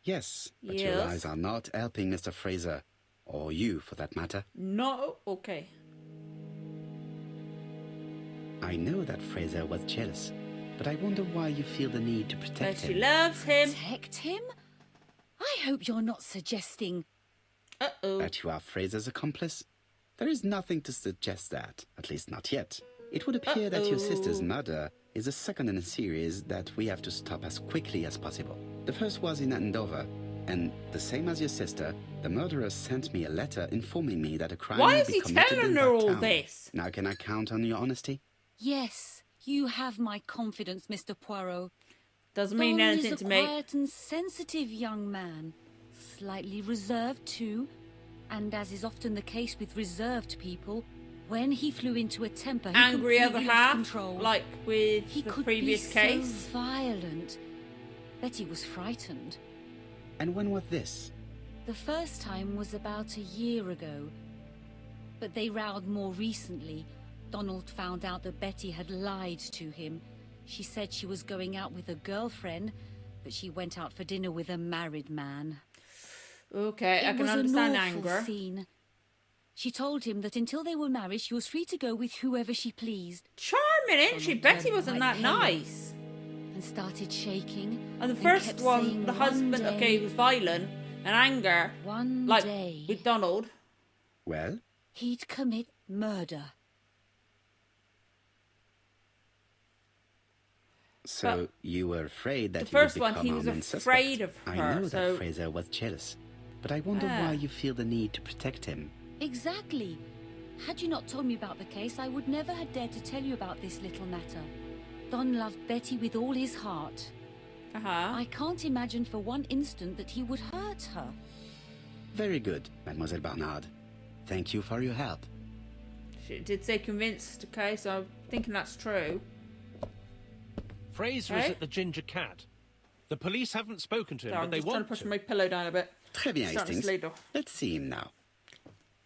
Yes, but your Yes. lies are not helping Mr. Fraser, or you for that matter. No, okay. I know that Fraser was jealous, but I wonder why you feel the need to protect But she him. loves him. Protect him? I hope you're not suggesting... Uh-oh. That you are Fraser's accomplice? There is nothing to suggest that, at least not yet. It would appear that your sister's murder is the second in a series that we have to stop as quickly as possible. The first was in Andover, and the same as your sister, the murderer sent me a letter informing me that a crime Why would is be he committed telling in her that all town. this? Now can I count on your honesty? Yes, you have my confidence, Mr. Poirot. Doesn't mean Don anything is to a me. quiet and sensitive young man. Slightly reserved, too. And as is often the case with reserved people, when he flew into a temper, he Angry other completely lost half, control. like with He the could previous be case. so violent. Betty was frightened. And when was this? The first time was about a year ago. But they rowed more recently. Donald found out that Betty had lied to him. She said she was going out with a girlfriend, but she went out for dinner with a married man. Okay, I It can was understand an awful anger. scene. She told him that until they were married, she was free to go with whoever she pleased. Charming, ain't she? Donald Betty turned wasn't quite that pale. nice. and started shaking. And the and first kept one, saying the husband, day, okay, was violent and anger, one like day with Donald. Well, he'd commit murder. so you were afraid that The he would first one, become he our was main afraid suspect. of her, I know so- that Fraser was jealous, but I wonder why you feel the need to protect him. Exactly. Had you not told me about the case, I would never have dared to tell you about this little matter. Don loved Betty with all his heart. I can't imagine for one instant that he would hurt her. Very good, Mademoiselle Barnard. Thank you for your help. She did say convinced, okay, so I'm thinking that's true. Fraser is at the Ginger Cat. The police haven't spoken to him, Sorry, but they I'm just trying want to push to. my pillow down a bit. Très bien, Starting to Hastings. slide off. Let's see him now.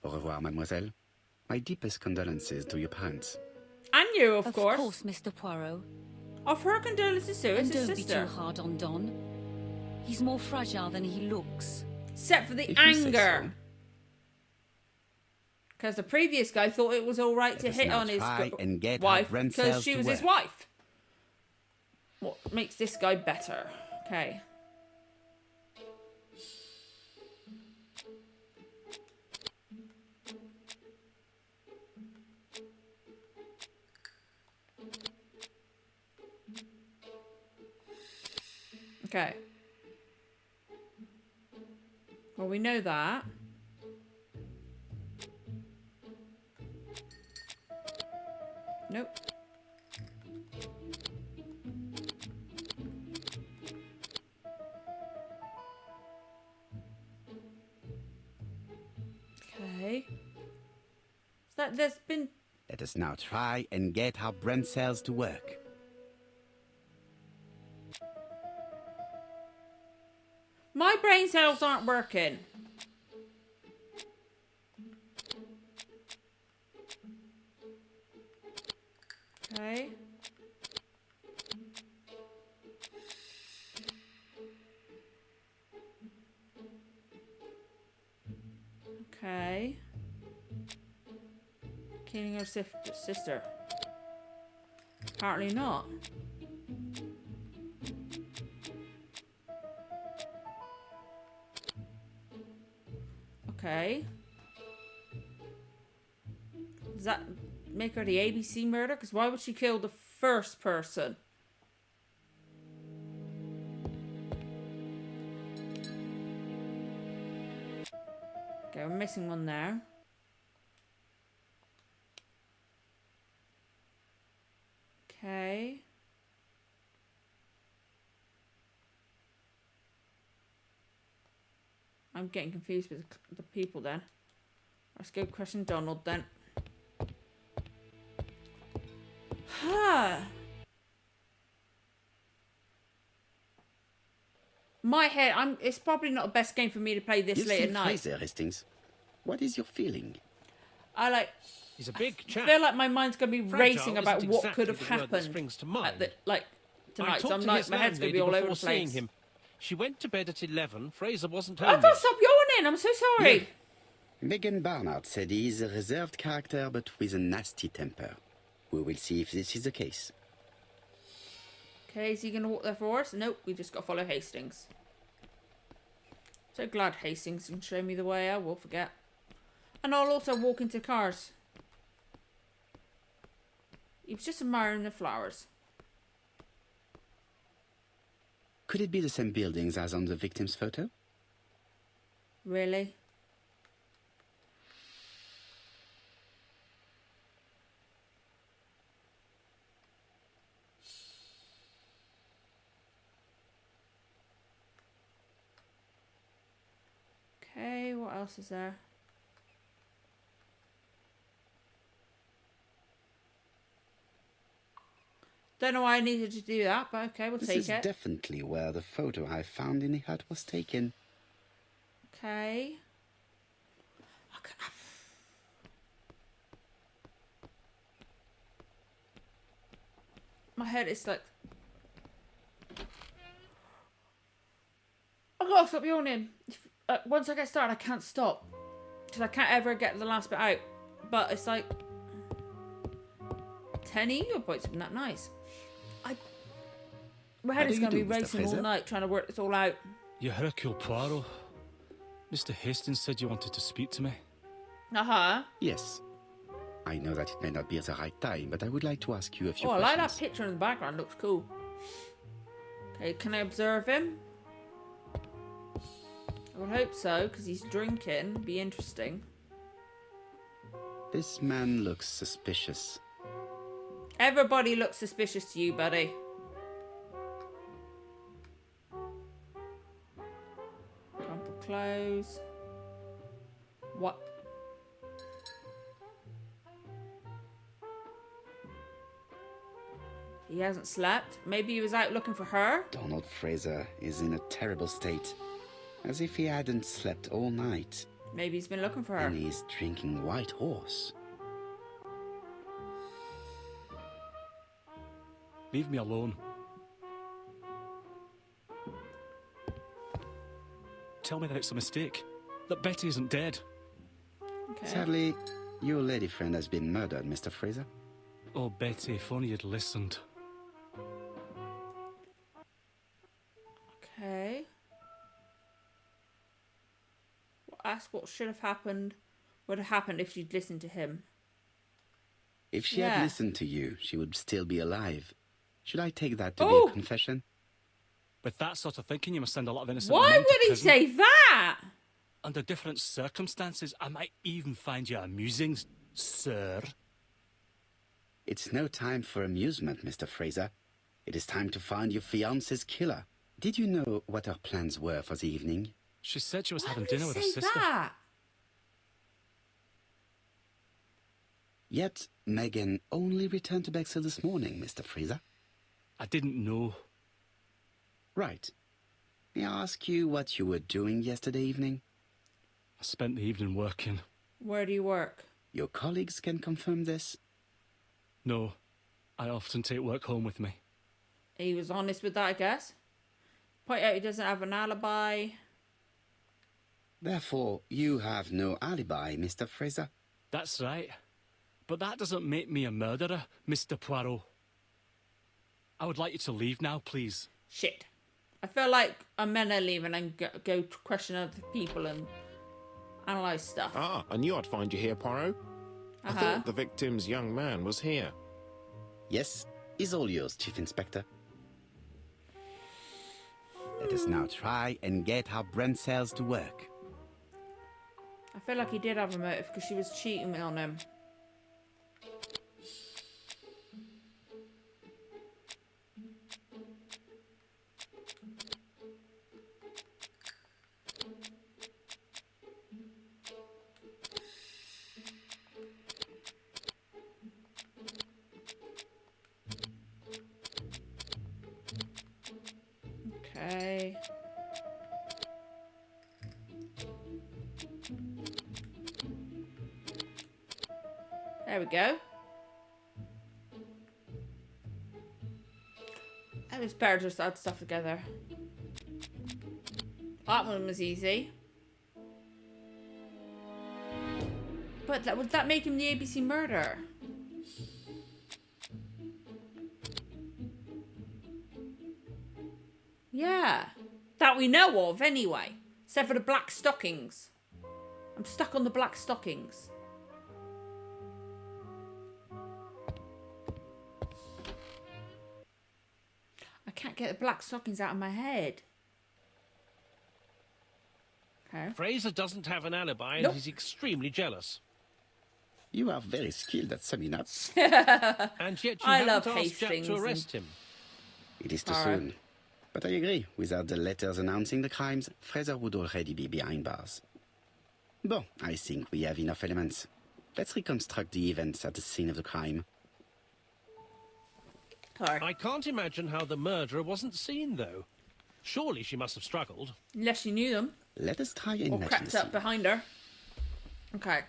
Au revoir, mademoiselle. My deepest condolences to your parents. And you, of Of course. course, Mr. Poirot. Offer her condolences to And his don't be sister. too hard on Don. He's more fragile than he looks. Except for the If you say anger. so. Because the previous guy thought it was all right to Let us hit now on his try and get wife our brain because cells she to was his work. wife. What makes this guy better? Okay. Okay. Well, we know that. Nope. Okay. So there's been... Let us now try and get our brain cells to work. My brain cells aren't working. Okay. Okay. Killing her sister. Apparently not. Okay. Does that make her the ABC murder? Because why would she kill the first person? Okay, we're missing one there. Okay. I'm getting confused with the people then. Let's go question Donald then. My head, it's probably not the best game for me to play this You late see at night. Fraser, Hastings. What is your feeling? He's a big chap. I feel like my mind's going to be Fragile racing about isn't what exactly could have the word that happened springs to mind. at the, I tonight. So talked I'm to like, his my head's going to be landlady all over before the seeing place. him. She went to bed at 11. Fraser wasn't I home thought yet. stop yawning. I'm so sorry. Yeah. Megan Barnard said he is a reserved character but with a nasty temper. We will see if this is the case. Okay, is he going to walk there for us? Nope, we just got to follow Hastings. So glad Hastings can show me the way. I will forget. And I'll also walk into cars. He was just admiring the flowers. Could it be the same buildings as on the victim's photo? Really? Okay, what else is there? Don't know why I needed to do that, but okay, we'll This take is it. definitely where the photo I found in the hut was taken. Okay. My head is like... I gotta stop yawning. Once I get started, I can't stop. Because I can't ever get the last bit out. But it's like... 10 ego points have been that nice. My How head do is you going to be do, Mr. racing all Fraser? night trying to work this all out. You're Hercule Poirot. Mr. Hastings said you wanted to speak to me. Uh-huh. Yes. I know that it may not be the right time, but I would like to ask you a few Oh, I questions. like that picture in the background. Looks cool. Okay, can I observe him? I would hope so, because he's drinking. Be interesting. This man looks suspicious. Everybody looks suspicious to you, buddy. Crumpled clothes. What? He hasn't slept. Maybe he was out looking for her. Donald Fraser is in a terrible state, as if he hadn't slept all night, Maybe he's been looking for her. and he's drinking White Horse. Leave me alone. Tell me that it's a mistake. That Betty isn't dead. Okay. Sadly, your lady friend has been murdered, Mr. Fraser. Oh, Betty, if only you'd listened. Okay. Ask what should have happened, would have happened if she'd listened to him. If she Yeah. had listened to you, she would still be alive. Should I take that to Oh! be a confession? With that sort of thinking, you must send a lot of innocent Why men to would he prison. say that? Under different circumstances, I might even find you amusing, sir. It's no time for amusement, Mr. Fraser. It is time to find your fiance's killer. Did you know what her plans were for the evening? She said she was Why having would he dinner with her say sister. that? Yet, Megan only returned to Bexhill this morning, Mr. Fraser. I didn't know. Right. May I ask you what you were doing yesterday evening? I spent the evening working. Where do you work? Your colleagues can confirm this. No, I often take work home with me. He was honest with that, I guess. Point out he doesn't have an alibi. Therefore, you have no alibi, Mr. Fraser. That's right. But that doesn't make me a murderer, Mr. Poirot. I would like you to leave now, please. Shit. I feel like I'm gonna leave and then go to question other people and analyse stuff. Ah, I knew I'd find you here, Poirot. I thought the victim's young man was here. Yes, is all yours, Chief Inspector. Let us now try and get our brain cells to work. I feel like he did have a motive because she was cheating on him. Okay. There we go. It was better just to add stuff together. That one was easy. But would that make him the ABC murderer? Yeah. That we know of, anyway. Except for the black stockings. I'm stuck on the black stockings. I can't get the black stockings out of my head. Okay. Fraser doesn't have an alibi and Nope. he's extremely jealous. You are very skilled at summing up. And yet you I haven't love asked Jack Hastings to and- arrest him. It is too All right. soon. But I agree. Without the letters announcing the crimes, Fraser would already be behind bars. Bon, I think we have enough elements. Let's reconstruct the events at the scene of the crime. Sorry. I can't imagine how the murderer wasn't seen, though. Surely she must have struggled. Unless you knew them. Let us try and Or imagine crept the up scene. behind her. Okay.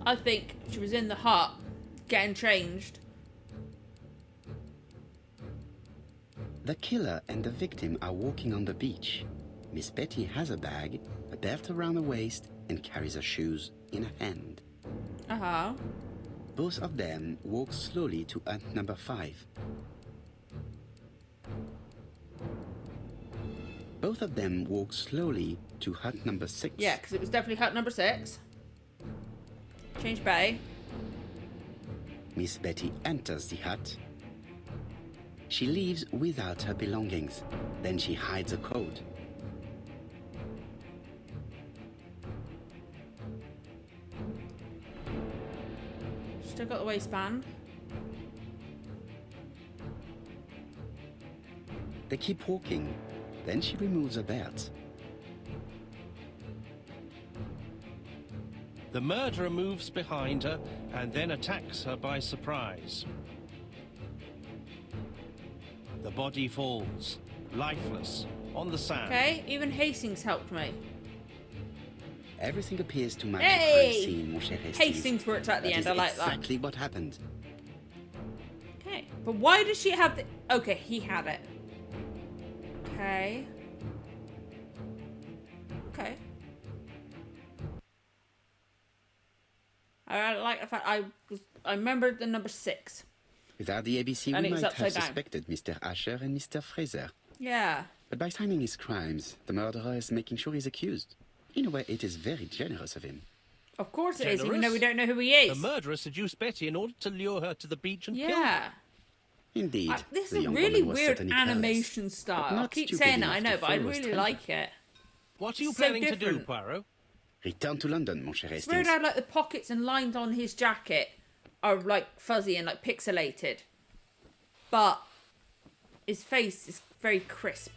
I think she was in the hut, getting changed. The killer and the victim are walking on the beach. Miss Betty has a bag, a belt around her waist, and carries her shoes in her hand. Uh-huh. Both of them walk slowly to hut number 5. Both of them walk slowly to hut number 6. Yeah, because it was definitely hut number 6. Change bay. Miss Betty enters the hut. She leaves without her belongings. Then she hides a code. Still got the waistband. They keep walking. Then she removes her belt. The murderer moves behind her and then attacks her by surprise. The body falls, lifeless, on the sand. Okay, even Hastings helped me. Everything appears to match the Hey! crime scene, mon cher Hastings. Hastings worked at the That end, is I like that. exactly what happened. Okay, but why does she have the... Okay, he had it. Okay. Okay. I like the fact I remembered the number 6. Without the ABC, And we it was might have upside down. suspected Mr. Asher and Mr. Fraser. Yeah. But by signing his crimes, the murderer is making sure he's accused. In a way, it is very generous of him. Of course it is, even Generous? though we don't know who he is. The murderer seduced Betty in order to lure her to the beach and kill her. Yeah. Indeed, This the is a young really woman was weird certainly careless, animation but style. I not keep stupid saying it, I enough know, to but I follow his really temper. like it. What are you It's so planning to do, different. Poirot? Return to London, mon cher It's Hastings. weird how like the pockets and lines on his jacket are like fuzzy and like pixelated. But his face is very crisp.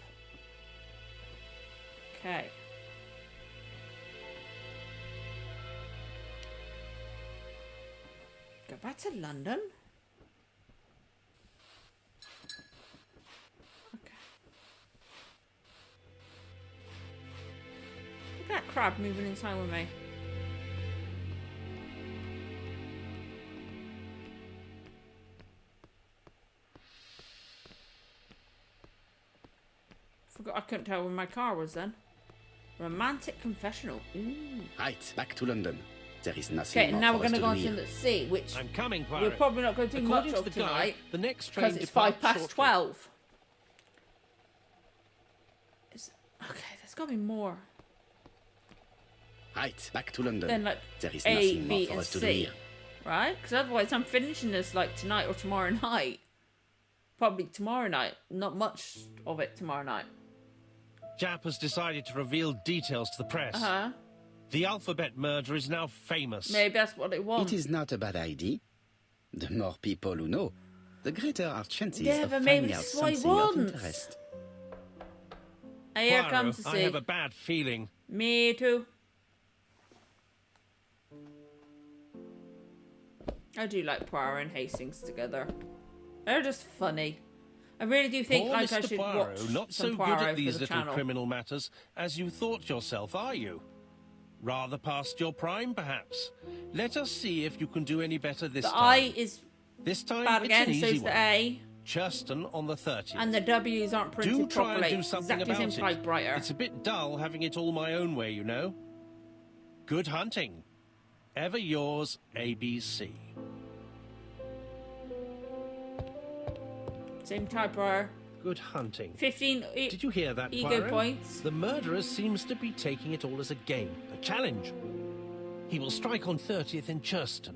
Okay. Go back to London. Okay. Look at that crab moving inside with me. Forgot I couldn't tell where my car was then. Romantic confessional. Ooh. Right, back to London. There is nothing Okay, more now for we're us going to go on do to here. the sea, which I'm coming, we're Poirot. probably not going to do much According to of the tonight guide, the next train because it's 5 departs past shortly. 12. Okay, there's got to be more. Right, back to London. Then like There is A, nothing more B, for and us to do C, here. right? Because otherwise I'm finishing this like tonight or tomorrow night. Probably tomorrow night. Not much of it tomorrow night. Jap has decided to reveal details to the press. Uh-huh. The alphabet murder is now famous. Maybe that's what it was. It is not a bad idea. The more people who know, the greater our chances Yeah, of but maybe finding out this is what he something of wants. interest. And here Poirot, comes the I sea. have a bad feeling. Me too. I do like Poirot and Hastings together. They're just funny. I really do think Poor like I Mr. should Poirot, watch not some so Poirot good at for these the little channel. criminal matters as you thought yourself, are you? Rather past your prime, perhaps. Let us see if you can do any better this The time. I is This time, bad it's again, an so easy is the one. A, Churston on the 30th. and the W's aren't printed Do try properly. and do something exactly about the same it. typewriter. It's a bit dull having it all my own way, you know. Good hunting. Ever yours, ABC. Same typewriter. Good hunting. 15 Did you hear that, ego Poirot? points. The murderer seems to be taking it all as a game, a challenge. He will strike on 30th in Churston.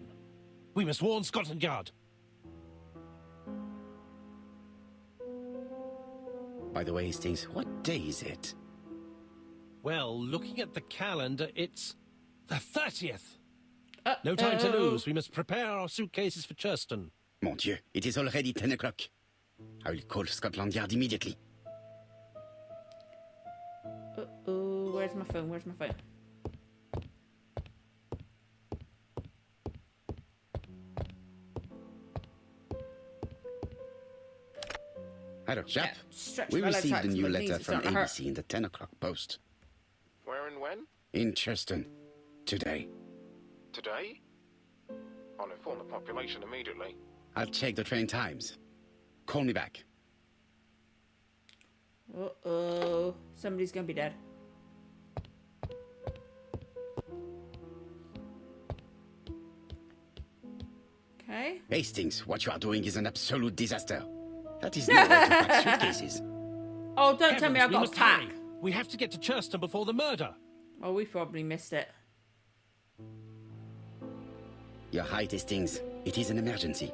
We must warn Scotland Yard. By the way, Hastings, what day is it? Well, looking at the calendar, it's the 30th. No time to lose. We must prepare our suitcases for Churston. Mon Dieu, it is already 10 o'clock. I will call Scotland Yard immediately. Uh-oh, where's my phone? Where's my phone? Hello, chap. Yeah, stretch We my legs received out a 'cause new my letter knees are from starting to hurt. ABC in the 10 o'clock post. Where and when? In Churston. Today. Today? I'll inform the population immediately. I'll check the train times. Call me back. Uh-oh. Somebody's gonna be dead. Okay. Hastings, what you are doing is an absolute disaster. That is no way to pack suitcases. Oh, don't tell me I've Heavens, we got must to pack. hurry. We have to get to Churston before the murder. Well, we probably missed it. Your height, Hastings. It is an emergency.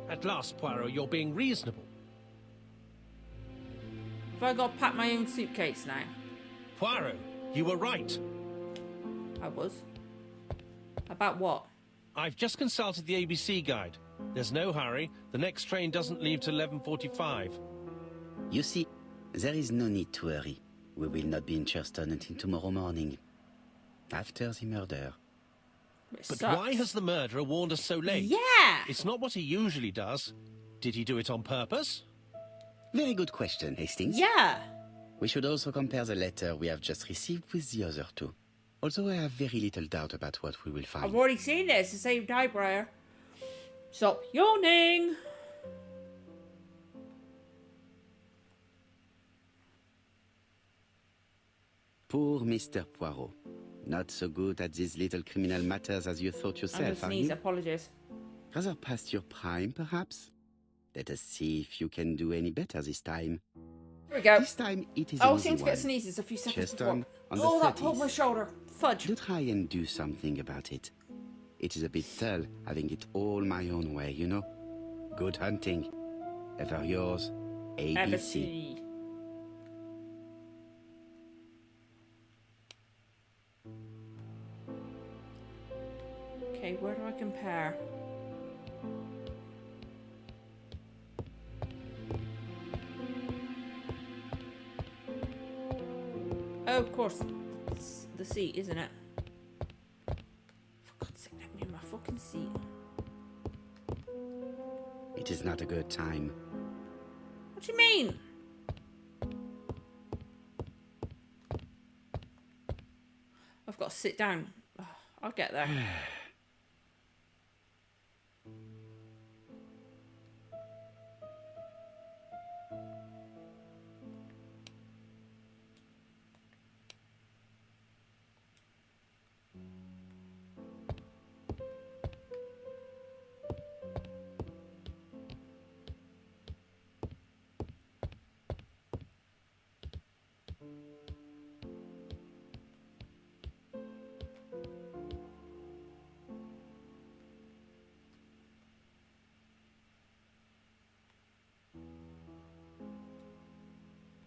At last, Poirot, you're being reasonable. Have I got to pack my own suitcase now? Poirot, you were right. I was. About what? I've just consulted the ABC guide. There's no hurry. The next train doesn't leave till 11:45. You see, there is no need to hurry. We will not be in Churston until tomorrow morning. After the murder. It But sucks. why has the murderer warned us so late? Yeah! It's not what he usually does. Did he do it on purpose? Very good question, Hastings. Yeah! We should also compare the letter we have just received with the other two. Although I have very little doubt about what we will find. I've already seen this. The same typewriter. Stop yawning! Poor Mr. Poirot. Not so good at these little criminal matters as you thought I'm yourself, gonna are sneeze. you? Apologies. Rather past your prime, perhaps? Let us see if you can do any better this time. Here we go. This time it is Oh, an I easy seem to one. get sneezes a few seconds Just before. on the Oh, that 30s. pulled my shoulder. Fudge. Do try and do something about it. It is a bit dull having it all my own way, you know? Good hunting. Ever yours, ABC. ABC. Okay, where do I compare? Oh, of course. It's the seat, isn't it? For God's sake, let me in my fucking seat. It is not a good time. What do you mean? I've got to sit down. Oh, I'll get there.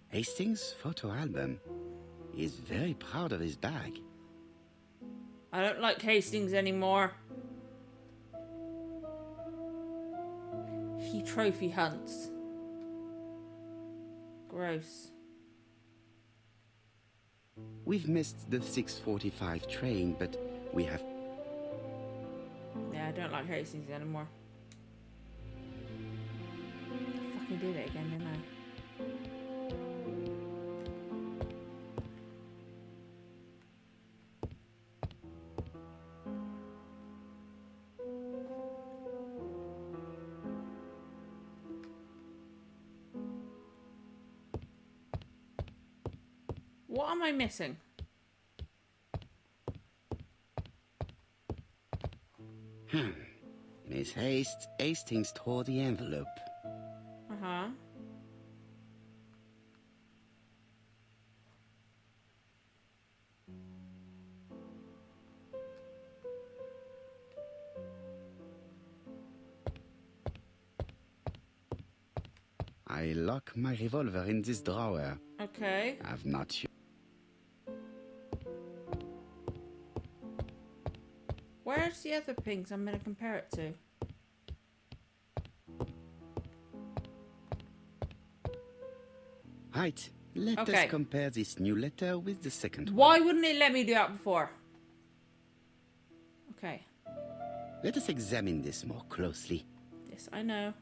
Hastings' photo album. He is very proud of his bag. I don't like Hastings anymore. He trophy hunts. Gross. We've missed the 6:45 train, but we have... Yeah, I don't like Hastings anymore. I fucking did it again, didn't I? What am I missing? Miss Hastings tore the envelope. Uh-huh. I lock my revolver in this drawer. Okay. I've not... Where's the other things I'm going to compare it to? Right, let Okay. us compare this new letter with the second one. Why wouldn't it let me do that before? Okay. Let us examine this more closely. Yes, I know.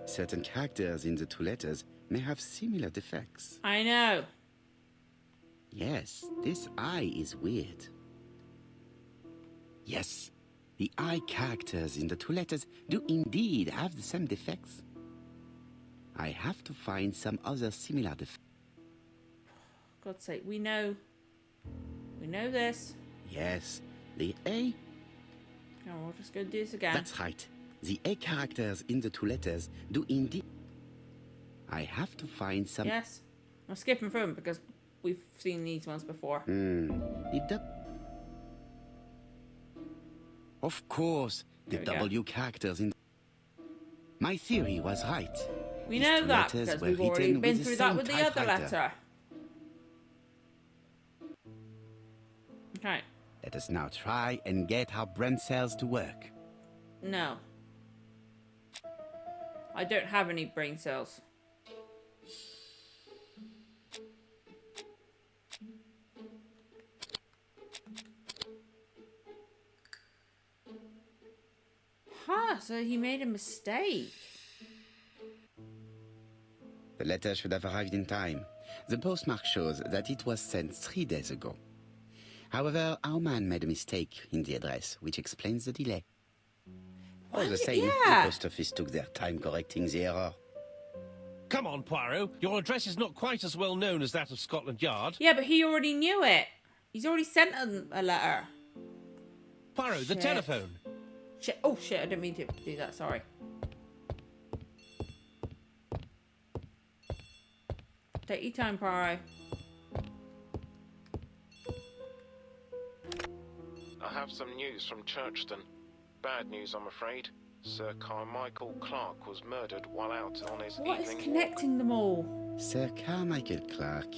Certain characters in the two letters may have similar defects. I know. Yes, this I is weird. Yes, the I characters in the two letters do indeed have the same defects. I have to find some other similar defects. God's sake, we know. We know this. Yes, the A, Oh, we're just going to do this again. that's right. The A characters in the two letters do indeed... I have to find some... Yes. I'm skipping through them because we've seen these ones before. Of course, the There we go. W characters in... My theory was right. We These know two that letters because were we've already written been with the through that same with the other typewriter. letter. Okay. Let us now try and get our brain cells to work. No. I don't have any brain cells. Huh, so he made a mistake. The letter should have arrived in time. The postmark shows that it was sent 3 days ago. However, our man made a mistake in the address, which explains the delay. All the same, yeah. the post office took their time correcting the error. Come on, Poirot. Your address is not quite as well known as that of Scotland Yard. Yeah, but he already knew it. He's already sent him a letter. Poirot, the Shit. telephone. Shit. Oh, shit, I didn't mean to do that, sorry. Take your time, Poirot. I have some news from Churchton. Bad news, I'm afraid. Sir Carmichael Clark was murdered while out on his What is evening connecting them all? Sir Carmichael Clark.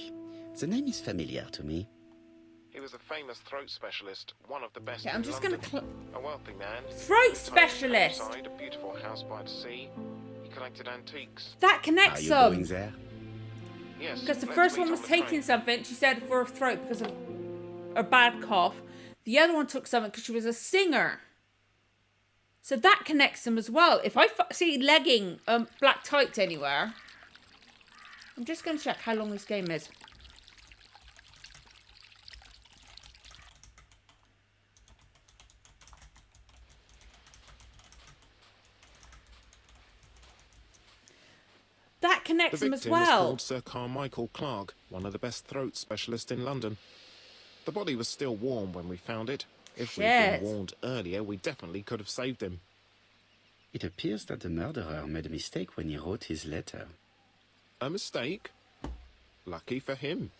The name is familiar to me. He was a famous throat specialist, one of the best Yeah, I'm in just London. gonna... A wealthy man. Throat specialist! Outside, a beautiful house by the sea. He collected antiques. That Are connects you them. going there? Yes. Because the let's first meet one was on the taking train. something, she said, for her throat because of a bad cough. The other one took something because she was a singer. So that connects them as well. If I see legging black tights anywhere, I'm just going to check how long this game is. That The connects them as victim is well. called Sir Carmichael Clark, one of the best throat specialists in London. The body was still warm when we found it. If we'd Shit. been warned earlier, we definitely could have saved him. It appears that the murderer made a mistake when he wrote his letter. A mistake? Lucky for him.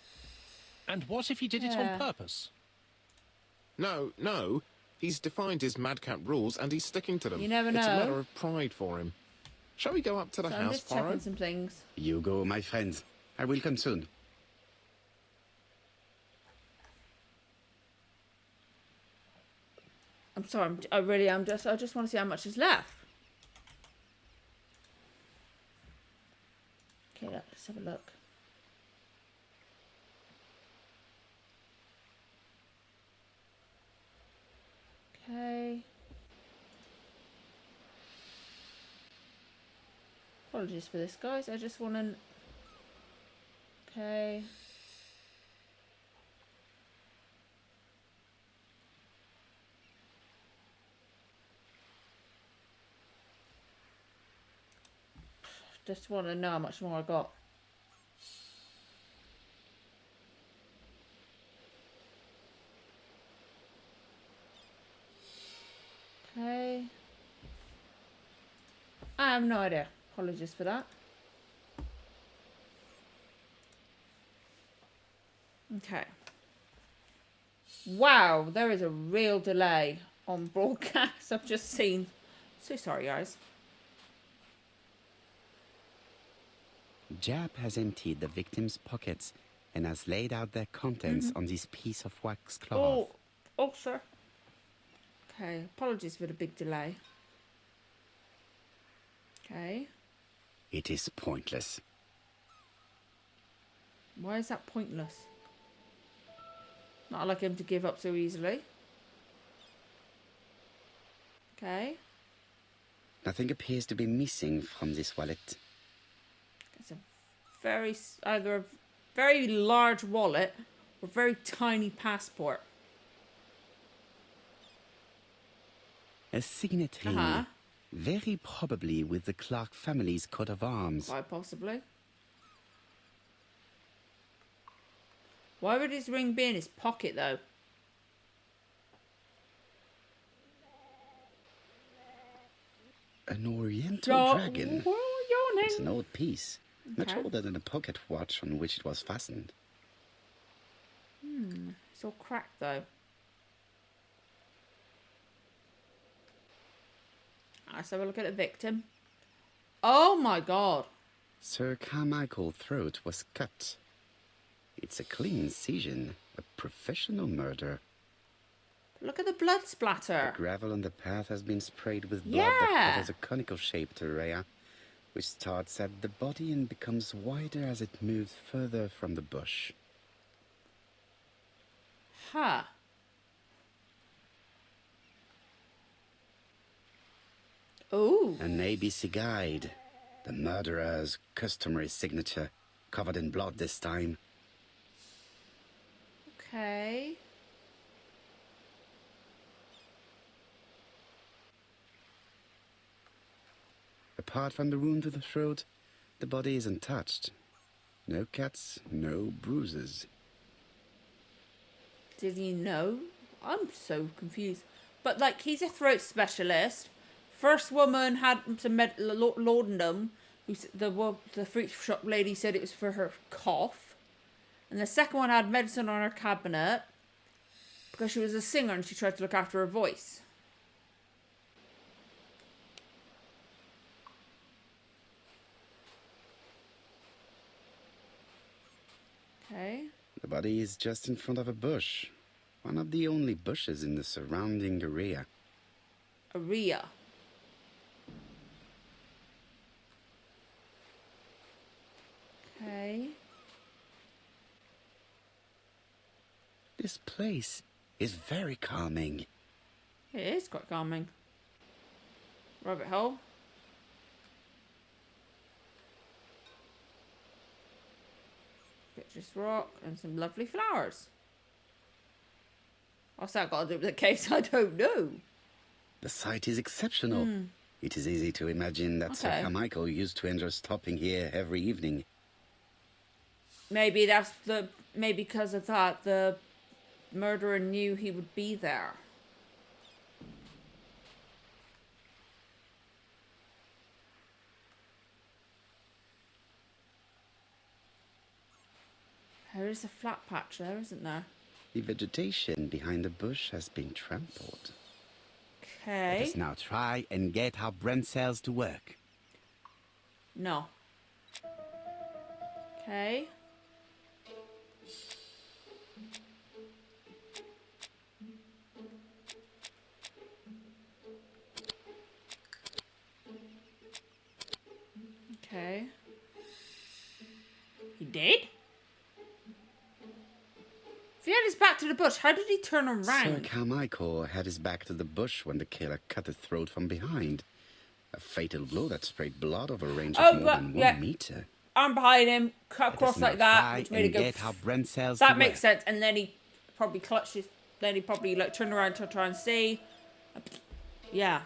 And what if he did it Yeah. on purpose? No. He's defined his madcap rules and he's sticking to them. You never It's a know. matter of pride for him. Shall we go up to the So I'm house, just checking Poirot? some things. You go, my friends. I will come soon. I'm sorry, I just want to see how much is left. Okay, let's have a look. Okay. Apologies for this, guys. I just want to... Okay. Just want to know how much more I got. Okay. I have no idea. Apologies for that. Okay. Wow, there is a real delay on broadcast. I've just seen. So sorry, guys. Jap has emptied the victim's pockets and has laid out their contents on this piece of wax cloth. Oh, sir. Okay, apologies for the big delay. Okay. It is pointless. Why is that pointless? Not like him to give up so easily. Okay. Nothing appears to be missing from this wallet. It's either a very large wallet or a very tiny passport. A signet ring, Uh-huh. very probably with the Clark family's coat of arms. Quite possibly. Why would his ring be in his pocket, though? An oriental dragon. Well, yawning. It's an old piece. Much older than the pocket watch on which it was fastened. It's all cracked though. Let's have a look at the victim. Oh my god. Sir Carmichael's throat was cut. It's a clean incision, a professional murder. Look at the blood splatter. The gravel on the path has been sprayed with blood that covers a conical-shaped area, which starts at the body and becomes wider as it moves further from the bush. Huh. Ooh. An ABC guide. The murderer's customary signature, covered in blood this time. Okay. Apart from the wound to the throat, the body is untouched. No cuts, no bruises. Did he know? I'm so confused. But, like, he's a throat specialist. First woman had some laudanum. The fruit shop lady said it was for her cough. And the second one had medicine on her cabinet because she was a singer and she tried to look after her voice. Okay. The body is just in front of a bush. One of the only bushes in the surrounding area. Area. Okay. This place is very calming. It is quite calming. Rabbit hole. Get this rock and some lovely flowers. What's that got to do with the case? I don't know. The site is exceptional. It is easy to imagine that Sir Carmichael used to enjoy stopping here every evening. Maybe maybe because of that, the murderer knew he would be there. There is a flat patch there, isn't there? The vegetation behind the bush has been trampled. Okay. Let us now try and get our brain cells to work. No. Okay. Okay. He did? If he had his back to the bush, how did he turn around? Sir Carmichael had his back to the bush when the killer cut the throat from behind. A fatal blow that sprayed blood over a range of more than 1 meter. Arm behind him, cut across like that, which made it go. That makes sense. And then he probably clutched his. Then he probably like turned around to try and see. Yeah.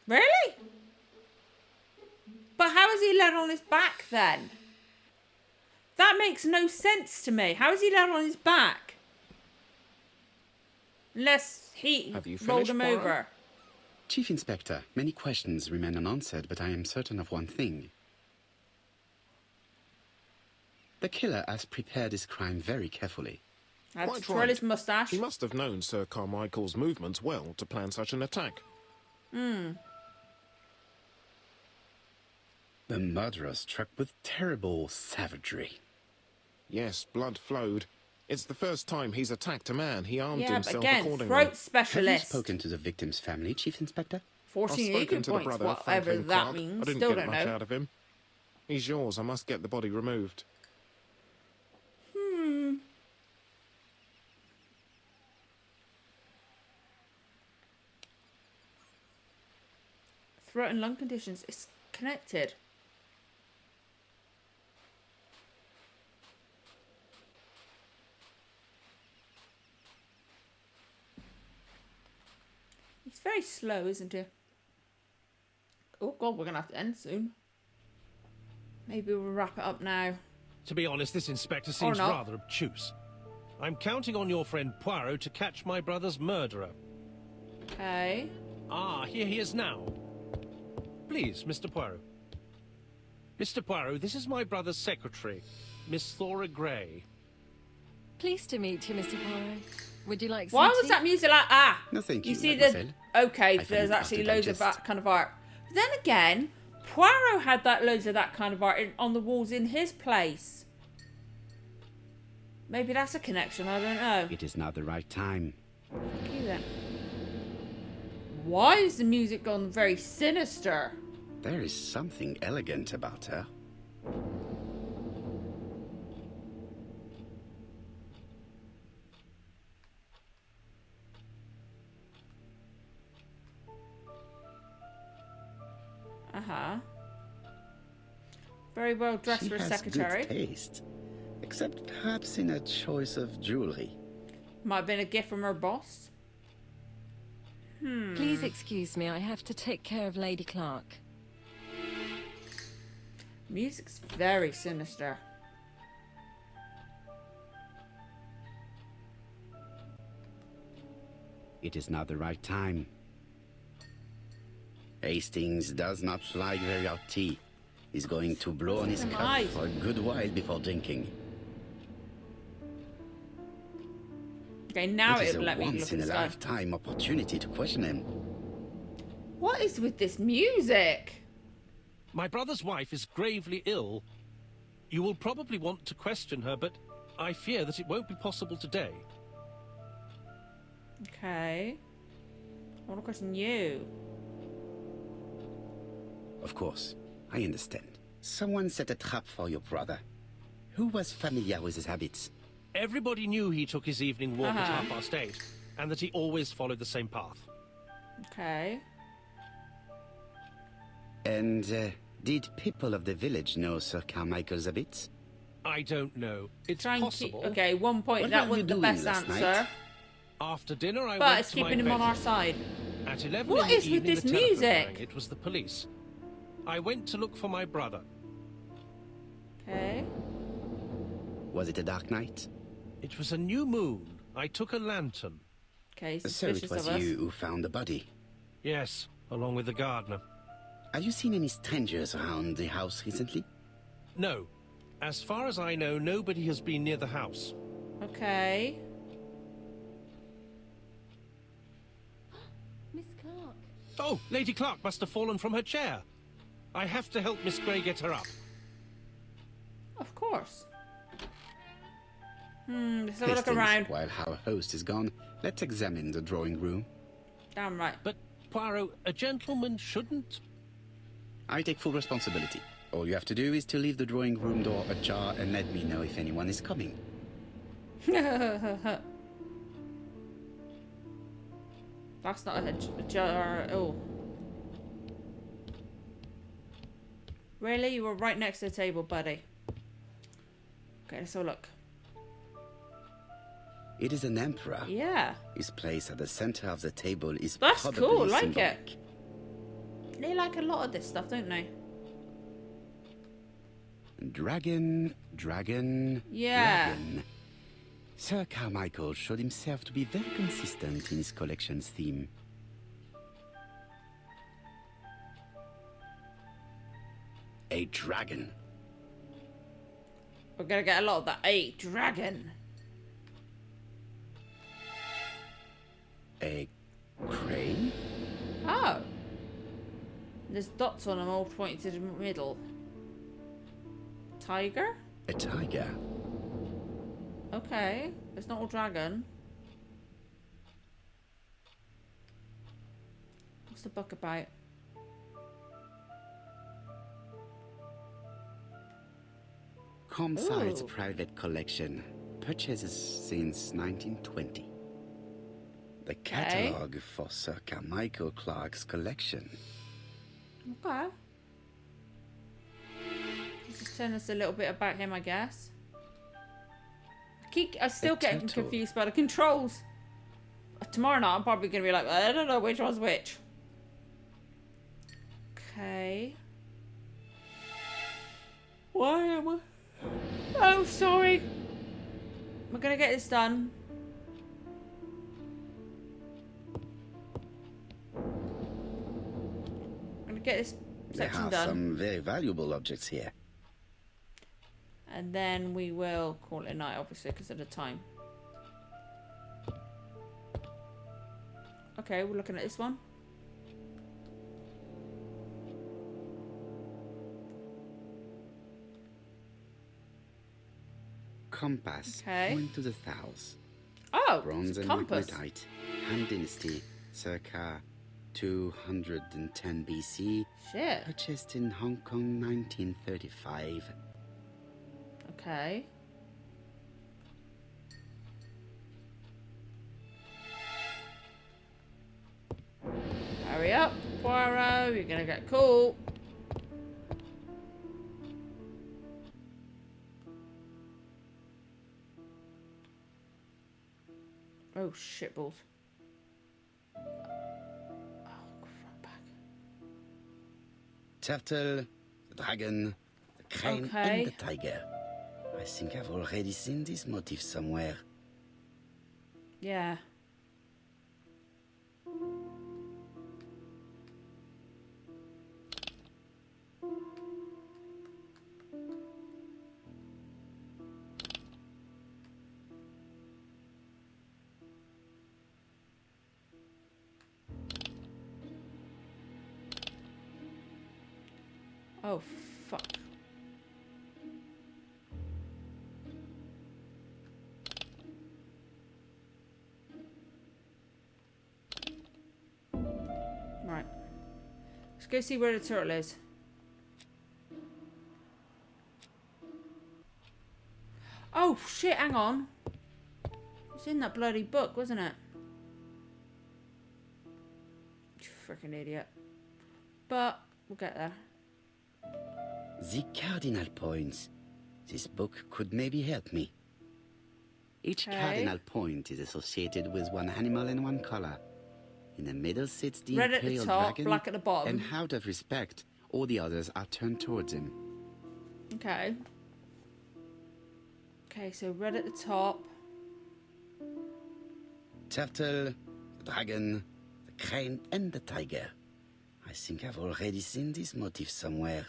Really? But how is he laid on his back then? That makes no sense to me. How is he laid on his back? Unless he rolled him over. Chief Inspector, many questions remain unanswered, but I am certain of one thing. The killer has prepared his crime very carefully. That's twirl his moustache. He must have known Sir Carmichael's movements well to plan such an attack. The murderer struck with terrible savagery. Yes, blood flowed. It's the first time he's attacked a man. He armed himself again, accordingly. Throat specialist. Have you spoken to the victim's family, Chief Inspector? 14 I've spoken equal to the points, brother, whatever Franklin that Clark. means. I didn't Still get don't much know. out of him. He's yours. I must get the body removed. Throat and lung conditions. It's connected. He's very slow, isn't he? Oh God, we're gonna have to end soon. Maybe we'll wrap it up now. To be honest, this inspector seems rather obtuse. I'm counting on your friend Poirot to catch my brother's murderer. Okay. Ah, here he is now. Please, Mr. Poirot. Mr. Poirot, this is my brother's secretary, Miss Thora Gray. Pleased to meet you, Mr. Poirot. Would you like some Why tea? was that music like No, thank you, You see mademoiselle. okay, I find there's it hard actually to loads of digest. that kind of art. But then again, Poirot had loads of that kind of art on the walls in his place. Maybe that's a connection, I don't know. It is not the right time. Fuck you then. Why is the music gone very sinister? There is something elegant about her. Uh-huh. Very well dressed She for a has secretary. good taste, except perhaps in her choice of jewelry. Might have been a gift from her boss. Please excuse me, I have to take care of Lady Clark. Music's very sinister. It is not the right time. Hastings does not like very hot tea. He's going to blow on his cup Nice. for a good while before drinking. Okay, now it is it'll a let me look at the sky. once-in-a-lifetime opportunity to question him. What is with this music? My brother's wife is gravely ill. You will probably want to question her, but I fear that it won't be possible today. Okay. I want to question you. Of course, I understand. Someone set a trap for your brother. Who was familiar with his habits? Everybody knew he took his evening walk at Uh-huh. 8:30, and that he always followed the same path. Okay. And did people of the village know Sir Carmichael's habits? I don't know. It's Try and keep. possible. Okay, 1 point. What That were wasn't you the doing best last answer. night? After dinner, I But went it's to my keeping him on bedroom. our side. At 11 What in the is with evening, this the telephone music? rang. It was the police. I went to look for my brother. Okay. Was it a dark night? It was a new moon. I took a lantern. Okay, So suspicious it was of us. you who found the body. Yes, along with the gardener. Have you seen any strangers around the house recently? No. As far as I know, nobody has been near the house. Okay. Miss Clark. Oh, Lady Clark must have fallen from her chair. I have to help Miss Gray get her up. Of course. Let's have a look Hastings, around. while our host is gone, let's examine the drawing room. Damn right. But, Poirot, a gentleman shouldn't... I take full responsibility. All you have to do is to leave the drawing room door ajar and let me know if anyone is coming. That's not a jar. Oh. Really? You were right next to the table, buddy. Okay, let's have a look. It is an emperor. Yeah. His place at the center of the table is That's probably cool, like symbolic. it. They like a lot of this stuff, don't they? Dragon. Yeah. Dragon. Sir Carmichael showed himself to be very consistent in his collection's theme. A dragon. We're gonna get a lot of that. A dragon. A crane? Oh. There's dots on them all pointing to the middle. Tiger? A tiger. Okay. It's not all dragon. What's the book about? Comside's Ooh. private collection. Purchases since 1920. The catalogue for Sir Carmichael Clark's collection. Okay. Just telling us a little bit about him, I guess. I still A get turtle. confused by the controls. Tomorrow night, I'm probably going to be like, I don't know which one's which. Okay. Why am I... Oh, sorry. We're going to get this done. get this There section are done. some very valuable objects here. And then we will call it a night, obviously, because of the time. Okay, we're looking at this one. Compass. Okay. Point to the south. Oh, Bronze it's a and compass. magnetite. Han Dynasty. Circa 210 BC. Shit. Purchased in Hong Kong 1935. Okay. Hurry up, Poirot. You're gonna get caught. Oh, shitballs. Oh, crap back. Turtle, the dragon, the crane, Okay. and the tiger. I think I've already seen this motif somewhere. Yeah. Oh, fuck. Right. Let's go see where the turtle is. Oh, shit, hang on. It's in that bloody book, wasn't it? You freaking idiot. But, we'll get there. The cardinal points. This book could maybe help me. Each Okay. cardinal point is associated with one animal and one color. In the middle sits the Red at the imperial top, dragon, black at the bottom. and out of respect, all the others are turned towards him. Okay. Okay, so red at the top. Turtle, the dragon, the crane, and the tiger. I think I've already seen this motif somewhere.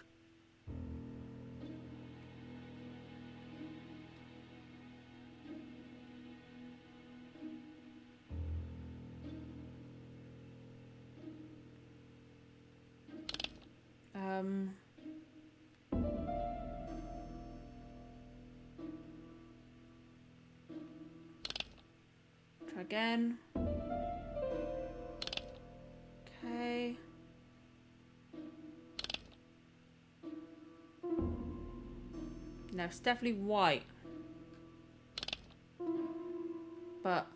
Try again. Okay. No, it's definitely white. But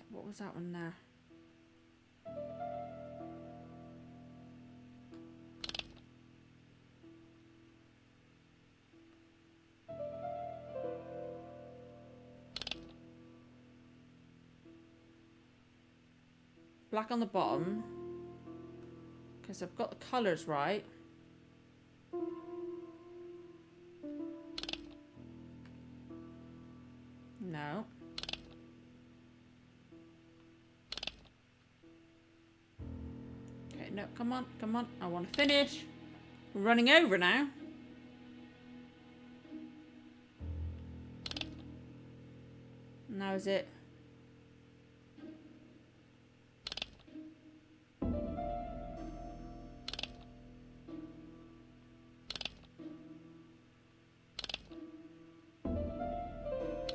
what was that one there? Black on the bottom, because I've got the colours right. No. Okay, no, come on, come on. I want to finish. We're running over now. Now is it?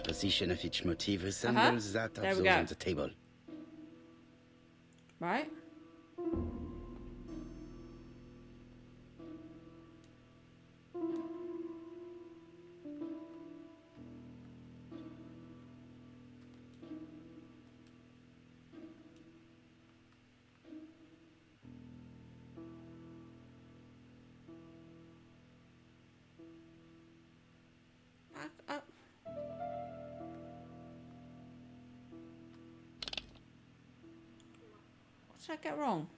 Position of each motif resembles that There of we those go. on the table. Right? What did I get wrong?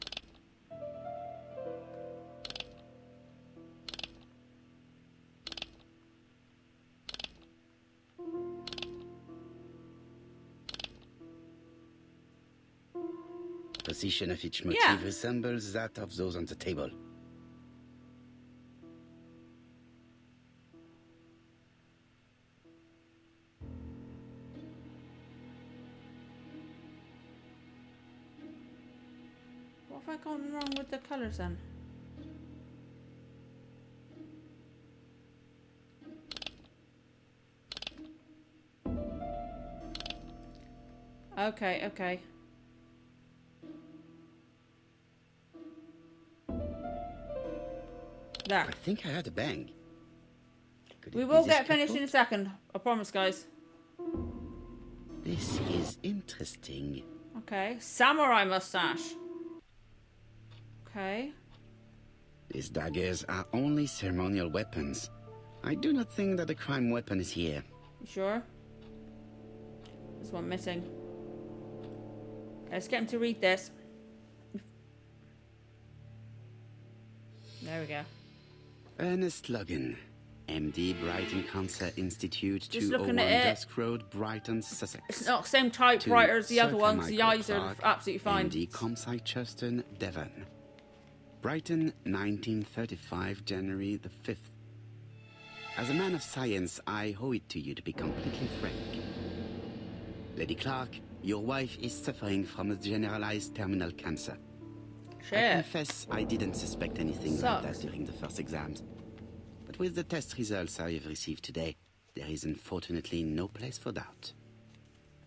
position of each motif Yeah. resembles that of those on the table. What have I gone wrong with the colours then? Okay, okay. There. I think I heard a bang. Could it We be will this get finished couple? in a second. I promise, guys. This is interesting. Okay. Samurai mustache. Okay. These daggers are only ceremonial weapons. I do not think that the crime weapon is here. You sure? There's one missing. Okay, let's get him to read this. There we go. Ernest Logan, MD, Brighton Cancer Institute, Just 201 looking at it. Dusk Road, Brighton, Sussex. It's not the same typewriter as the other Sir ones. The Michael eyes are Clark, absolutely fine. MD, Comside, Churstone, Devon. Brighton, 1935, January the 5th. As a man of science, I owe it to you to be completely frank. Lady Clark, your wife is suffering from a generalized terminal cancer. I Shit. confess I didn't suspect anything like Sucks. that during the first exams. But with the test results I have received today, there is unfortunately no place for doubt.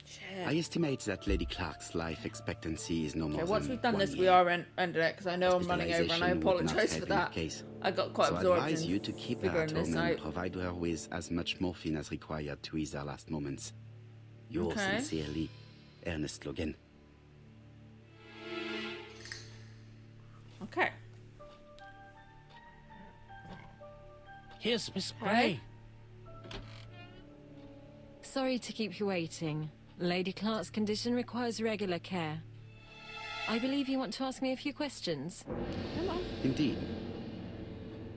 Shit. I estimate that Lady Clark's life expectancy is no more Okay, than once we've done 1 this, we year. are ending it because I know I'm running over and I Hospitalization would not apologise help for in your that. case. I got quite So I absorbed advise in you to keep her figuring at this home and out. provide her with as much morphine as required to ease her last moments. Yours Okay. sincerely, Ernest Logan. Okay. Here's Miss Hey. Gray. Sorry to keep you waiting. Lady Clark's condition requires regular care. I believe you want to ask me a few questions. Come on. Indeed,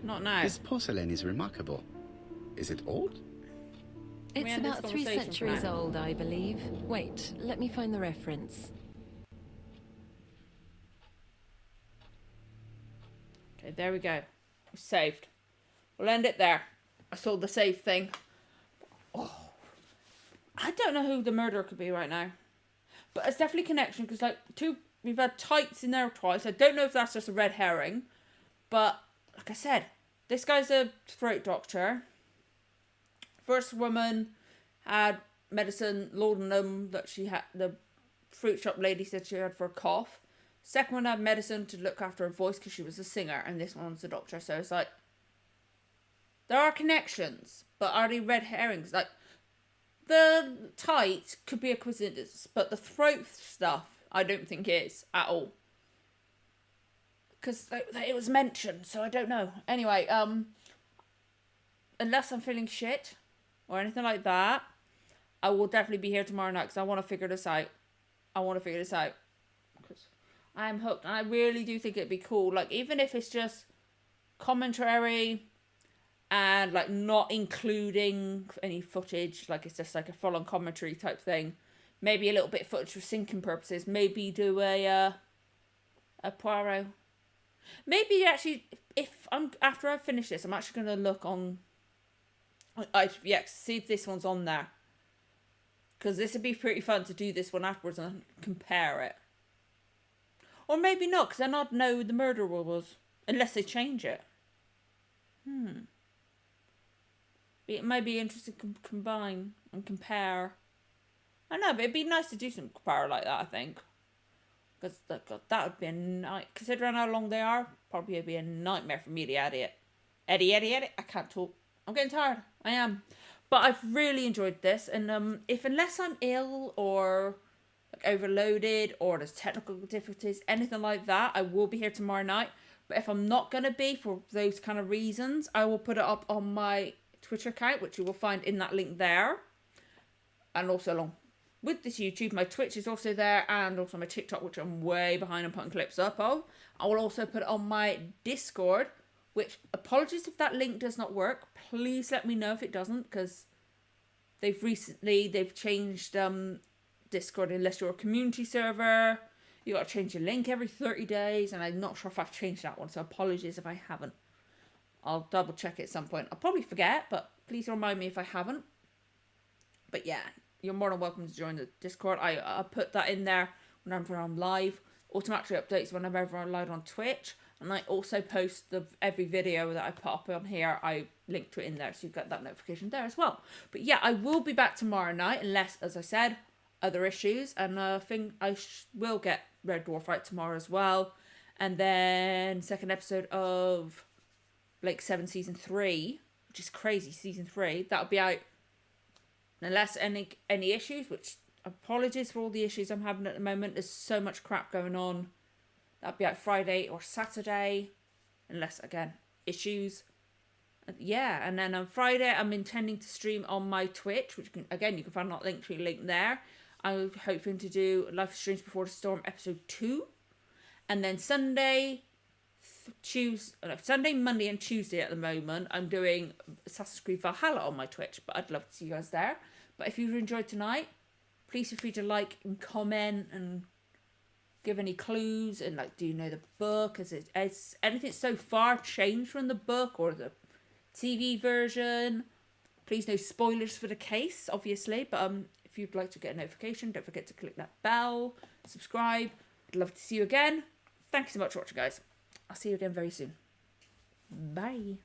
Not now. this porcelain is remarkable. Is it old? It's end this about 3 conversation for centuries now? old, I believe. Wait, let me find the reference. Okay, there we go. We're saved. We'll end it there. I saw the save thing. Oh. I don't know who the murderer could be right now. But it's definitely connection because we've had tights in there twice. I don't know if that's just a red herring. But like I said, this guy's a throat doctor. First woman had medicine, laudanum that she had, the fruit shop lady said she had for a cough. Second one had medicine to look after her voice because she was a singer, and this one's a doctor. So it's like, there are connections, but are they red herrings? Like, the tight could be a coincidence, but the throat stuff, I don't think is at all. Because it was mentioned, so I don't know. Anyway, unless I'm feeling shit or anything like that, I will definitely be here tomorrow night because I want to figure this out. Because I am hooked, and I really do think it'd be cool. Like, even if it's just commentary and like not including any footage, like it's just like a full-on commentary type thing. Maybe a little bit of footage for syncing purposes. Maybe do a Poirot. Maybe actually, if I'm after I finish this, I'm actually gonna look on. See if this one's on there. Because this would be pretty fun to do this one afterwards and compare it. Or maybe not, because then I'd know who the murderer was. Unless they change it. It might be interesting to combine and compare. I know, but it'd be nice to do some compare like that, I think. Because that would be a night. Considering how long they are, probably it'd be a nightmare for me to edit. Edit. I can't talk. I'm getting tired. I am. But I've really enjoyed this. And unless I'm ill or like overloaded or there's technical difficulties, anything like that, I will be here tomorrow night. But if I'm not going to be for those kind of reasons, I will put it up on my Twitter account, which you will find in that link there. And also along with this YouTube, my Twitch is also there, and also my TikTok, which I'm way behind on putting clips up of. I will also put it on my Discord, which, apologies if that link does not work. Please let me know if it doesn't, because they've changed Discord. Unless you're a community server, You got to change your link every 30 days, and I'm not sure if I've changed that one, so apologies if I haven't. I'll double check it at some point. I'll probably forget, but please remind me if I haven't. But yeah, you're more than welcome to join the Discord. I put that in there whenever I'm live. Automatically updates whenever I'm live on Twitch. And I also post every video that I put up on here. I link to it in there, so you get that notification there as well. But yeah, I will be back tomorrow night, unless, as I said, other issues. And I think I will get Red Dwarf right tomorrow as well. And then second episode of Blake 7 Season 3, which is crazy, Season 3. That'll be out, unless any issues, which apologies for all the issues I'm having at the moment. There's so much crap going on. That'll be out Friday or Saturday, unless, again, issues. Yeah, and then on Friday, I'm intending to stream on my Twitch, which, you can find that link there. I'm hoping to do Life Streams Before the Storm episode 2. And then Sunday, Monday and Tuesday at the moment, I'm doing Assassin's Creed Valhalla on my Twitch, but I'd love to see you guys there. But if you enjoyed tonight, please feel free to like and comment and give any clues, and like, do you know the book? Has anything so far changed from the book or the TV version? Please no spoilers for the case, obviously, but if you'd like to get a notification, don't forget to click that bell, subscribe. I'd love to see you again. Thank you so much for watching, guys. I'll see you again very soon. Bye.